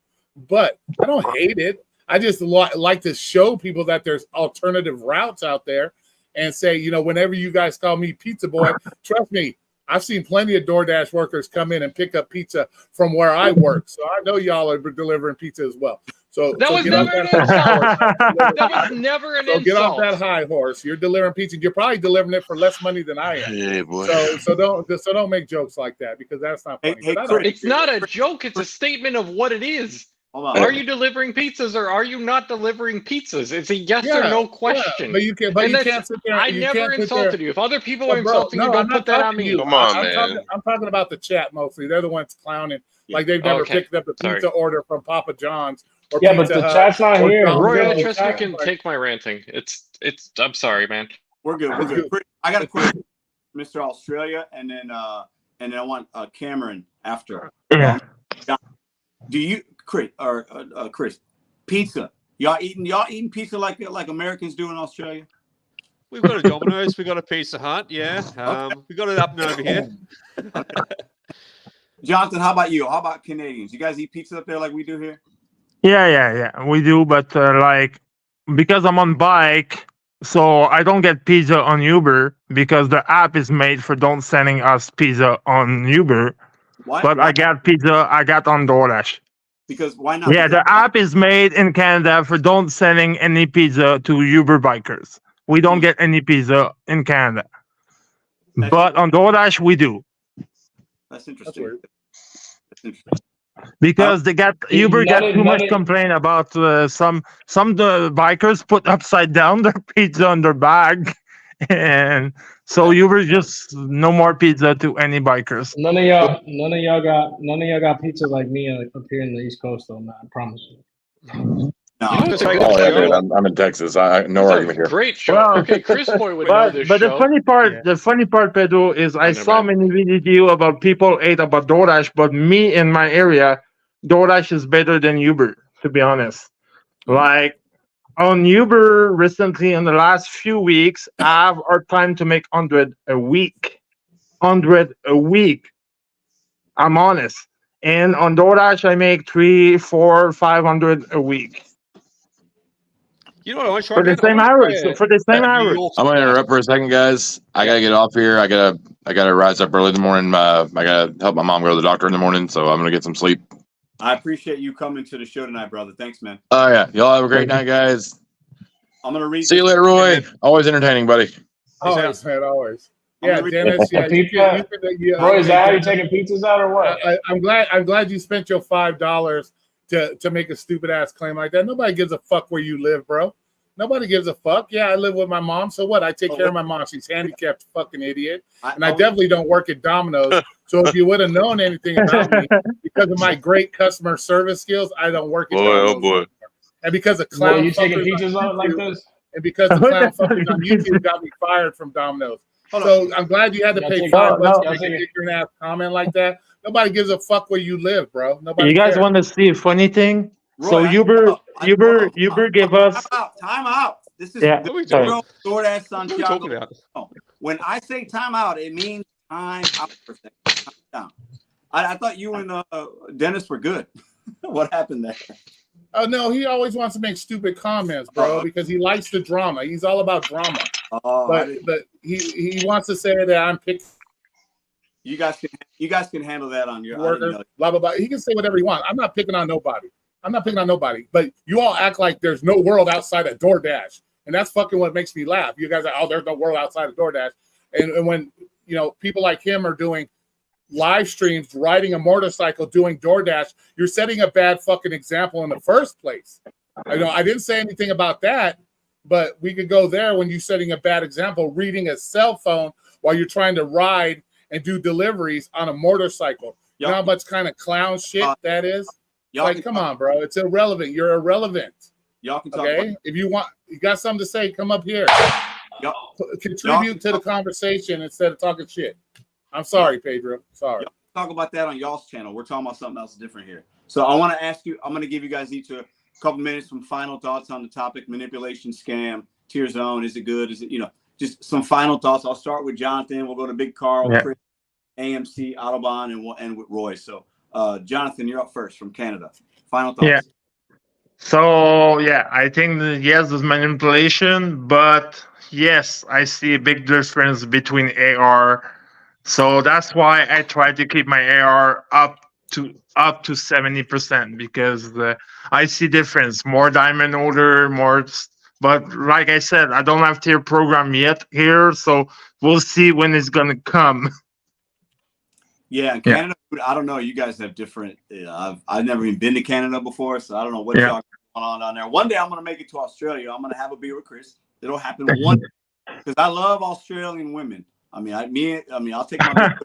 But I don't hate it. I just like to show people that there's alternative routes out there and say, you know, whenever you guys call me pizza boy, trust me, I've seen plenty of DoorDash workers come in and pick up pizza from where I work. So I know y'all are delivering pizza as well. So That was never an insult. That was never an insult. Get off that high horse. You're delivering pizza. You're probably delivering it for less money than I am. Yeah, boy. So don't make jokes like that because that's not funny. It's not a joke. It's a statement of what it is. Are you delivering pizzas or are you not delivering pizzas? It's a yes or no question. Yeah, but you can't sit there. I never insulted you. If other people are insulting you, don't put that on me. Come on, man. I'm talking about the chat mostly. They're the ones clowning like they've never picked up the pizza order from Papa John's. Or yeah, but the chat's not here. Roy, trust me, can take my ranting. It's. I'm sorry, man. We're good. We're good. I got a question, Mr. Australia, and then I want Cameron after. Yeah. Do you, Chris pizza? Y'all eating pizza like Americans do in Australia? We've got a Domino's, we've got a Pizza Hut, yeah. We've got it up and over here. Jonathan, how about you? How about Canadians? You guys eat pizza up there like we do here? Yeah, we do, but like because I'm on bike, so I don't get pizza on Uber because the app is made for don't sending us pizza on Uber. Why? But I got pizza. I got on DoorDash. Because why not? Yeah, the app is made in Canada for don't sending any pizza to Uber bikers. We don't get any pizza in Canada, but on DoorDash we do. That's interesting. Because they got Uber got too much complaint about some bikers put upside down their pizza on their bag, and so Uber just no more pizza to any bikers. None of y'all got pizza like me up here in the East Coast, though. Man, I promise you. I'm in Texas. No argument here. Great show. Well, okay, Chris Boy would know this but show. the funny part, Pedro, is I saw many videos about people ate about DoorDash, but me in my area, DoorDash is better than Uber, to be honest. Like on Uber recently, in the last few weeks, I have our time to make 100 a week. 100 a week. I'm honest. And on DoorDash, I make 300, 400, 500 a week. You know what I want to try for the same hours. For the same hours. I'm gonna interrupt for a second, guys. I gotta get off here. I gotta rise up early in the morning. I gotta help my mom go to the doctor in the morning, so I'm gonna get some sleep. I appreciate you coming to the show tonight, brother. Thanks, man. Oh yeah, y'all have a great night, guys. I'm gonna read. See you later, Roy. Always entertaining, buddy. Always, man. Always. Yeah, Dennis. Yeah, Roy, is that how you taking pizzas out or what? I'm glad you spent your $5 to make a stupid ass claim like that. Nobody gives a fuck where you live, bro. Nobody gives a fuck. Yeah, I live with my mom. So what? I take care of my mom. She's handicapped, fucking idiot. And I definitely don't work at Domino's. So if you would have known anything about me, because of my great customer service skills, I don't work at Domino's. Oh boy. And because of clown you taking pizzas out like this? And because the clown fuckers on YouTube got me fired from Domino's. So I'm glad you had to pay $5 to make an ignorant ass comment like that. Nobody gives a fuck where you live, bro. Nobody. You guys want to see a funny thing? Roy, so Uber gave us time out. This is DoorDash Santiago. When I say time out, it means time out for a second. Time down. I thought you and Dennis were good. What happened there? Oh no, he always wants to make stupid comments, bro, because he likes the drama. He's all about drama. But he wants to say that I'm picking. You guys can handle that on your workers. Blah blah blah. He can say whatever he wants. I'm not picking on nobody. But you all act like there's no world outside of DoorDash, and that's fucking what makes me laugh. You guys are, oh, there's no world outside of DoorDash, and when people like him are doing live streams, riding a motorcycle, doing DoorDash, you're setting a bad fucking example in the first place. I didn't say anything about that, but we could go there when you're setting a bad example, reading a cell phone while you're trying to ride and do deliveries on a motorcycle. You know how much kind of clown shit that is? Y'all Like, come on, bro. It's irrelevant. You're irrelevant. Y'all can talk Okay? If you got something to say, come up here. Contribute to the conversation instead of talking shit. I'm sorry, Pedro. Sorry. Talk about that on y'all's channel. We're talking about something else different here. So I want to ask you, I'm going to give you guys each a couple minutes, some final thoughts on the topic: manipulation, scam, tier zone. Is it good? Is it, just some final thoughts. I'll start with Jonathan. We'll go to Big Carl, Chris, AMC, Autobahn, and we'll end with Roy. So Jonathan, you're up first from Canada. Final thoughts. Yeah. So I think that, yes, there's manipulation, but yes, I see a big difference between AR. So that's why I try to keep my AR up to 70% because I see difference, more diamond order, more. But like I said, I don't have tier program yet here, so we'll see when it's gonna come. Yeah, in Canada, I don't know. You guys have different. I've never even been to Canada before, so I don't know what y'all going on down there. One day I'm gonna make it to Australia. I'm gonna have a beer with Chris. It'll happen one day because I love Australian women. I'll take my.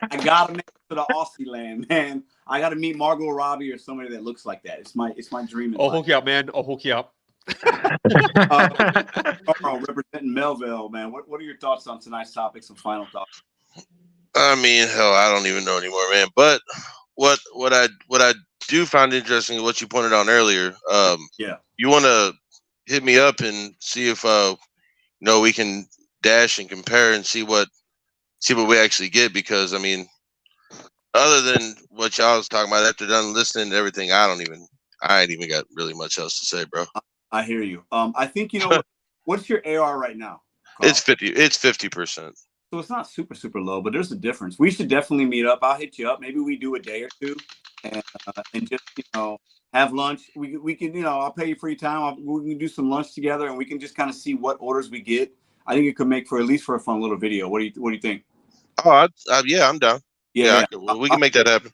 I gotta make it to the Aussie land, man. I gotta meet Margot Robbie or somebody that looks like that. It's my dream. I'll hook you up, man. I'll hook you up. Representing Melville, man. What are your thoughts on tonight's topic? Some final thoughts. I mean, hell, I don't even know anymore, man. But what I do find interesting is what you pointed out earlier. You want to hit me up and see if we can dash and compare and see what we actually get, because I mean, other than what y'all was talking about, after done listening to everything, I ain't even got really much else to say, bro. I hear you. I think what's your AR right now, Carl? It's 50%. So it's not super, super low, but there's a difference. We should definitely meet up. I'll hit you up. Maybe we do a day or two and just, have lunch. We can, I'll pay you for your time. We can do some lunch together and we can just kind of see what orders we get. I think it could make for at least for a fun little video. What do you think? Oh, I'm down. Yeah. We can make that happen.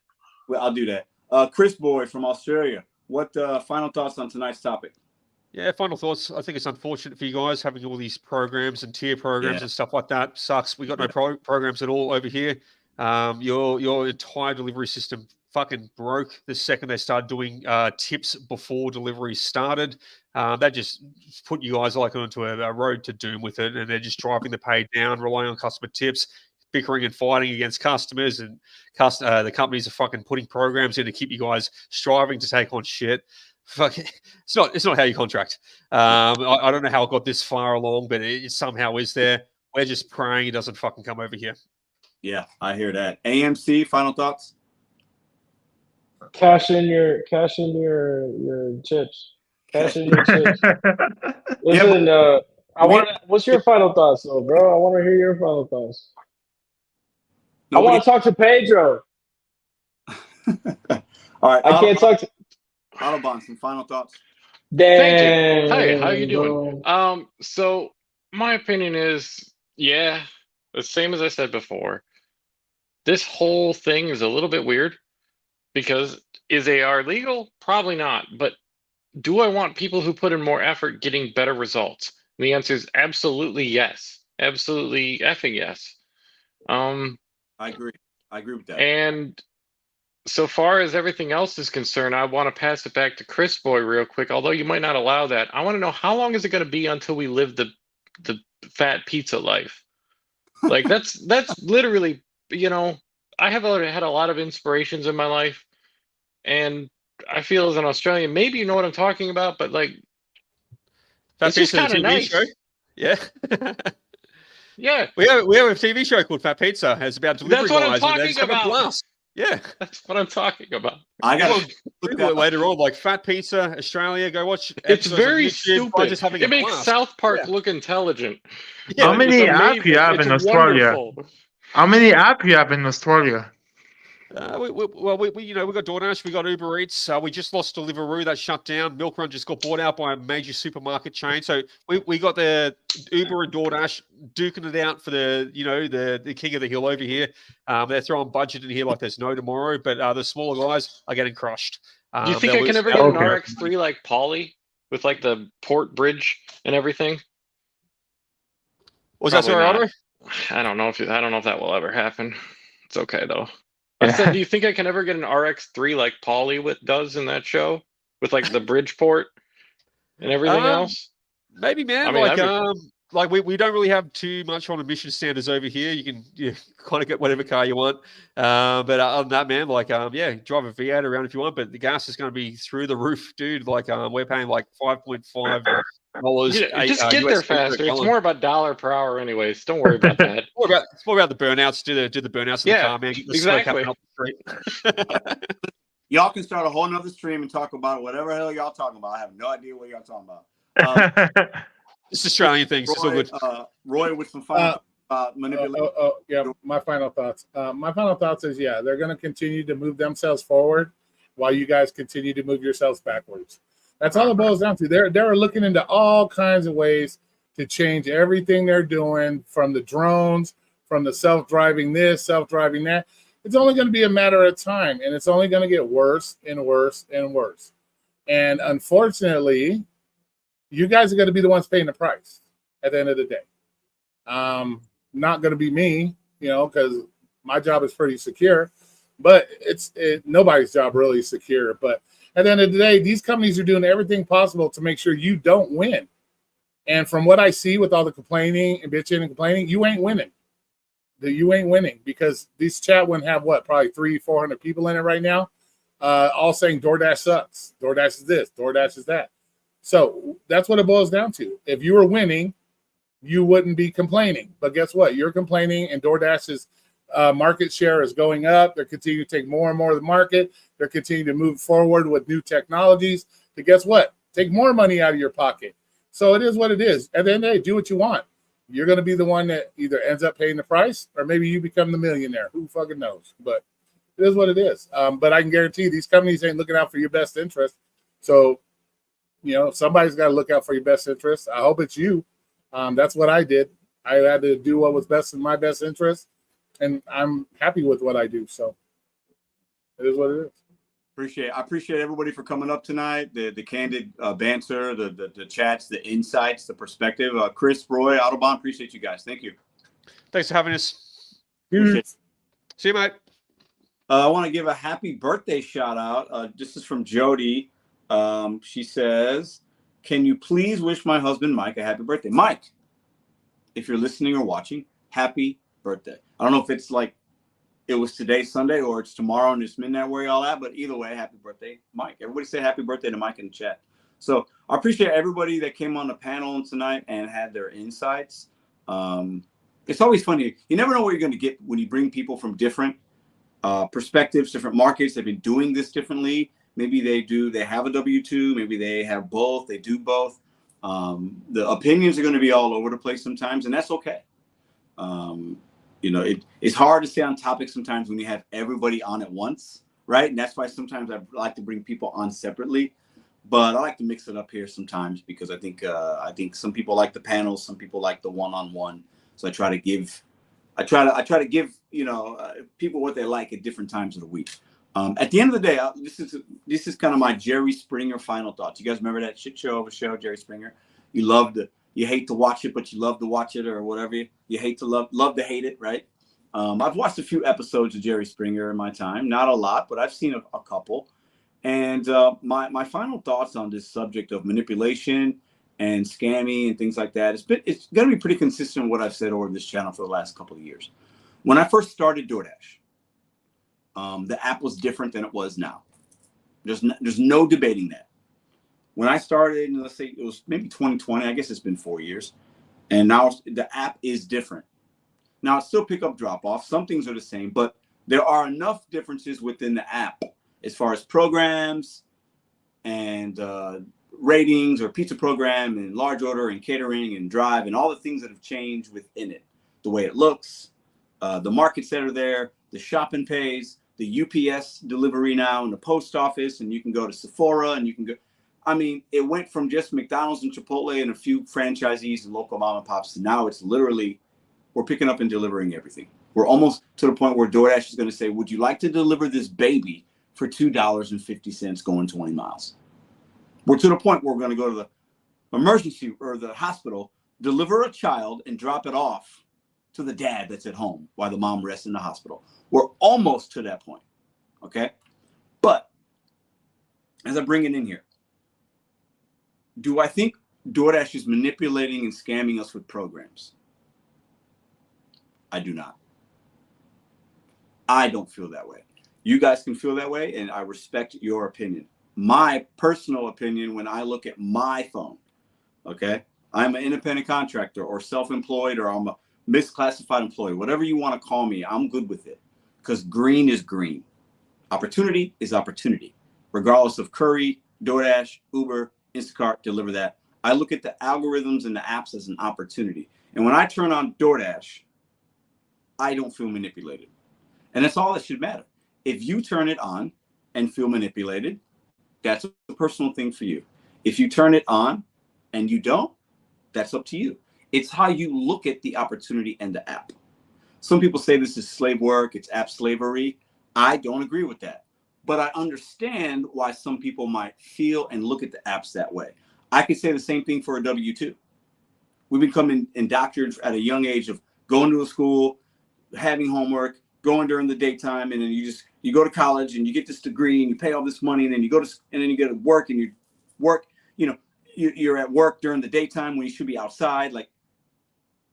Well, I'll do that. Chris Boy from Australia. What final thoughts on tonight's topic? Yeah, final thoughts. I think it's unfortunate for you guys having all these programs and tier programs and stuff like that. Sucks. We got no programs at all over here. Your entire delivery system fucking broke the second they started doing tips before delivery started. That just put you guys onto a road to doom with it, and they're just driving the pay down, relying on customer tips, bickering and fighting against customers, and the companies are fucking putting programs in to keep you guys striving to take on shit. Fuck, it's not how you contract. I don't know how it got this far along, but it somehow is there. We're just praying it doesn't fucking come over here. Yeah, I hear that. AMC, final thoughts? Cash in your chips. Cash in your chips. Listen, what's your final thoughts, though, bro? I want to hear your final thoughts. I want to talk to Pedro. All right, I can't talk to Autobahn. Some final thoughts. Thank you. Hey, how you doing? So my opinion is, the same as I said before. This whole thing is a little bit weird because is AR legal? Probably not. But do I want people who put in more effort getting better results? And the answer is absolutely yes. Absolutely effing yes. I agree. I agree with that. And so far as everything else is concerned, I want to pass it back to Chris Boy real quick. Although you might not allow that, I want to know how long is it going to be until we live the fat pizza life? Like that's literally, I have had a lot of inspirations in my life, and I feel as an Australian, maybe you know what I'm talking about, but like, Fat Pizza TV nice. Show. Yeah. Yeah. We have a TV show called Fat Pizza. It's about delivery guys. That's what I'm talking about. Yeah. That's what I'm talking about. I got Google it later on, like Fat Pizza Australia. Go watch. It's very stupid. Just having it makes South Park look intelligent. Yeah. How many apps you have in Australia? Wonderful. How many apps you have in Australia? We got DoorDash, we got Uber Eats. We just lost Deliveroo, that shut down. Milk Run just got bought out by a major supermarket chain. So we got the Uber and DoorDash duking it out for the king of the hill over here. They're throwing budget in here like there's no tomorrow, but the smaller guys are getting crushed. Do you think I can ever get an RX3 like Polly with like the port bridge and everything? Was that sorry, Otto? I don't know if that will ever happen. It's okay though. I said, do you think I can ever get an RX-3 like Paulie does in that show with like the Bridgeport and everything else? Maybe, man. I mean, Like we don't really have too much on emission standards over here. You can kind of get whatever car you want. But other than that, man, like yeah, drive a V8 around if you want. But the gas is going to be through the roof, dude. Like we're paying like $5.5. Just get there faster. It's more about dollar per hour, anyways. Don't worry about that. It's more about the burnouts. Do the burnouts in the car, man. Get the smoke exactly. up the street. Y'all can start a whole nother stream and talk about whatever the hell y'all talking about. I have no idea what y'all talking about. It's Australian things. It's all good. Roy, with some final manipulation. Yeah, my final thoughts. My final thoughts is, yeah, they're going to continue to move themselves forward while you guys continue to move yourselves backwards. That's all it boils down to. They're looking into all kinds of ways to change everything they're doing, from the drones, from the self-driving this, self-driving that. It's only going to be a matter of time, and it's only going to get worse and worse and worse. And unfortunately, you guys are going to be the ones paying the price at the end of the day. Not going to be me, because my job is pretty secure, but nobody's job really is secure. But at the end of the day, these companies are doing everything possible to make sure you don't win. And from what I see with all the complaining and bitching and complaining, you ain't winning. You ain't winning, because this chat wouldn't have probably 300-400 people in it right now, all saying DoorDash sucks. DoorDash is this, DoorDash is that. So that's what it boils down to. If you were winning, you wouldn't be complaining. But guess what? You're complaining, and DoorDash's market share is going up. They're continuing to take more and more of the market. They're continuing to move forward with new technologies to, guess what? Take more money out of your pocket. So it is what it is. At the end of the day, do what you want. You're going to be the one that either ends up paying the price, or maybe you become the millionaire. Who fucking knows? But it is what it is. But I can guarantee these companies ain't looking out for your best interest. So, somebody's got to look out for your best interest. I hope it's you. That's what I did. I had to do what was best in my best interest, and I'm happy with what I do. So it is what it is. I appreciate everybody for coming up tonight. The candid banter, the chats, the insights, the perspective. Chris, Roy, Autobahn, appreciate you guys. Thank you. Thanks for having us. See you, mate. I want to give a happy birthday shout out. This is from Jody. She says, "Can you please wish my husband Mike a happy birthday?" Mike, if you're listening or watching, happy birthday. I don't know if it's like it was today, Sunday, or it's tomorrow and it's midnight where y'all at, but either way, happy birthday, Mike. Everybody say happy birthday to Mike in the chat. So I appreciate everybody that came on the panel tonight and had their insights. It's always funny. You never know what you're going to get when you bring people from different perspectives, different markets. They've been doing this differently. Maybe they have a W-2, maybe they have both, they do both. The opinions are going to be all over the place sometimes, and that's okay. It's hard to stay on topic sometimes when you have everybody on at once, right? And that's why sometimes I like to bring people on separately, but I like to mix it up here sometimes, because I think some people like the panels, some people like the one-on-one. So I try to give people what they like at different times of the week. At the end of the day, this is kind of my Jerry Springer final thoughts. You guys remember that shit show of a show, Jerry Springer? You hate to watch it, but you love to watch it, or whatever. You hate to love to hate it, right? I've watched a few episodes of Jerry Springer in my time, not a lot, but I've seen a couple. And my final thoughts on this subject of manipulation and scamming and things like that, it's going to be pretty consistent with what I've said over this channel for the last couple of years. When I first started DoorDash, the app was different than it was now. There's no debating that. When I started, let's say it was maybe 2020, I guess it's been 4 years, and now the app is different. Now it's still pick up, drop off. Some things are the same, but there are enough differences within the app as far as programs and ratings, or pizza program and large order and catering and drive and all the things that have changed within it. The way it looks, the markets that are there, the shop and pays, the UPS delivery now, and the post office, and you can go to Sephora, and you can go. I mean, it went from just McDonald's and Chipotle and a few franchisees and local mom and pops to now it's literally, we're picking up and delivering everything. We're almost to the point where DoorDash is going to say, would you like to deliver this baby for $2.50 going 20 miles? We're to the point where we're going to go to the emergency or the hospital, deliver a child and drop it off to the dad that's at home while the mom rests in the hospital. We're almost to that point, okay? But as I bring it in here, do I think DoorDash is manipulating and scamming us with programs? I do not. I don't feel that way. You guys can feel that way, and I respect your opinion. My personal opinion, when I look at my phone, okay, I'm an independent contractor or self-employed, or I'm a misclassified employee, whatever you want to call me, I'm good with it, because green is green. Opportunity is opportunity, regardless of Curry, DoorDash, Uber, Instacart, deliver that. I look at the algorithms and the apps as an opportunity. And when I turn on DoorDash, I don't feel manipulated. And that's all that should matter. If you turn it on and feel manipulated, that's a personal thing for you. If you turn it on and you don't, that's up to you. It's how you look at the opportunity and the app. Some people say this is slave work, it's app slavery. I don't agree with that. But I understand why some people might feel and look at the apps that way. I could say the same thing for a W-2. We become indoctrinated at a young age of going to a school, having homework, going during the daytime, and then you go to college and you get this degree and you pay all this money, and then you go to work and you work, you're at work during the daytime when you should be outside. Like,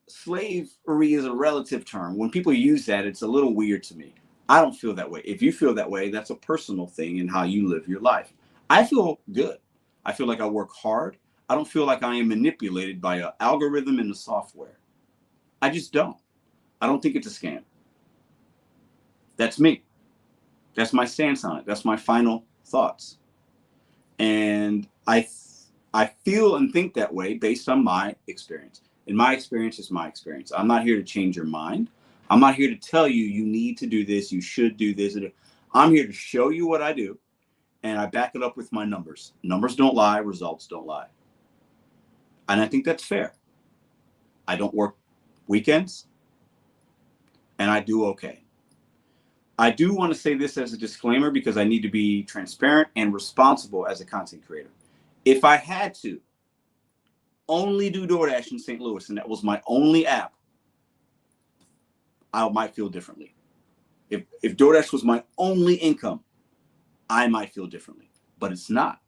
slavery is a relative term. When people use that, it's a little weird to me. I don't feel that way. If you feel that way, that's a personal thing in how you live your life. I feel good. I feel like I work hard. I don't feel like I am manipulated by an algorithm in the software. I just don't. I don't think it's a scam. That's me. That's my stance on it. That's my final thoughts. And I feel and think that way based on my experience. And my experience is my experience. I'm not here to change your mind. I'm not here to tell you, you need to do this, you should do this. I'm here to show you what I do, and I back it up with my numbers. Numbers don't lie, results don't lie. And I think that's fair. I don't work weekends, and I do okay. I do want to say this as a disclaimer because I need to be transparent and responsible as a content creator. If I had to only do DoorDash in St. Louis, and that was my only app, I might feel differently. If DoorDash was my only income, I might feel differently, but it's not.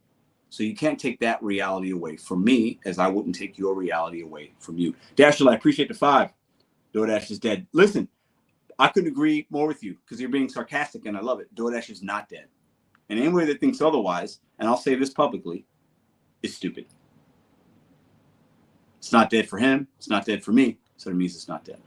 So you can't take that reality away from me, as I wouldn't take your reality away from you. Dashiell, I appreciate the 5. DoorDash is dead. Listen, I couldn't agree more with you because you're being sarcastic, and I love it. DoorDash is not dead. And anybody that thinks otherwise, and I'll say this publicly, is stupid. It's not dead for him. It's not dead for me. So it means it's not dead.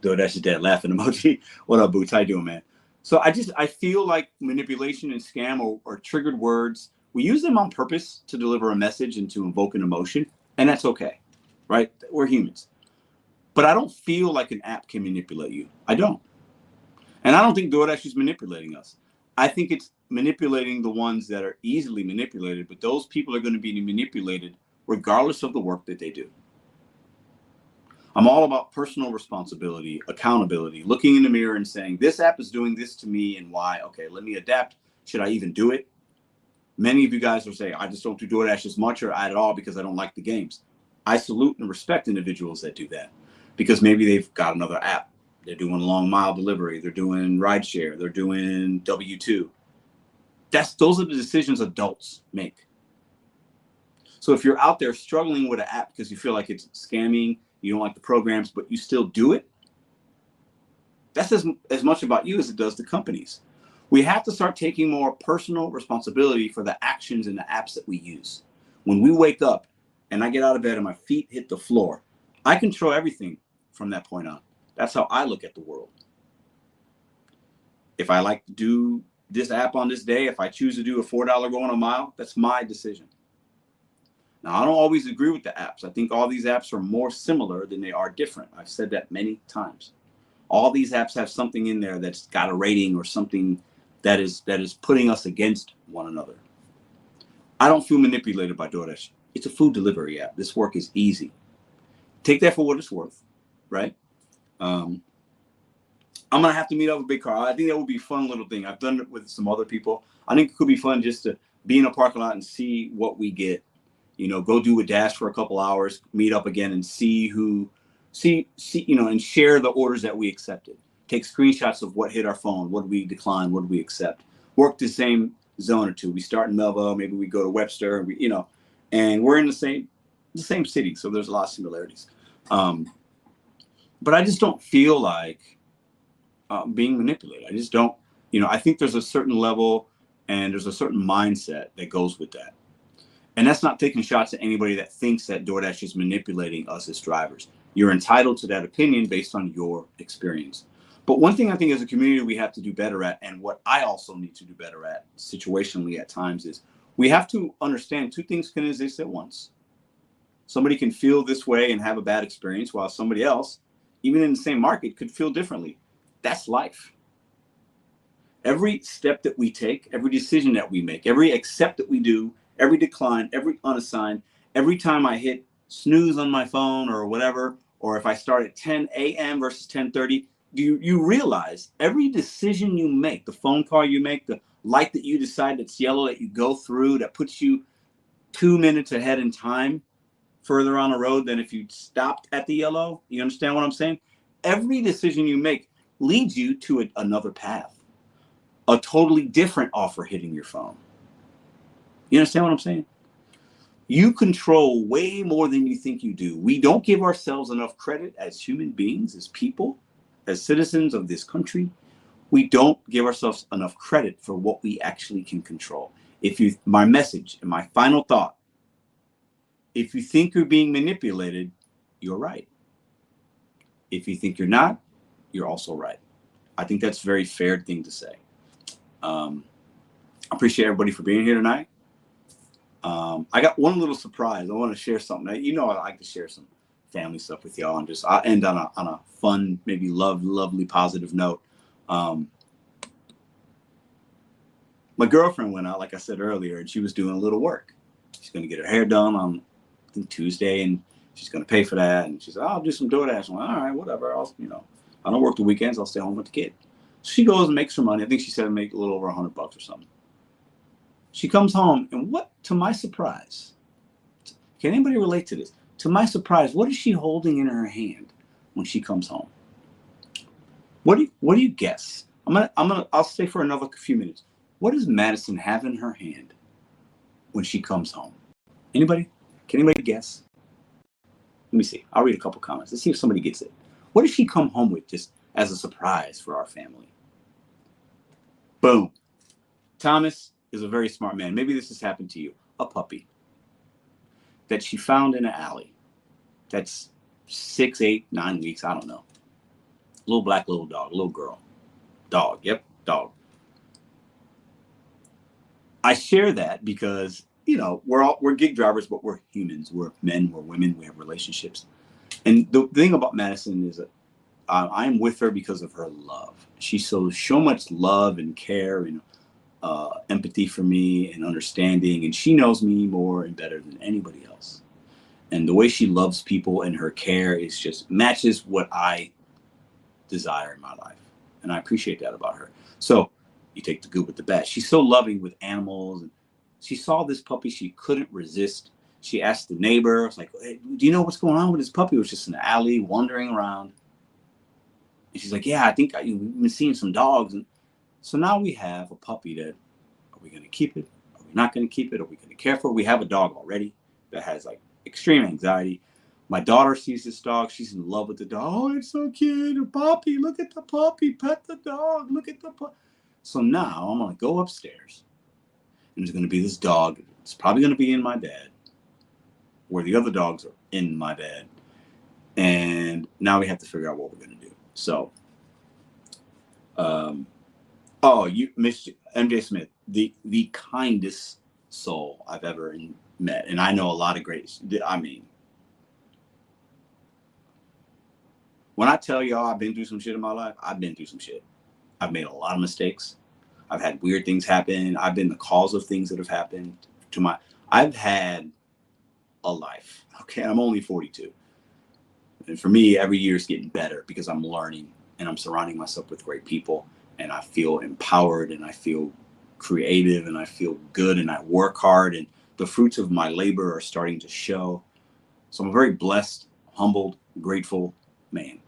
DoorDash is dead. Laughing emoji. What up, Boots? How you doing, man? So I feel like manipulation and scam or triggered words, we use them on purpose to deliver a message and to invoke an emotion, and that's okay, right? We're humans. But I don't feel like an app can manipulate you. I don't. And I don't think DoorDash is manipulating us. I think it's manipulating the ones that are easily manipulated, but those people are going to be manipulated regardless of the work that they do. I'm all about personal responsibility, accountability, looking in the mirror and saying, this app is doing this to me and why? Okay, let me adapt. Should I even do it? Many of you guys will say, I just don't do DoorDash as much or at all because I don't like the games. I salute and respect individuals that do that because maybe they've got another app. They're doing long mile delivery. They're doing rideshare. They're doing W-2. Those are the decisions adults make. So if you're out there struggling with an app because you feel like it's scamming, you don't like the programs, but you still do it, that's as much about you as it does the companies. We have to start taking more personal responsibility for the actions and the apps that we use. When we wake up and I get out of bed and my feet hit the floor, I control everything from that point on. That's how I look at the world. If I like to do this app on this day, if I choose to do a $4 going a mile, that's my decision. Now, I don't always agree with the apps. I think all these apps are more similar than they are different. I've said that many times. All these apps have something in there that's got a rating or something that is putting us against one another. I don't feel manipulated by DoorDash. It's a food delivery app. This work is easy. Take that for what it's worth, right? I'm going to have to meet up with Big Car. I think that would be a fun little thing. I've done it with some other people. I think it could be fun just to be in a parking lot and see what we get. You know, go do a dash for a couple hours, meet up again and see who and share the orders that we accepted. Take screenshots of what hit our phone, what we decline, what we accept. Work the same zone or two. We start in Melville, maybe we go to Webster, and we're in the same city, so there's a lot of similarities. But I just don't feel like being manipulated. I just don't. I think there's a certain level and there's a certain mindset that goes with that. And that's not taking shots at anybody that thinks that DoorDash is manipulating us as drivers. You're entitled to that opinion based on your experience. But one thing I think as a community we have to do better at, and what I also need to do better at situationally at times, is we have to understand two things can exist at once. Somebody can feel this way and have a bad experience, while somebody else, even in the same market, could feel differently. That's life. Every step that we take, every decision that we make, every accept that we do, every decline, every unassigned, every time I hit snooze on my phone or whatever, or if I start at 10 a.m. versus 10:30, you realize every decision you make, the phone call you make, the light that you decide that's yellow that you go through, that puts you 2 minutes ahead in time further on the road than if you stopped at the yellow. You understand what I'm saying? Every decision you make leads you to another path, a totally different offer hitting your phone. You understand what I'm saying? You control way more than you think you do. We don't give ourselves enough credit as human beings, as people, as citizens of this country. We don't give ourselves enough credit for what we actually can control. My message and my final thought, if you think you're being manipulated, you're right. If you think you're not, you're also right. I think that's a very fair thing to say. I appreciate everybody for being here tonight. I got one little surprise. I want to share something. I like to share some family stuff with y'all, and I'll end on a fun, maybe lovely, positive note. My girlfriend went out, like I said earlier, and she was doing a little work. She's going to get her hair done on, I think, Tuesday, and she's going to pay for that. And she said, I'll do some DoorDash. I'm like, all right, whatever. I don't work the weekends. I'll stay home with the kid. So she goes and makes her money. I think she said make a little over $100 or something. She comes home, and to my surprise, can anybody relate to this? To my surprise, what is she holding in her hand when she comes home? What do you guess? I'll stay for another few minutes. What does Madison have in her hand when she comes home? Anybody? Can anybody guess? Let me see. I'll read a couple comments. Let's see if somebody gets it. What does she come home with just as a surprise for our family? Boom. Thomas is a very smart man. Maybe this has happened to you. A puppy that she found in an alley. That's 6, 8, 9 weeks. I don't know. Little black little dog, little girl. Dog. Yep, dog. I share that because, we're gig drivers, but we're humans. We're men, we're women, we have relationships. And the thing about Madison is that I'm with her because of her love. She shows so much love and care and empathy for me and understanding. And she knows me more and better than anybody else. And the way she loves people and her care is just matches what I desire in my life. And I appreciate that about her. So you take the good with the bad. She's so loving with animals. And she saw this puppy. She couldn't resist. She asked the neighbor, I was like, hey, do you know what's going on with this puppy? It was just in the alley wandering around. And she's like, yeah, I think we've been seeing some dogs. And so now we have a puppy that, are we going to keep it? Are we not going to keep it? Are we going to care for it? We have a dog already that has extreme anxiety. My daughter sees this dog. She's in love with the dog. Oh, it's so cute. A puppy. Look at the puppy. Pet the dog. Look at the puppy. So now I'm going to go upstairs. And there's going to be this dog. It's probably going to be in my bed, where the other dogs are in my bed. And now we have to figure out what we're going to do. So, you missed MJ Smith, the kindest soul I've ever met. And I know a lot of greats. When I tell y'all I've been through some shit in my life, I've been through some shit. I've made a lot of mistakes. I've had weird things happen. I've been the cause of things that have happened I've had a life. Okay, I'm only 42. And for me, every year is getting better because I'm learning and I'm surrounding myself with great people, and I feel empowered and I feel creative and I feel good and I work hard, and the fruits of my labor are starting to show. So I'm very blessed, humbled, grateful, man.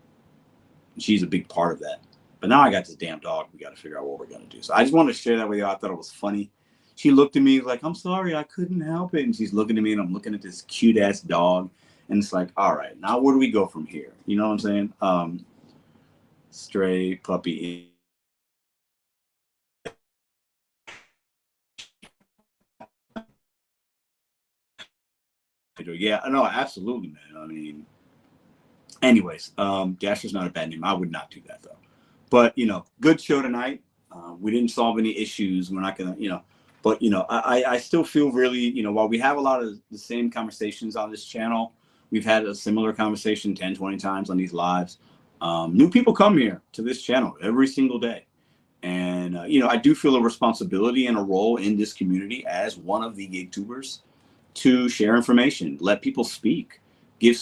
And she's a big part of that. But now I got this damn dog. We got to figure out what we're going to do. So I just wanted to share that with you. I thought it was funny. She looked at me like, I'm sorry, I couldn't help it. And she's looking at me and I'm looking at this cute ass dog. And it's like, all right, now where do we go from here? You know what I'm saying? Stray puppy. Yeah, no, absolutely, man. I mean, anyways, Dasher's not a bad name. I would not do that though. But good show tonight. We didn't solve any issues. We're not gonna, but I still feel really, while we have a lot of the same conversations on this channel, we've had a similar conversation 10, 20 times on these lives. New people come here to this channel every single day. And, I do feel a responsibility and a role in this community as one of the gig tubers to share information, let people speak, give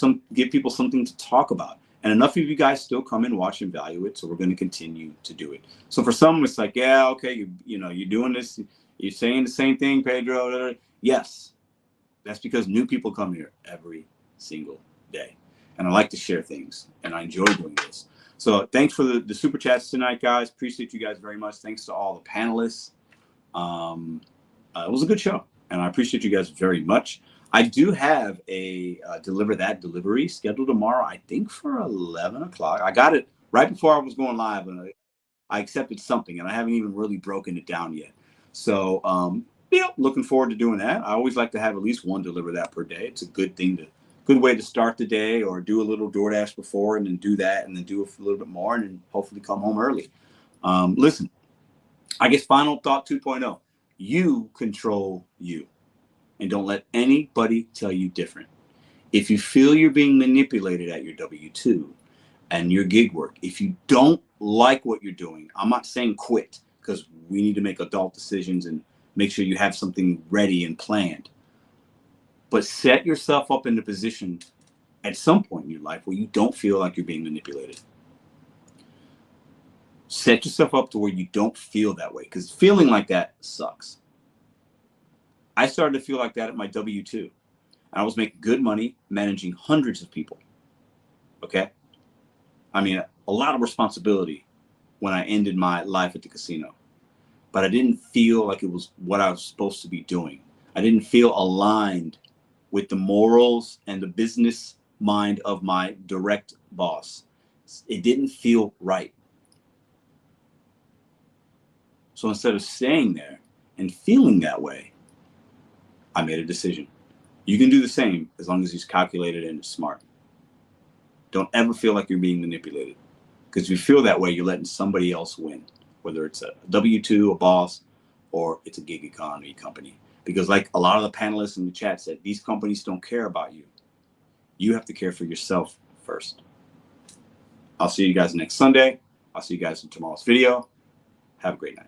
people something to talk about. And enough of you guys still come and watch and value it. So we're going to continue to do it. So for some, it's like, yeah, okay, you're doing this. You're saying the same thing, Pedro. Yes, that's because new people come here every single day. And I like to share things and I enjoy doing this. So thanks for the super chats tonight, guys. Appreciate you guys very much. Thanks to all the panelists. It was a good show and I appreciate you guys very much. I do have a Deliver That delivery scheduled tomorrow, I think for 11 o'clock. I got it right before I was going live and I accepted something and I haven't even really broken it down yet. So, looking forward to doing that. I always like to have at least one Deliver That per day. It's a good way to start the day or do a little DoorDash before and then do that and then do a little bit more and then hopefully come home early. Listen, I guess final thought 2.0, you control you. And don't let anybody tell you different. If you feel you're being manipulated at your W-2 and your gig work, if you don't like what you're doing, I'm not saying quit because we need to make adult decisions and make sure you have something ready and planned. But set yourself up in the position at some point in your life where you don't feel like you're being manipulated. Set yourself up to where you don't feel that way because feeling like that sucks. I started to feel like that at my W-2. I was making good money, managing hundreds of people. Okay? I mean, a lot of responsibility when I ended my life at the casino. But I didn't feel like it was what I was supposed to be doing. I didn't feel aligned with the morals and the business mind of my direct boss. It didn't feel right. So instead of staying there and feeling that way, I made a decision. You can do the same as long as he's calculated and smart. Don't ever feel like you're being manipulated. Because if you feel that way, you're letting somebody else win. Whether it's a W-2, a boss, or it's a gig economy company. Because like a lot of the panelists in the chat said, these companies don't care about you. You have to care for yourself first. I'll see you guys next Sunday. I'll see you guys in tomorrow's video. Have a great night.